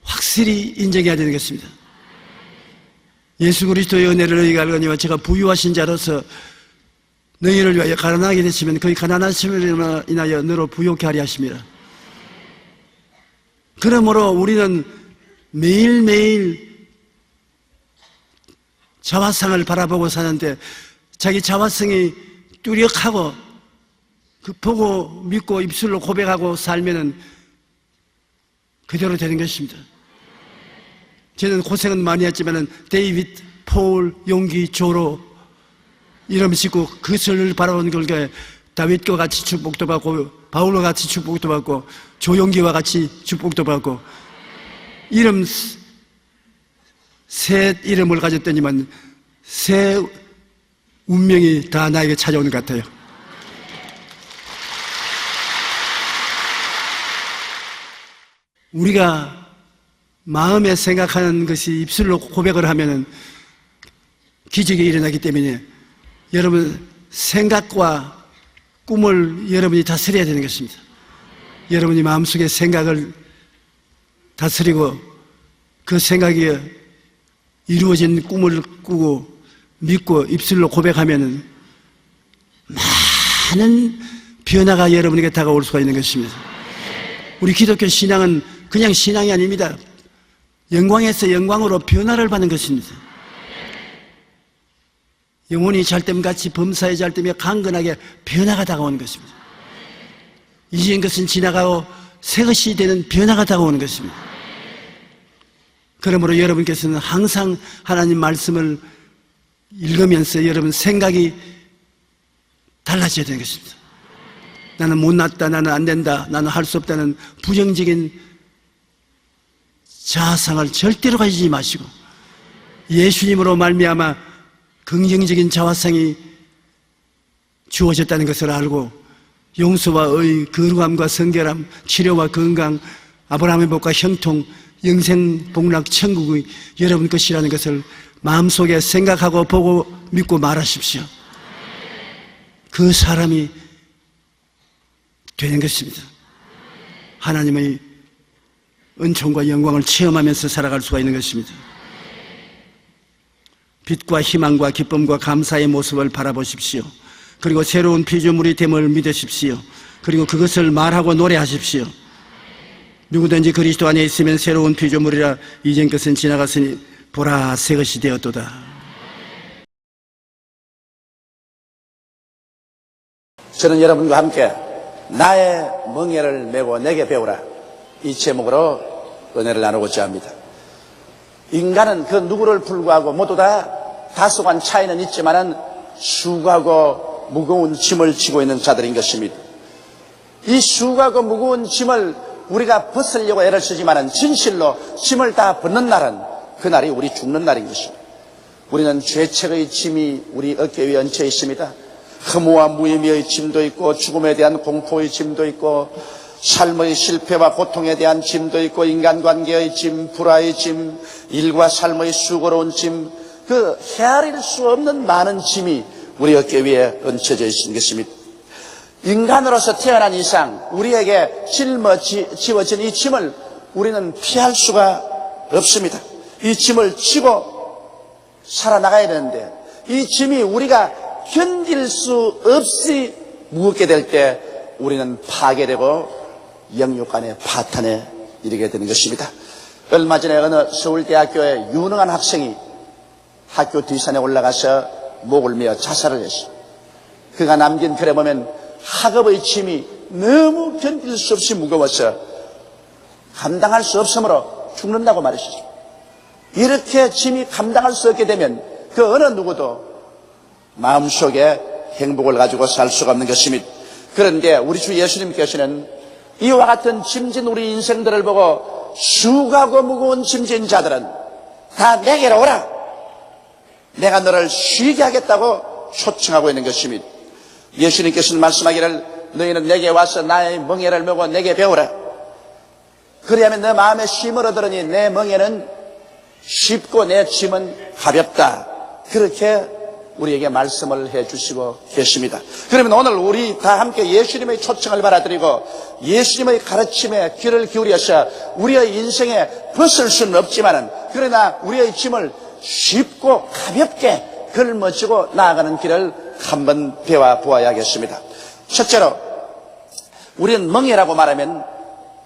확실히 인정해야 되는 것입니다. 예수 그리스도의 은혜를 너희가 알거니와 제가 부유하신 자로서 너희를 위하여 가난하게 되시면 그의 가난하심을 인하여 너로 부욕케 하려 하심이라. 그러므로 우리는 매일매일 자화상을 바라보고 사는데 자기 자화상이 뚜렷하고 그 보고 믿고 입술로 고백하고 살면은 그대로 되는 것입니다. 저는 고생은 많이 했지만은 데이빗, 폴, 용기, 조로 이름 짓고 그것을 바라보는 결과에 다윗과 같이 축복도 받고 바울과 같이 축복도 받고 조용기와 같이 축복도 받고 이름 새 이름을 가졌더니만 새 운명이 다 나에게 찾아오는 것 같아요. 우리가 마음에 생각하는 것이 입술로 고백을 하면은 기적이 일어나기 때문에 여러분 생각과 꿈을 여러분이 다스려야 되는 것입니다. 여러분이 마음속에 생각을 다스리고 그 생각이 이루어진 꿈을 꾸고 믿고 입술로 고백하면은 많은 변화가 여러분에게 다가올 수가 있는 것입니다. 우리 기독교 신앙은 그냥 신앙이 아닙니다. 영광에서 영광으로 변화를 받는 것입니다. 영혼이 잘됨같이 범사에 잘되며 강건하게 변화가 다가오는 것입니다. 이전 것은 지나가고 새 것이 되는 변화가 다가오는 것입니다. 그러므로 여러분께서는 항상 하나님 말씀을 읽으면서 여러분 생각이 달라져야 되는 것입니다. 나는 못났다, 나는 안 된다, 나는 할 수 없다는 부정적인 자아상을 절대로 가지지 마시고 예수님으로 말미암아 긍정적인 자화상이 주어졌다는 것을 알고 용서와 의, 거룩함과 성결함, 치료와 건강, 아브라함의 복과 형통, 영생, 복락, 천국의 여러분 것이라는 것을 마음속에 생각하고 보고 믿고 말하십시오. 그 사람이 되는 것입니다. 하나님의 은총과 영광을 체험하면서 살아갈 수가 있는 것입니다. 빛과 희망과 기쁨과 감사의 모습을 바라보십시오. 그리고 새로운 피조물이 됨을 믿으십시오. 그리고 그것을 말하고 노래하십시오. 누구든지 그리스도 안에 있으면 새로운 피조물이라 이전 것은 지나갔으니 보라 새 것이 되었도다. 저는 여러분과 함께 나의 멍에를 메고 내게 배우라 이 제목으로 은혜를 나누고자 합니다. 인간은 그 누구를 불구하고 모두 다 다소간 차이는 있지만은 수고하고 무거운 짐을 지고 있는 자들인 것입니다. 이 수고하고 무거운 짐을 우리가 벗으려고 애를 쓰지만은 진실로 짐을 다 벗는 날은 그날이 우리 죽는 날인 것입니다. 우리는 죄책의 짐이 우리 어깨 위에 얹혀 있습니다. 흠모와 무의미의 짐도 있고 죽음에 대한 공포의 짐도 있고 삶의 실패와 고통에 대한 짐도 있고 인간관계의 짐, 불화의 짐, 일과 삶의 수고로운 짐, 그 헤아릴 수 없는 많은 짐이 우리 어깨 위에 얹혀져 있는 것입니다. 인간으로서 태어난 이상 우리에게 짊어지워진 이 짐을 우리는 피할 수가 없습니다. 이 짐을 지고 살아나가야 되는데 이 짐이 우리가 견딜 수 없이 무겁게 될 때 우리는 파괴되고 영육간의 파탄에 이르게 되는 것입니다. 얼마 전에 어느 서울대학교의 유능한 학생이 학교 뒷산에 올라가서 목을 메어 자살을 했어요. 그가 남긴 글에 보면 학업의 짐이 너무 견딜 수 없이 무거워서 감당할 수 없으므로 죽는다고 말했어요. 이렇게 짐이 감당할 수 없게 되면 그 어느 누구도 마음속에 행복을 가지고 살 수가 없는 것입니다. 그런데 우리 주 예수님께서는 이와 같은 짐진 우리 인생들을 보고 수고하고 무거운 짐진 자들은 다 내게로 오라. 내가 너를 쉬게 하겠다고 초청하고 있는 것입니다. 예수님께서는 말씀하기를 너희는 내게 와서 나의 멍에를 메고 내게 배우라. 그리하면 너 마음에 쉼을 얻으리니 내 멍에는 쉽고 내 짐은 가볍다. 그렇게 우리에게 말씀을 해주시고 계십니다. 그러면 오늘 우리 다 함께 예수님의 초청을 받아들이고 예수님의 가르침에 귀를 기울여서 우리의 인생에 벗을 수는 없지만은 그러나 우리의 짐을 쉽고 가볍게 걸머쥐고 나아가는 길을 한번 배워 보아야겠습니다. 첫째로 우리는 멍에라고 말하면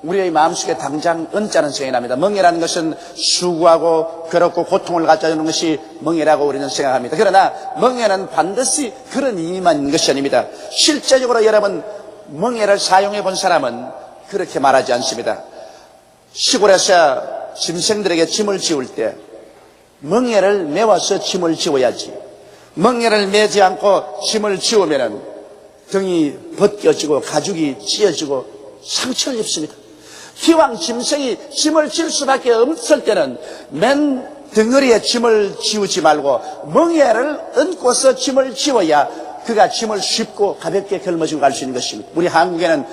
우리의 마음속에 당장 은자는 생각이 납니다. 멍해라는 것은 수고하고 괴롭고 고통을 가져오는 것이 멍해라고 우리는 생각합니다. 그러나 멍해는 반드시 그런 의미만 있는 것이 아닙니다. 실제적으로 여러분 멍해를 사용해 본 사람은 그렇게 말하지 않습니다. 시골에서 짐승들에게 짐을 지울 때 멍해를 메워서 짐을 지워야지, 멍해를 메지 않고 짐을 지우면은 등이 벗겨지고 가죽이 찢어지고 상처를 입습니다. 기왕 짐승이 짐을 질 수밖에 없을 때는 맨 덩어리에 짐을 지우지 말고 멍에를 얹고서 짐을 지워야 그가 짐을 쉽고 가볍게 걸머지고 갈 수 있는 것입니다. 우리 한국에는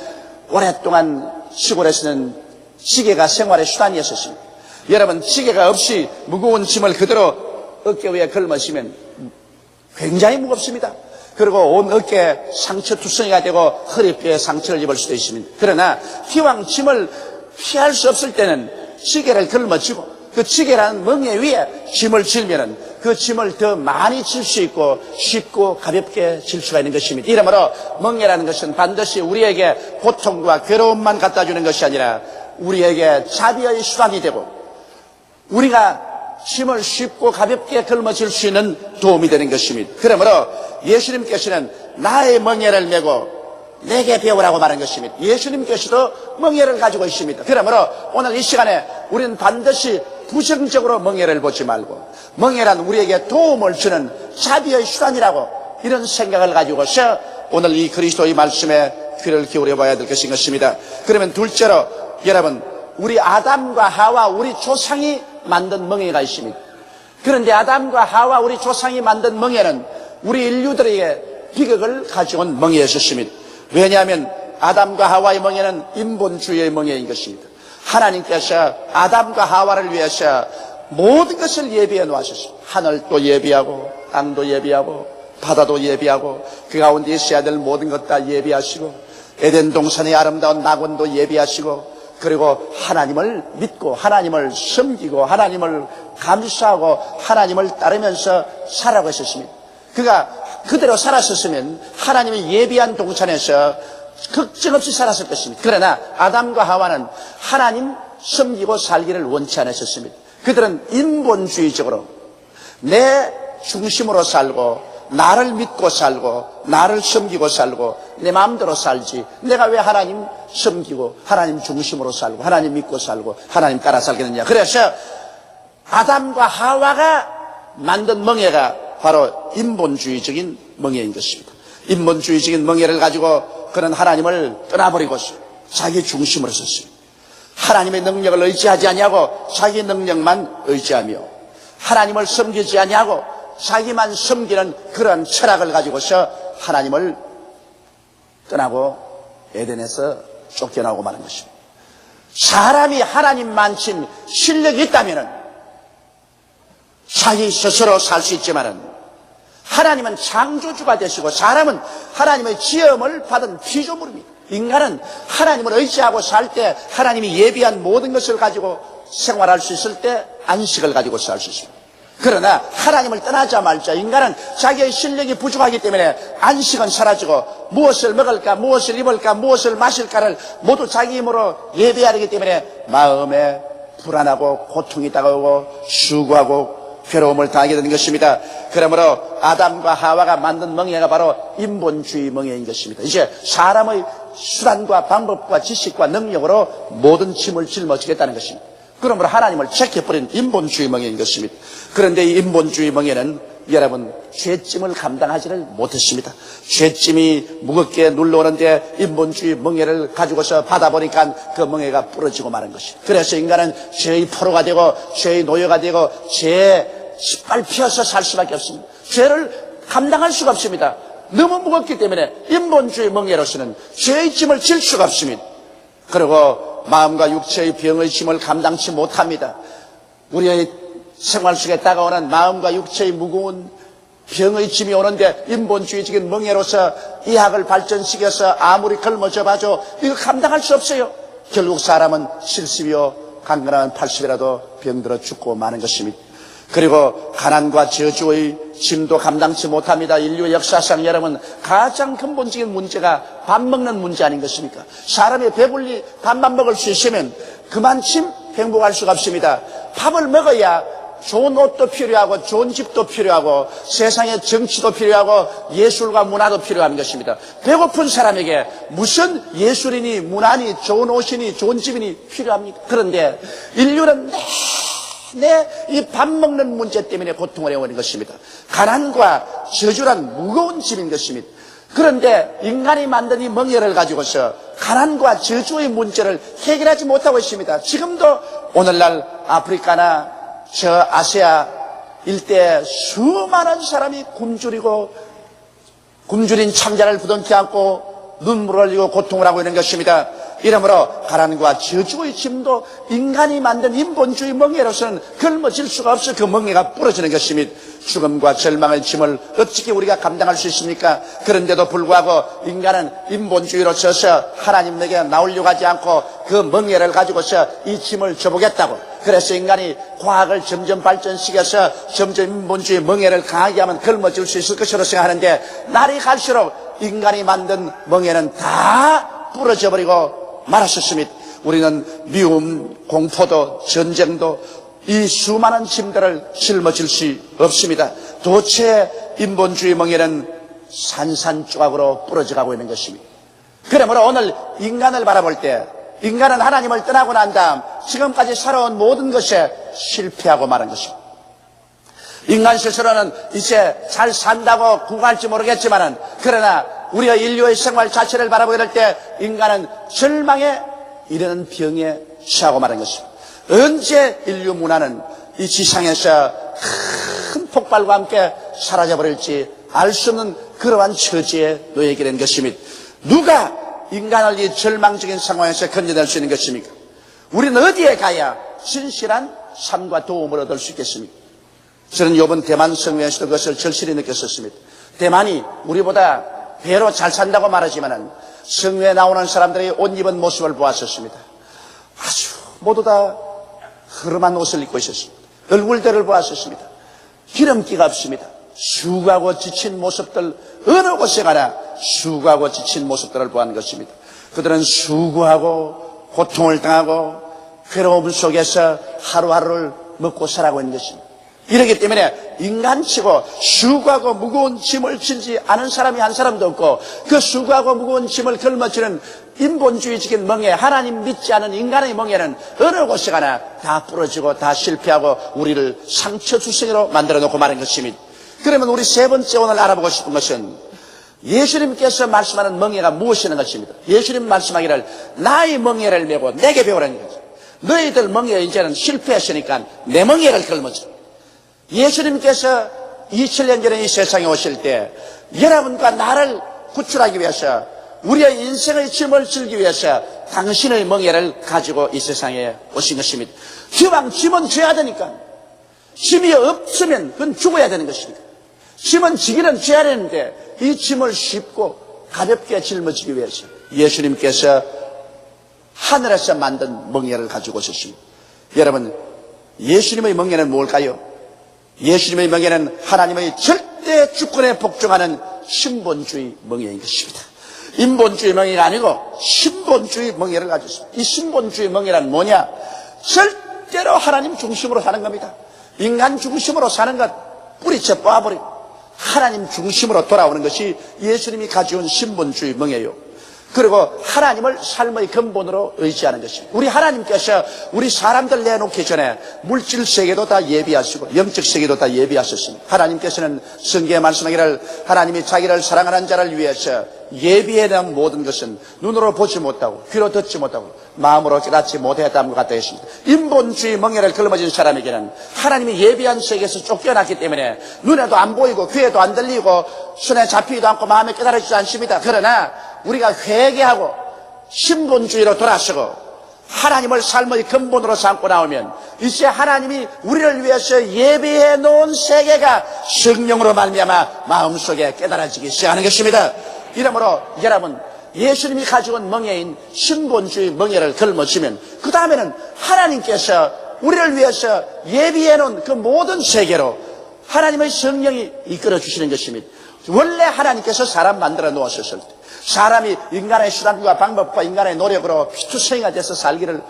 오랫동안 시골에서는 지게가 생활의 수단이었습니다. 여러분, 지게가 없이 무거운 짐을 그대로 어깨 위에 걸머시면 굉장히 무겁습니다. 그리고 온 어깨에 상처투성이가 되고 허리뼈에 상처를 입을 수도 있습니다. 그러나 기왕 짐을 피할 수 없을 때는 지게를 걸머쥐고 그 지게라는 멍에 위에 짐을 질면은 그 짐을 더 많이 질 수 있고 쉽고 가볍게 질 수가 있는 것입니다. 이러므로 멍에라는 것은 반드시 우리에게 고통과 괴로움만 갖다 주는 것이 아니라 우리에게 자비의 수단이 되고 우리가 짐을 쉽고 가볍게 걸머질 수 있는 도움이 되는 것입니다. 그러므로 예수님께서는 나의 멍에를 메고 내게 배우라고 말한 것입니다. 예수님께서도 멍에를 가지고 있습니다. 그러므로 오늘 이 시간에 우리는 반드시 부정적으로 멍에를 보지 말고 멍에란 우리에게 도움을 주는 자비의 수단이라고 이런 생각을 가지고서 오늘 이 그리스도의 말씀에 귀를 기울여 봐야 될 것인 것입니다. 그러면 둘째로 여러분, 우리 아담과 하와 우리 조상이 만든 멍에가 있습니다. 그런데 아담과 하와 우리 조상이 만든 멍에는 우리 인류들에게 비극을 가져온 멍에였습니다. 왜냐하면 아담과 하와의 멍에는 인본주의의 멍에인 것입니다. 하나님께서 아담과 하와를 위해서 모든 것을 예비해 놓으셨습니다. 하늘도 예비하고 땅도 예비하고 바다도 예비하고 그 가운데 있어야 될 모든 것 다 예비하시고 에덴 동산의 아름다운 낙원도 예비하시고 그리고 하나님을 믿고 하나님을 섬기고 하나님을 감사하고 하나님을 따르면서 살아가고 있었습니다. 그가 그대로 살았었으면 하나님이 예비한 동산에서 걱정 없이 살았을 것입니다. 그러나 아담과 하와는 하나님 섬기고 살기를 원치 않았었습니다. 그들은 인본주의적으로 내 중심으로 살고 나를 믿고 살고 나를 섬기고 살고 내 마음대로 살지 내가 왜 하나님 섬기고 하나님 중심으로 살고 하나님 믿고 살고 하나님 따라 살겠느냐. 그래서 아담과 하와가 만든 멍에가 바로 인본주의적인 멍에인 것입니다. 인본주의적인 멍에를 가지고 그는 하나님을 떠나버리고서 자기 중심으로 섰습니다. 하나님의 능력을 의지하지 아니하고 자기 능력만 의지하며 하나님을 섬기지 아니하고 자기만 섬기는 그런 철학을 가지고서 하나님을 떠나고 에덴에서 쫓겨나고 마는 것입니다. 사람이 하나님만큼 실력이 있다면 자기 스스로 살 수 있지만은 하나님은 창조주가 되시고 사람은 하나님의 지음을 받은 피조물입니다. 인간은 하나님을 의지하고 살 때 하나님이 예비한 모든 것을 가지고 생활할 수 있을 때 안식을 가지고 살 수 있습니다. 그러나 하나님을 떠나자 말자 인간은 자기의 실력이 부족하기 때문에 안식은 사라지고 무엇을 먹을까 무엇을 입을까 무엇을 마실까를 모두 자기 힘으로 예비해야 하기 때문에 마음에 불안하고 고통이 다가오고 수고하고 괴로움을 당하게 되는 것입니다. 그러므로 아담과 하와가 만든 멍에가 바로 인본주의 멍에인 것입니다. 이제 사람의 수단과 방법과 지식과 능력으로 모든 짐을 짊어지겠다는 것입니다. 그러므로 하나님을 제껴버린 인본주의 멍에인 것입니다. 그런데 이 인본주의 멍에는 여러분 죄짐을 감당하지를 못했습니다. 죄짐이 무겁게 눌러오는데 인본주의 멍에를 가지고서 받아보니까 그 멍에가 부러지고 마는 것입니다. 그래서 인간은 죄의 포로가 되고 죄의 노예가 되고 죄에 짓밟혀서 살 수밖에 없습니다. 죄를 감당할 수가 없습니다. 너무 무겁기 때문에 인본주의 멍에로서는 죄의 짐을 질 수가 없습니다. 그리고 마음과 육체의 병의 짐을 감당치 못합니다. 우리의 생활 속에 다가오는 마음과 육체의 무거운 병의 짐이 오는데 인본주의적인 멍에로서 의학을 발전시켜서 아무리 걸머져 봐도 이거 감당할 수 없어요. 결국 사람은 70이요 강건한 80이라도 병들어 죽고 마는 것입니다. 그리고 가난과 저주의 짐도 감당치 못합니다. 인류 역사상 여러분 가장 근본적인 문제가 밥 먹는 문제 아닌 것입니까? 사람이 배불리 밥만 먹을 수 있으면 그만큼 행복할 수가 없습니다. 밥을 먹어야 좋은 옷도 필요하고 좋은 집도 필요하고 세상의 정치도 필요하고 예술과 문화도 필요한 것입니다. 배고픈 사람에게 무슨 예술이니 문화니 좋은 옷이니 좋은 집이니 필요합니까? 그런데 인류는 이 밥 먹는 문제 때문에 고통을 해오는 것입니다. 가난과 저주란 무거운 짐인 것입니다. 그런데 인간이 만든 이 멍에를 가지고서 가난과 저주의 문제를 해결하지 못하고 있습니다. 지금도 오늘날 아프리카나 저 아시아 일대에 수많은 사람이 굶주린 창자를 부둥켜 안고 눈물을 흘리고 고통을 하고 있는 것입니다. 이러므로 가난과 저주의 짐도 인간이 만든 인본주의 멍에로서는 걸머질 수가 없어 그 멍에가 부러지는 것입니다. 죽음과 절망의 짐을 어떻게 우리가 감당할 수 있습니까? 그런데도 불구하고 인간은 인본주의로 서서 하나님에게 나오려고 하지 않고 그 멍에를 가지고서 이 짐을 져보겠다고, 그래서 인간이 과학을 점점 발전시켜서 점점 인본주의 멍에를 강하게 하면 걸머질 수 있을 것으로 생각하는데, 날이 갈수록 인간이 만든 멍에는 다 부러져 버리고 말았었습니다. 우리는 미움, 공포도 전쟁도 이 수많은 짐들을 짊어질 수 없습니다. 도체 인본주의 멍에는 산산조각으로 부러져가고 있는 것입니다. 그러므로 오늘 인간을 바라볼 때 인간은 하나님을 떠나고 난 다음 지금까지 살아온 모든 것에 실패하고 말한 것입니다. 인간 스스로는 이제 잘 산다고 구가할지 모르겠지만은, 그러나 우리가 인류의 생활 자체를 바라보게 될 때 인간은 절망에 이르는 병에 취하고 말한 것입니다. 언제 인류 문화는 이 지상에서 큰 폭발과 함께 사라져버릴지 알 수 없는 그러한 처지에 놓이게 된 것입니다. 누가 인간을 이 절망적인 상황에서 건져낼 수 있는 것입니까? 우리는 어디에 가야 진실한 삶과 도움을 얻을 수 있겠습니까? 저는 이번 대만 성회에서도 그것을 절실히 느꼈었습니다. 대만이 우리보다 배로 잘 산다고 말하지만 성회에 나오는 사람들이 옷 입은 모습을 보았었습니다. 아주 모두 다 흐름한 옷을 입고 있었습니다. 얼굴들을 보았었습니다. 기름기가 없습니다. 수고하고 지친 모습들, 어느 곳에 가나 수고하고 지친 모습들을 보았는 것입니다. 그들은 수고하고 고통을 당하고 괴로움 속에서 하루하루를 먹고 살아가고 있는 것입니다. 이렇기 때문에 인간치고 수고하고 무거운 짐을 지지 않은 사람이 한 사람도 없고, 그 수고하고 무거운 짐을 걸머지는 인본주의적인 멍에, 하나님 믿지 않은 인간의 멍에는 어느 곳에 가나 다 부러지고 다 실패하고 우리를 상처주성이로 만들어 놓고 마는 것입니다. 그러면 우리 세 번째 오늘 알아보고 싶은 것은 예수님께서 말씀하는 멍에가 무엇이라는 것입니다. 예수님 말씀하기를 나의 멍에를 메고 내게 배우라는 거죠. 너희들 멍에 이제는 실패했으니까 내 멍에를 걸머져. 예수님께서 2000년 전에 이 세상에 오실 때 여러분과 나를 구출하기 위해서, 우리의 인생의 짐을 지기 위해서 당신의 멍에를 가지고 이 세상에 오신 것입니다. 기왕 짐은 져야 되니까, 짐이 없으면 그건 죽어야 되는 것입니다. 짐은 지기는 져야 되는데 이 짐을 쉽고 가볍게 짊어지기 위해서 예수님께서 하늘에서 만든 멍에를 가지고 오셨습니다. 여러분, 예수님의 멍에는 뭘까요? 예수님의 멍에는 하나님의 절대 주권에 복종하는 신본주의 멍에인 것입니다. 인본주의 멍에가 아니고 신본주의 멍에를 가지고 있습니다. 이 신본주의 멍에란 뭐냐? 절대로 하나님 중심으로 사는 겁니다. 인간 중심으로 사는 것 뿌리쳐 빻아버리고 하나님 중심으로 돌아오는 것이 예수님이 가져온 신본주의 멍에요. 그리고 하나님을 삶의 근본으로 의지하는 것입니다. 우리 하나님께서 우리 사람들 내놓기 전에 물질 세계도 다 예비하시고 영적 세계도 다 예비하셨습니다. 하나님께서는 성경에 말씀하기를 하나님이 자기를 사랑하는 자를 위해서 예비해 놓은 모든 것은 눈으로 보지 못하고 귀로 듣지 못하고 마음으로 깨닫지 못했다는 것 같다 했습니다. 인본주의 멍에를 걸머진 사람에게는 하나님이 예비한 세계에서 쫓겨났기 때문에 눈에도 안 보이고 귀에도 안 들리고 손에 잡히지도 않고 마음에 깨달아지지 않습니다. 그러나 우리가 회개하고 신본주의로 돌아서고 하나님을 삶의 근본으로 삼고 나오면 이제 하나님이 우리를 위해서 예비해 놓은 세계가 성령으로 말미암아 마음속에 깨달아지기 시작하는 것입니다. 이러므로 여러분, 예수님이 가지고 온 멍에인 신본주의 멍에를 걸머지면 그 다음에는 하나님께서 우리를 위해서 예비해 놓은 그 모든 세계로 하나님의 성령이 이끌어 주시는 것입니다. 원래 하나님께서 사람 만들어 놓으셨을 때 사람이 인간의 수단과 방법과 인간의 노력으로 피투성이가 돼서 살기를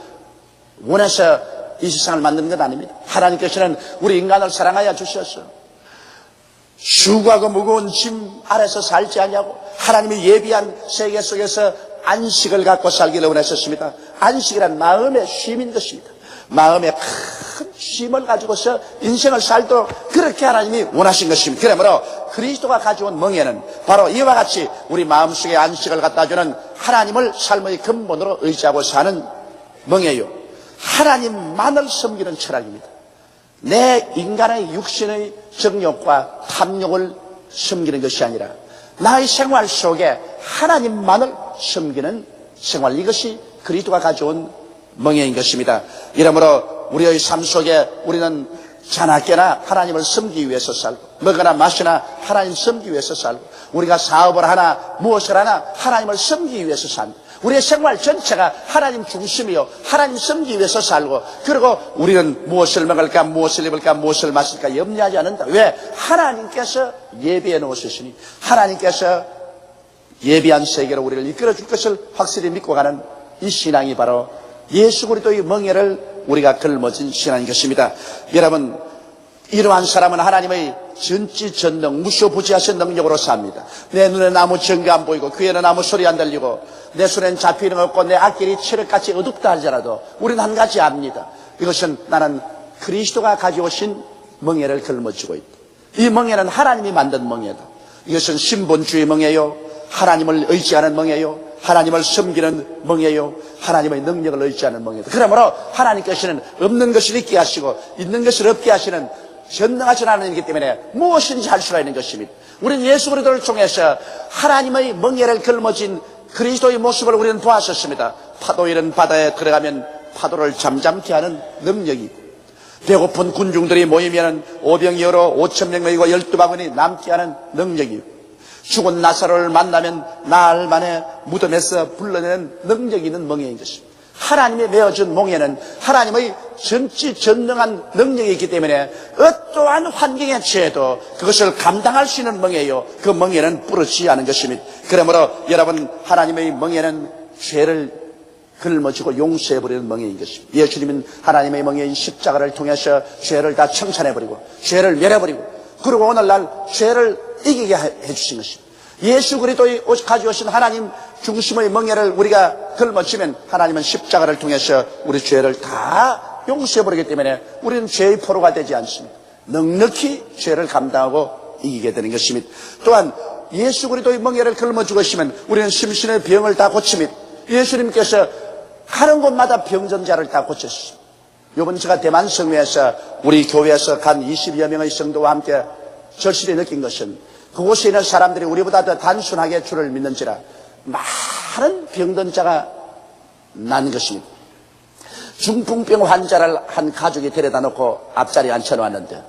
원해서 이 세상을 만든 건 아닙니다. 하나님께서는 우리 인간을 사랑하여 주셔서 수고하고 무거운 짐 아래서 살지 않냐고 하나님이 예비한 세계 속에서 안식을 갖고 살기를 원하셨습니다. 안식이란 마음의 쉼인 것입니다. 마음의 큰 쉼을 가지고서 인생을 살도록 그렇게 하나님이 원하신 것입니다. 그러므로 그리스도가 가져온 멍에는 바로 이와 같이 우리 마음속에 안식을 갖다 주는 하나님을 삶의 근본으로 의지하고 사는 멍에요. 하나님만을 섬기는 철학입니다. 내 인간의 육신의 정욕과 탐욕을 섬기는 것이 아니라 나의 생활 속에 하나님만을 섬기는 생활, 이것이 그리스도가 가져온 멍에인 것입니다. 이러므로 우리의 삶 속에 우리는 자나깨나 하나님을 섬기기 위해서 살고 먹으나 마시나 하나님 섬기기 위해서 살고 우리가 사업을 하나 무엇을 하나 하나님을 섬기기 위해서 삽니다. 우리의 생활 전체가 하나님 중심이요 하나님 섬기기 위해서 살고 그리고 우리는 무엇을 먹을까 무엇을 입을까 무엇을 마실까 염려하지 않는다. 왜? 하나님께서 예비해 놓으셨으니 하나님께서 예비한 세계로 우리를 이끌어 줄 것을 확실히 믿고 가는 이 신앙이 바로 예수 그리스도의 멍에를 우리가 걸머진 신앙인 것입니다. 여러분, 이러한 사람은 하나님의 전지전능 무소부지하신 능력으로 삽니다. 내 눈에는 아무 증거 안 보이고 귀에는 아무 소리 안 들리고 내 손에는 잡히는 거 없고 내 앞길이 칠흑같이 어둡다 할지라도 우리는 한 가지 압니다. 이것은 나는 그리스도가 가져오신 멍에를 걸머쥐고 있다. 이 멍에는 하나님이 만든 멍에다. 이것은 신본주의 멍에요 하나님을 의지하는 멍에요 하나님을 섬기는 멍에요 하나님의 능력을 의지하는 멍에다. 그러므로 하나님께서는 없는 것을 있게 하시고 있는 것을 없게 하시는 전능하신 하나님이기 때문에 무엇인지 할 수가 있는 것입니다. 우리는 예수 그리스도를 통해서 하나님의 멍에를 걸머진 그리스도의 모습을 우리는 보았었습니다. 파도 이런 바다에 들어가면 파도를 잠잠케 하는 능력이 있고 배고픈 군중들이 모이면 오병이어로 5,000명 모이고 12바구니 남게 하는 능력이 있고 죽은 나사로를 만나면 나흘 만에 무덤에서 불러내는 능력이 있는 멍에인 것입니다. 하나님이 메어준 멍에는 하나님의 전지전능한 능력이 있기 때문에 어떠한 환경에 처해도 그것을 감당할 수 있는 멍에요. 그 멍에는 부러지지 않은 것입니다. 그러므로 여러분 하나님의 멍에는 죄를 걸머쥐고 용서해버리는 멍에인 것입니다. 예수님은 하나님의 멍에인 십자가를 통해서 죄를 다 청산해버리고 죄를 멸해버리고 그리고 오늘날 죄를 이기게 해주신 것입니다. 예수 그리스도의 가져오신 하나님 중심의 멍에를 우리가 걸머쥐면 하나님은 십자가를 통해서 우리 죄를 다 용서해버리기 때문에 우리는 죄의 포로가 되지 않습니다. 넉넉히 죄를 감당하고 이기게 되는 것입니다. 또한 예수 그리스도의 멍에를 걸머쥐고 있으면 우리는 심신의 병을 다 고칩니다. 예수님께서 가는 곳마다 병든 자를 다 고쳤습니다. 이번 제가 대만 성회에서 우리 교회에서 간 20여 명의 성도와 함께 절실히 느낀 것은 그곳에 있는 사람들이 우리보다 더 단순하게 주를 믿는지라 많은 병든 자가 난 것입니다. 중풍병 환자를 한 가족이 데려다 놓고 앞자리에 앉혀놓았는데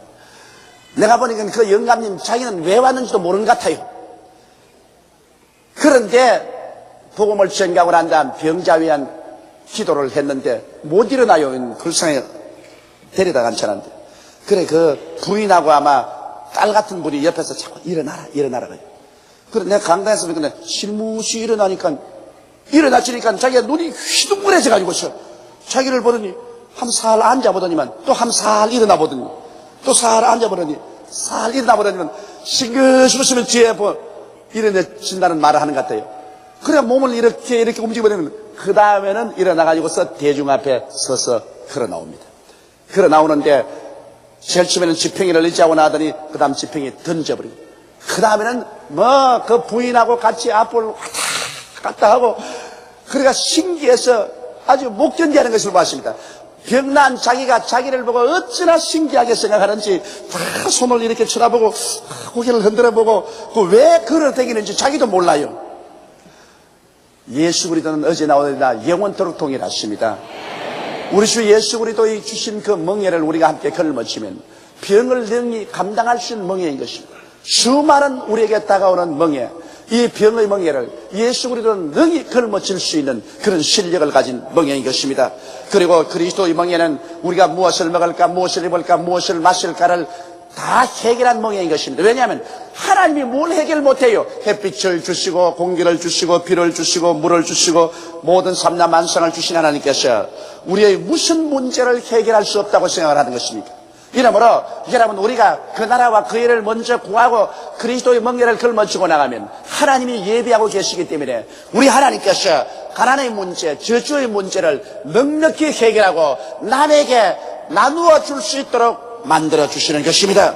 내가 보니까 그 영감님 자기는 왜 왔는지도 모르는 것 같아요. 그런데 복음을 전가하고 난 다음 병자 위한 기도를 했는데 못 일어나요. 불쌍해 데려다 앉혀놨는데 그래 그 부인하고 아마 딸 같은 분이 옆에서 자꾸 일어나라 그래요. 그래 내가 강단에서 보니까 실무시 일어나치니까 자기가 눈이 휘둥그레져 가지고서 자기를 보더니 한 살 앉아보더니만 또 한 살 일어나 보더니 또 살 앉아보더니 살 일어나 보더니만 싱긋싱긋 뒤에 일어나진다는 말을 하는 것 같아요. 그래 몸을 이렇게 움직여버리면 그 다음에는 일어나가지고서 대중 앞에 서서 걸어 나옵니다. 걸어 나오는데 제일 처음에는 지팡이를 의지하고 나더니 그 다음 지팡이 던져버리고 그 다음에는 그 부인하고 같이 앞을 왔다 갔다 하고 그러니까 신기해서 아주 못 견디하는 것을 봤습니다. 병난 자기가 자기를 보고 어찌나 신기하게 생각하는지 다 손을 이렇게 쳐다보고 고개를 흔들어보고 왜 걸어 다니는지 자기도 몰라요. 예수 그리스도는 어제 나오느라 영원토록 동일하십니다. 우리 주 예수 그리스도의 주신 그 멍에를 우리가 함께 걸머쥐면 병을 능히 감당할 수 있는 멍에인 것입니다. 수많은 우리에게 다가오는 멍에 이 병의 멍에를 예수 그리스도는 능히 걸머쥘 수 있는 그런 실력을 가진 멍에인 것입니다. 그리고 그리스도의 멍에는 우리가 무엇을 먹을까, 무엇을 입을까, 무엇을 마실까를 다 해결한 멍에인 것입니다. 왜냐하면 하나님이 뭘 해결 못해요? 햇빛을 주시고 공기를 주시고 비를 주시고 물을 주시고 모든 삼라 만상을 주신 하나님께서 우리의 무슨 문제를 해결할 수 없다고 생각을 하는 것입니까? 이러므로 여러분, 우리가 그 나라와 그 일을 먼저 구하고 그리스도의 멍에를 걸머쥐고 나가면 하나님이 예비하고 계시기 때문에 우리 하나님께서 가난의 문제, 저주의 문제를 넉넉히 해결하고 남에게 나누어 줄 수 있도록 만들어 주시는 것입니다.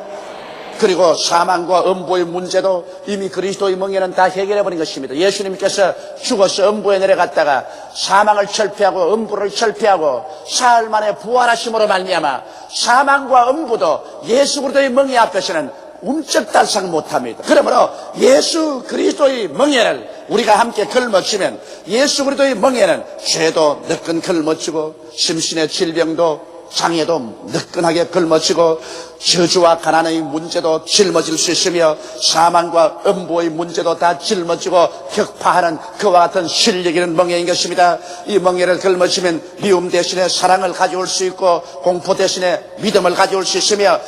그리고 사망과 음부의 문제도 이미 그리스도의 멍에는 다 해결해버린 것입니다. 예수님께서 죽어서 음부에 내려갔다가 사망을 철폐하고 음부를 철폐하고 사흘 만에 부활하심으로 말미암아 사망과 음부도 예수 그리스도의 멍에 앞에서는 움쩍달싹 못합니다. 그러므로 예수 그리스도의 멍에를 우리가 함께 걸머쥐면 예수 그리스도의 멍에는 죄도 느끈 걸머쥐고 심신의 질병도 장애도 느끈하게 걸머쥐고 저주와 가난의 문제도 짊어질 수 있으며 사망과 음부의 문제도 다 짊어지고 격파하는 그와 같은 실력 있는 멍에인 것입니다. 이 멍에를 걸머쥐면 미움 대신에 사랑을 가져올 수 있고 공포 대신에 믿음을 가져올 수 있으며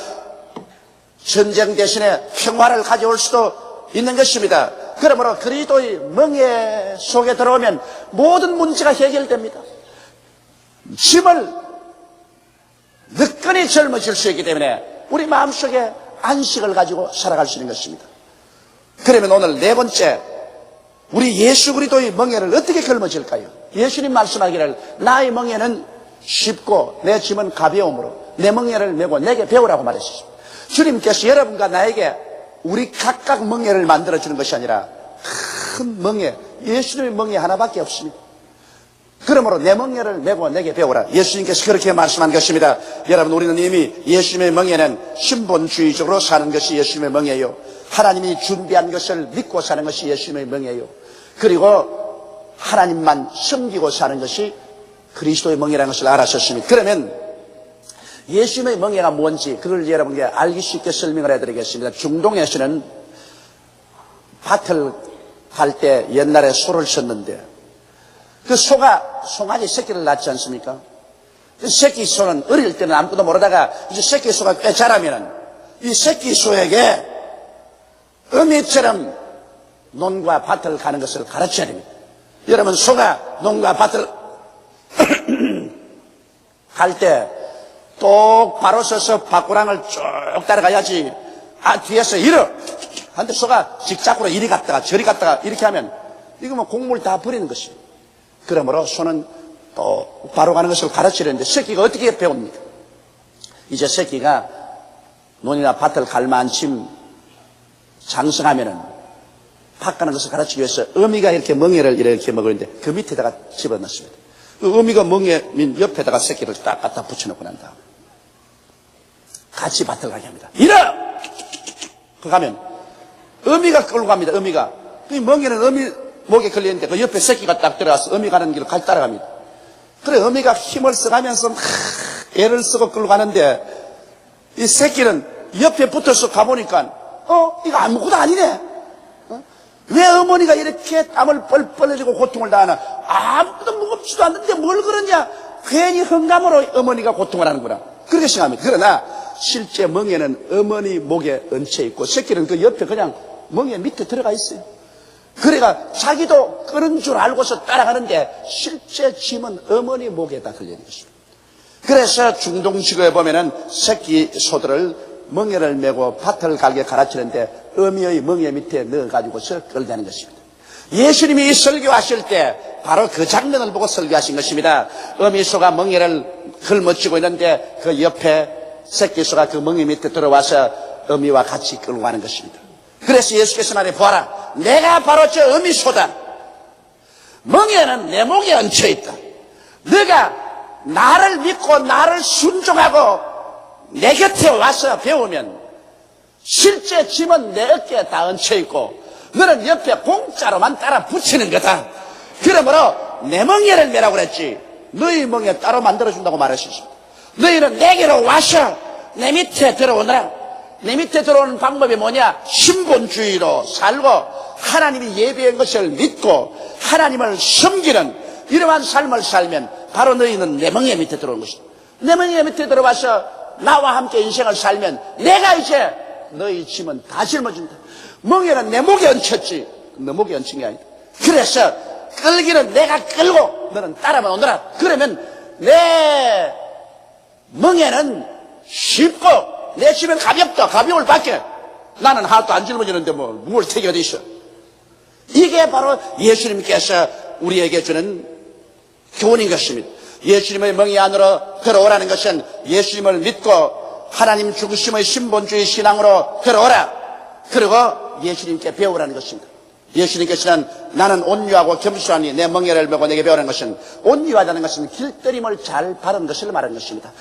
전쟁 대신에 평화를 가져올 수도 있는 것입니다. 그러므로 그리스도의 멍에 속에 들어오면 모든 문제가 해결됩니다. 짐을 느끈히 젊어질 수 있기 때문에 우리 마음속에 안식을 가지고 살아갈 수 있는 것입니다. 그러면 오늘 네 번째, 우리 예수 그리스도의 멍에를 어떻게 걸머질까요? 예수님 말씀하기를 나의 멍에는 쉽고 내 짐은 가벼움으로 내 멍에를 메고 내게 배우라고 말했습니다. 주님께서 여러분과 나에게 우리 각각 멍에를 만들어주는 것이 아니라 큰 멍에, 예수님의 멍에 하나밖에 없습니다. 그러므로 내 멍에를 메고 내게 배우라. 예수님께서 그렇게 말씀한 것입니다. 여러분, 우리는 이미 예수님의 멍에는 신본주의적으로 사는 것이 예수님의 멍에요. 하나님이 준비한 것을 믿고 사는 것이 예수님의 멍에요. 그리고 하나님만 섬기고 사는 것이 그리스도의 멍에라는 것을 알았었습니다. 그러면 예수님의 멍에가 뭔지 그걸 여러분께 알기 쉽게 설명을 해드리겠습니다. 중동에서는 밭을 갈 때 옛날에 소를 쳤는데 그 소가 송아지 새끼를 낳지 않습니까? 그 새끼 소는 어릴 때는 아무것도 모르다가 이제 새끼 소가 꽤 자라면은 이 새끼 소에게 어미처럼 논과 밭을 가는 것을 가르쳐야 됩니다. 여러분, 소가 논과 밭을 갈 때 똑바로 서서 밭고랑을 쭉 따라가야지. 뒤에서 이러! 한데 소가 직작으로 이리 갔다가 저리 갔다가 이렇게 하면 이거 뭐 곡물 다 버리는 것입니다. 그러므로 소는 또 바로 가는 것을 가르치려는데 새끼가 어떻게 배웁니까? 이제 새끼가 논이나 밭을 갈 만큼 장성하면은 밭 가는 것을 가르치기 위해서 어미가 이렇게 멍에를 이렇게 먹으는데 그 밑에다가 집어넣습니다. 그 어미가 멍에 옆에다가 새끼를 딱 갖다 붙여놓고 난 다음에 같이 밭을 가게 합니다. 이러! 그 가면 어미가 끌고 갑니다. 어미가. 그 멍에는 어미 목에 걸리는데 그 옆에 새끼가 딱 들어가서 어미 가는 길을 같이 따라갑니다. 그래, 어미가 힘을 써가면서 막 애를 쓰고 끌고 가는데 이 새끼는 옆에 붙어서 가보니까 이거 아무것도 아니네. 왜 어머니가 이렇게 땀을 뻘뻘 흘리고 고통을 당하나? 아무것도 무겁지도 않는데 뭘 그러냐? 괜히 헝감으로 어머니가 고통을 하는구나. 그렇게 생각합니다. 그러나 실제 멍에는 어머니 목에 얹혀 있고 새끼는 그 옆에 그냥 멍에 밑에 들어가 있어요. 그래가 자기도 끄는 줄 알고서 따라가는데 실제 짐은 어머니 목에다 걸려있는 것입니다. 그래서 중동 지구에 보면은 새끼 소들을 멍에를 메고 밭을 갈게 가르치는데 어미의 멍에 밑에 넣어가지고서 끌다는 것입니다. 예수님이 설교하실 때 바로 그 장면을 보고 설교하신 것입니다. 어미소가 멍에를 걸머쥐고 있는데 그 옆에 새끼소가 그 멍에 밑에 들어와서 어미와 같이 끌고 가는 것입니다. 그래서 예수께서 말해 보아라. 내가 바로 저 어미소다. 멍에는 내 목에 얹혀있다. 네가 나를 믿고 나를 순종하고 내 곁에 와서 배우면 실제 짐은 내 어깨에 다 얹혀있고 너는 옆에 공짜로만 따라 붙이는 거다. 그러므로 내 멍에를 메라고 그랬지 너희 멍에 따로 만들어준다고 말했습니다. 너희는 내게로 와서 내 밑에 들어오느라 내 밑에 들어오는 방법이 뭐냐? 신본주의로 살고 하나님이 예비한 것을 믿고 하나님을 섬기는 이러한 삶을 살면 바로 너희는 내 멍에 밑에 들어오는 것이다. 내 멍에 밑에 들어와서 나와 함께 인생을 살면 내가 이제 너희 짐은 다 짊어진다. 멍에는 내 목에 얹혔지 너 목에 얹힌 게 아니다. 그래서 끌기는 내가 끌고 너는 따라만 오너라. 그러면 내 멍에는 쉽고 내 짐은 가볍다. 가벼울 밖에 나는 하나도 안 짊어지는데 뭐 무거울 테기가 돼 있어. 이게 바로 예수님께서 우리에게 주는 교훈인 것입니다. 예수님의 멍에 안으로 들어오라는 것은 예수님을 믿고 하나님 죽으심의 신본주의 신앙으로 들어오라. 그리고 예수님께 배우라는 것입니다. 예수님께서는 나는 온유하고 겸손하니 내 멍에를 메고 내게 배우라는 것은 온유하다는 것은 길들임을 잘 바른 것을 말하는 것입니다.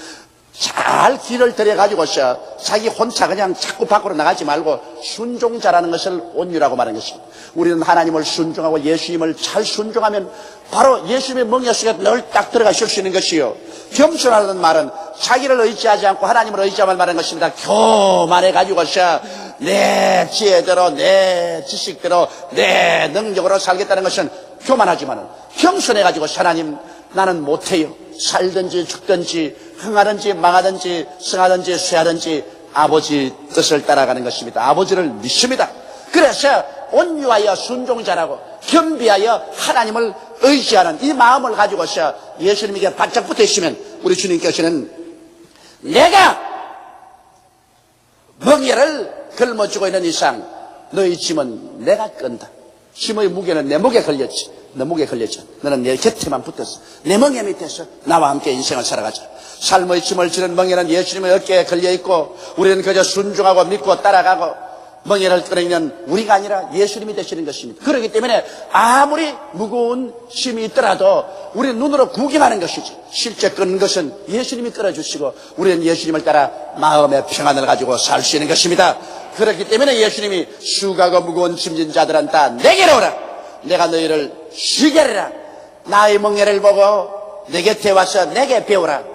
잘 길을 들여가지고서 자기 혼자 그냥 자꾸 밖으로 나가지 말고 순종자라는 것을 온유라고 말하는 것입니다. 우리는 하나님을 순종하고 예수님을 잘 순종하면 바로 예수님의 멍에 속에 늘 딱 들어가실 수 있는 것이요. 겸손하다는 말은 자기를 의지하지 않고 하나님을 의지하면 말하는 것입니다. 교만해가지고서 내 지혜대로 내 지식대로 내 능력으로 살겠다는 것은 교만하지만은 겸손해가지고 하나님 나는 못해요. 살든지 죽든지 흥하든지 망하든지 승하든지 쇠하든지 아버지 뜻을 따라가는 것입니다. 아버지를 믿습니다. 그래서 온유하여 순종자라고 겸비하여 하나님을 의지하는 이 마음을 가지고서 예수님에게 바짝 붙어 있으면 우리 주님께서는 내가 멍에를 걸머쥐고 있는 이상 너희 짐은 내가 끈다. 짐의 무게는 내 목에 걸렸지. 내 목에 걸렸지. 너는 내 곁에만 붙었어. 내 멍에 밑에서 나와 함께 인생을 살아가자. 삶의 짐을 지는 멍에는 예수님의 어깨에 걸려있고 우리는 그저 순종하고 믿고 따라가고 멍에를 끌어있는 우리가 아니라 예수님이 되시는 것입니다. 그렇기 때문에 아무리 무거운 짐이 있더라도 우리는 눈으로 구경하는 것이지 실제 끄는 것은 예수님이 끌어주시고 우리는 예수님을 따라 마음의 평안을 가지고 살 수 있는 것입니다. 그렇기 때문에 예수님이 수고하고 무거운 짐진 자들은 다 내게로 오라. 내가 너희를 쉬게 하리라. 나의 멍에를 보고 내 곁에 와서 내게 배우라.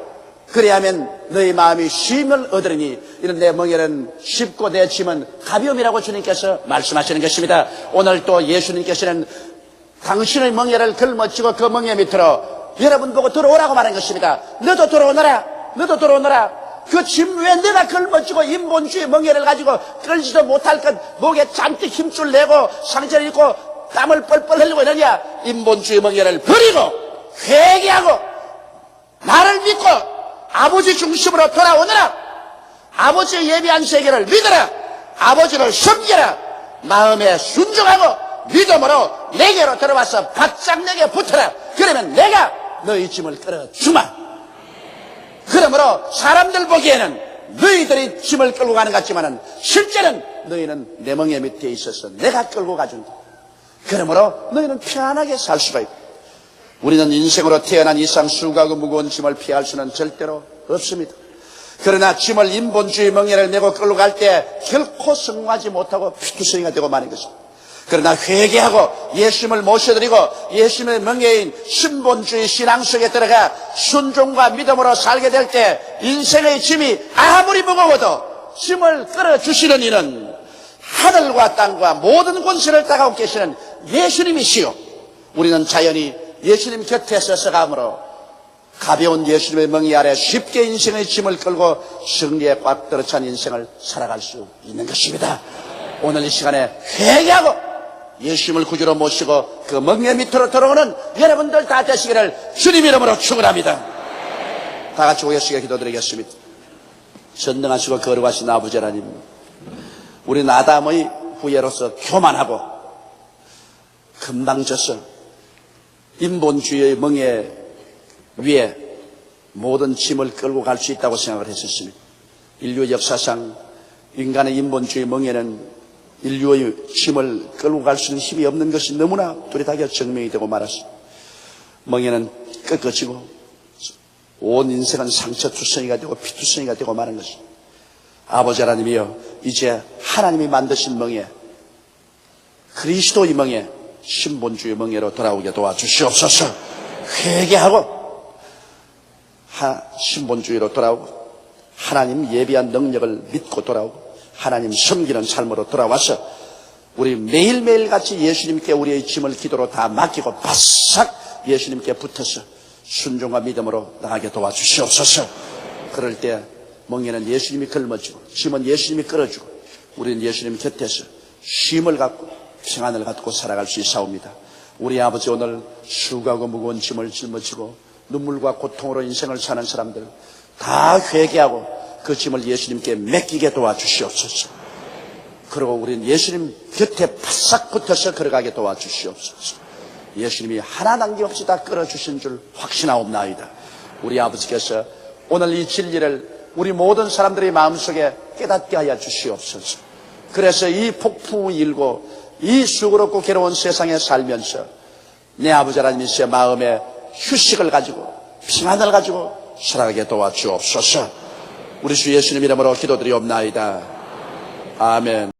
그래야면 너희 마음이 쉼을 얻으리니 이런 내 멍에는 쉽고 내 짐은 가벼움이라고 주님께서 말씀하시는 것입니다. 오늘 또 예수님께서는 당신의 멍에를 걸머쥐고 그 멍에 밑으로 여러분 보고 들어오라고 말한 것입니다. 너도 들어오너라. 너도 들어오너라. 그 짐 위에 내가 걸머쥐고 인본주의 멍에를 가지고 끌지도 못할 것 목에 잔뜩 힘줄 내고 상처를 입고 땀을 뻘뻘 흘리고 이러냐. 인본주의 멍에를 버리고 회개하고 나를 믿고 아버지 중심으로 돌아오너라. 아버지의 예비한 세계를 믿어라. 아버지를 섬겨라. 마음에 순종하고 믿음으로 내게로 들어와서 바짝 내게 붙어라. 그러면 내가 너희 짐을 끌어주마. 그러므로 사람들 보기에는 너희들이 짐을 끌고 가는 것 같지만은 실제는 너희는 내 멍에 밑에 있어서 내가 끌고 가준다. 그러므로 너희는 편안하게 살 수가 있고 우리는 인생으로 태어난 이상 수고하고 무거운 짐을 피할 수는 절대로 없습니다. 그러나 짐을 인본주의 멍에를 내고 끌고 갈 때 결코 성공하지 못하고 피투성이가 되고 마는 것입니다. 그러나 회개하고 예수님을 모셔드리고 예수님의 멍에인 신본주의 신앙 속에 들어가 순종과 믿음으로 살게 될 때 인생의 짐이 아무리 무거워도 짐을 끌어주시는 이는 하늘과 땅과 모든 권세를 따가고 계시는 예수님이시요. 우리는 자연히 예수님 곁에 서서 가므로 가벼운 예수님의 멍에 아래 쉽게 인생의 짐을 끌고 승리에 꽉 들어찬 인생을 살아갈 수 있는 것입니다. 오늘 이 시간에 회개하고 예수님을 구주로 모시고 그 멍에 밑으로 들어오는 여러분들 다 되시기를 주님 이름으로 축원합니다. 다 같이 오여시게 기도드리겠습니다. 전능하시고 거룩하신 아버지 하나님, 우리는 아담의 후예로서 교만하고 금방 져서 인본주의의 멍에 위에 모든 짐을 끌고 갈 수 있다고 생각을 했었습니다. 인류 역사상 인간의 인본주의 멍에는 인류의 짐을 끌고 갈 수 있는 힘이 없는 것이 너무나 뚜렷하게 증명이 되고 말았습니다. 멍에는 꺾어지고 온 인생은 상처투성이가 되고 피투성이가 되고 마는 것입니다. 아버지 하나님이여, 이제 하나님이 만드신 멍에, 그리스도의 멍에, 신본주의 멍에로 돌아오게 도와주시옵소서. 회개하고 신본주의로 돌아오고 하나님 예비한 능력을 믿고 돌아오고 하나님 섬기는 삶으로 돌아와서 우리 매일매일 같이 예수님께 우리의 짐을 기도로 다 맡기고 바싹 예수님께 붙어서 순종과 믿음으로 나가게 도와주시옵소서. 그럴 때 멍에는 예수님이 걸머쥐고 짐은 예수님이 끌어주고 우리는 예수님 곁에서 쉼을 갖고 평안을 갖고 살아갈 수 있사옵니다. 우리 아버지, 오늘 수고하고 무거운 짐을 짊어지고 눈물과 고통으로 인생을 사는 사람들 다 회개하고 그 짐을 예수님께 맡기게 도와주시옵소서. 그리고 우리는 예수님 곁에 바싹 붙어서 걸어가게 도와주시옵소서. 예수님이 하나 남김없이 다 끌어주신 줄 확신하옵나이다. 우리 아버지께서 오늘 이 진리를 우리 모든 사람들의 마음속에 깨닫게 하여 주시옵소서. 그래서 이 폭풍이 일고 이 수고롭고 괴로운 세상에 살면서 내 아버지 하나님의 마음에 휴식을 가지고 평안을 가지고 살아가게 도와주옵소서. 우리 주 예수님 이름으로 기도드리옵나이다. 아멘.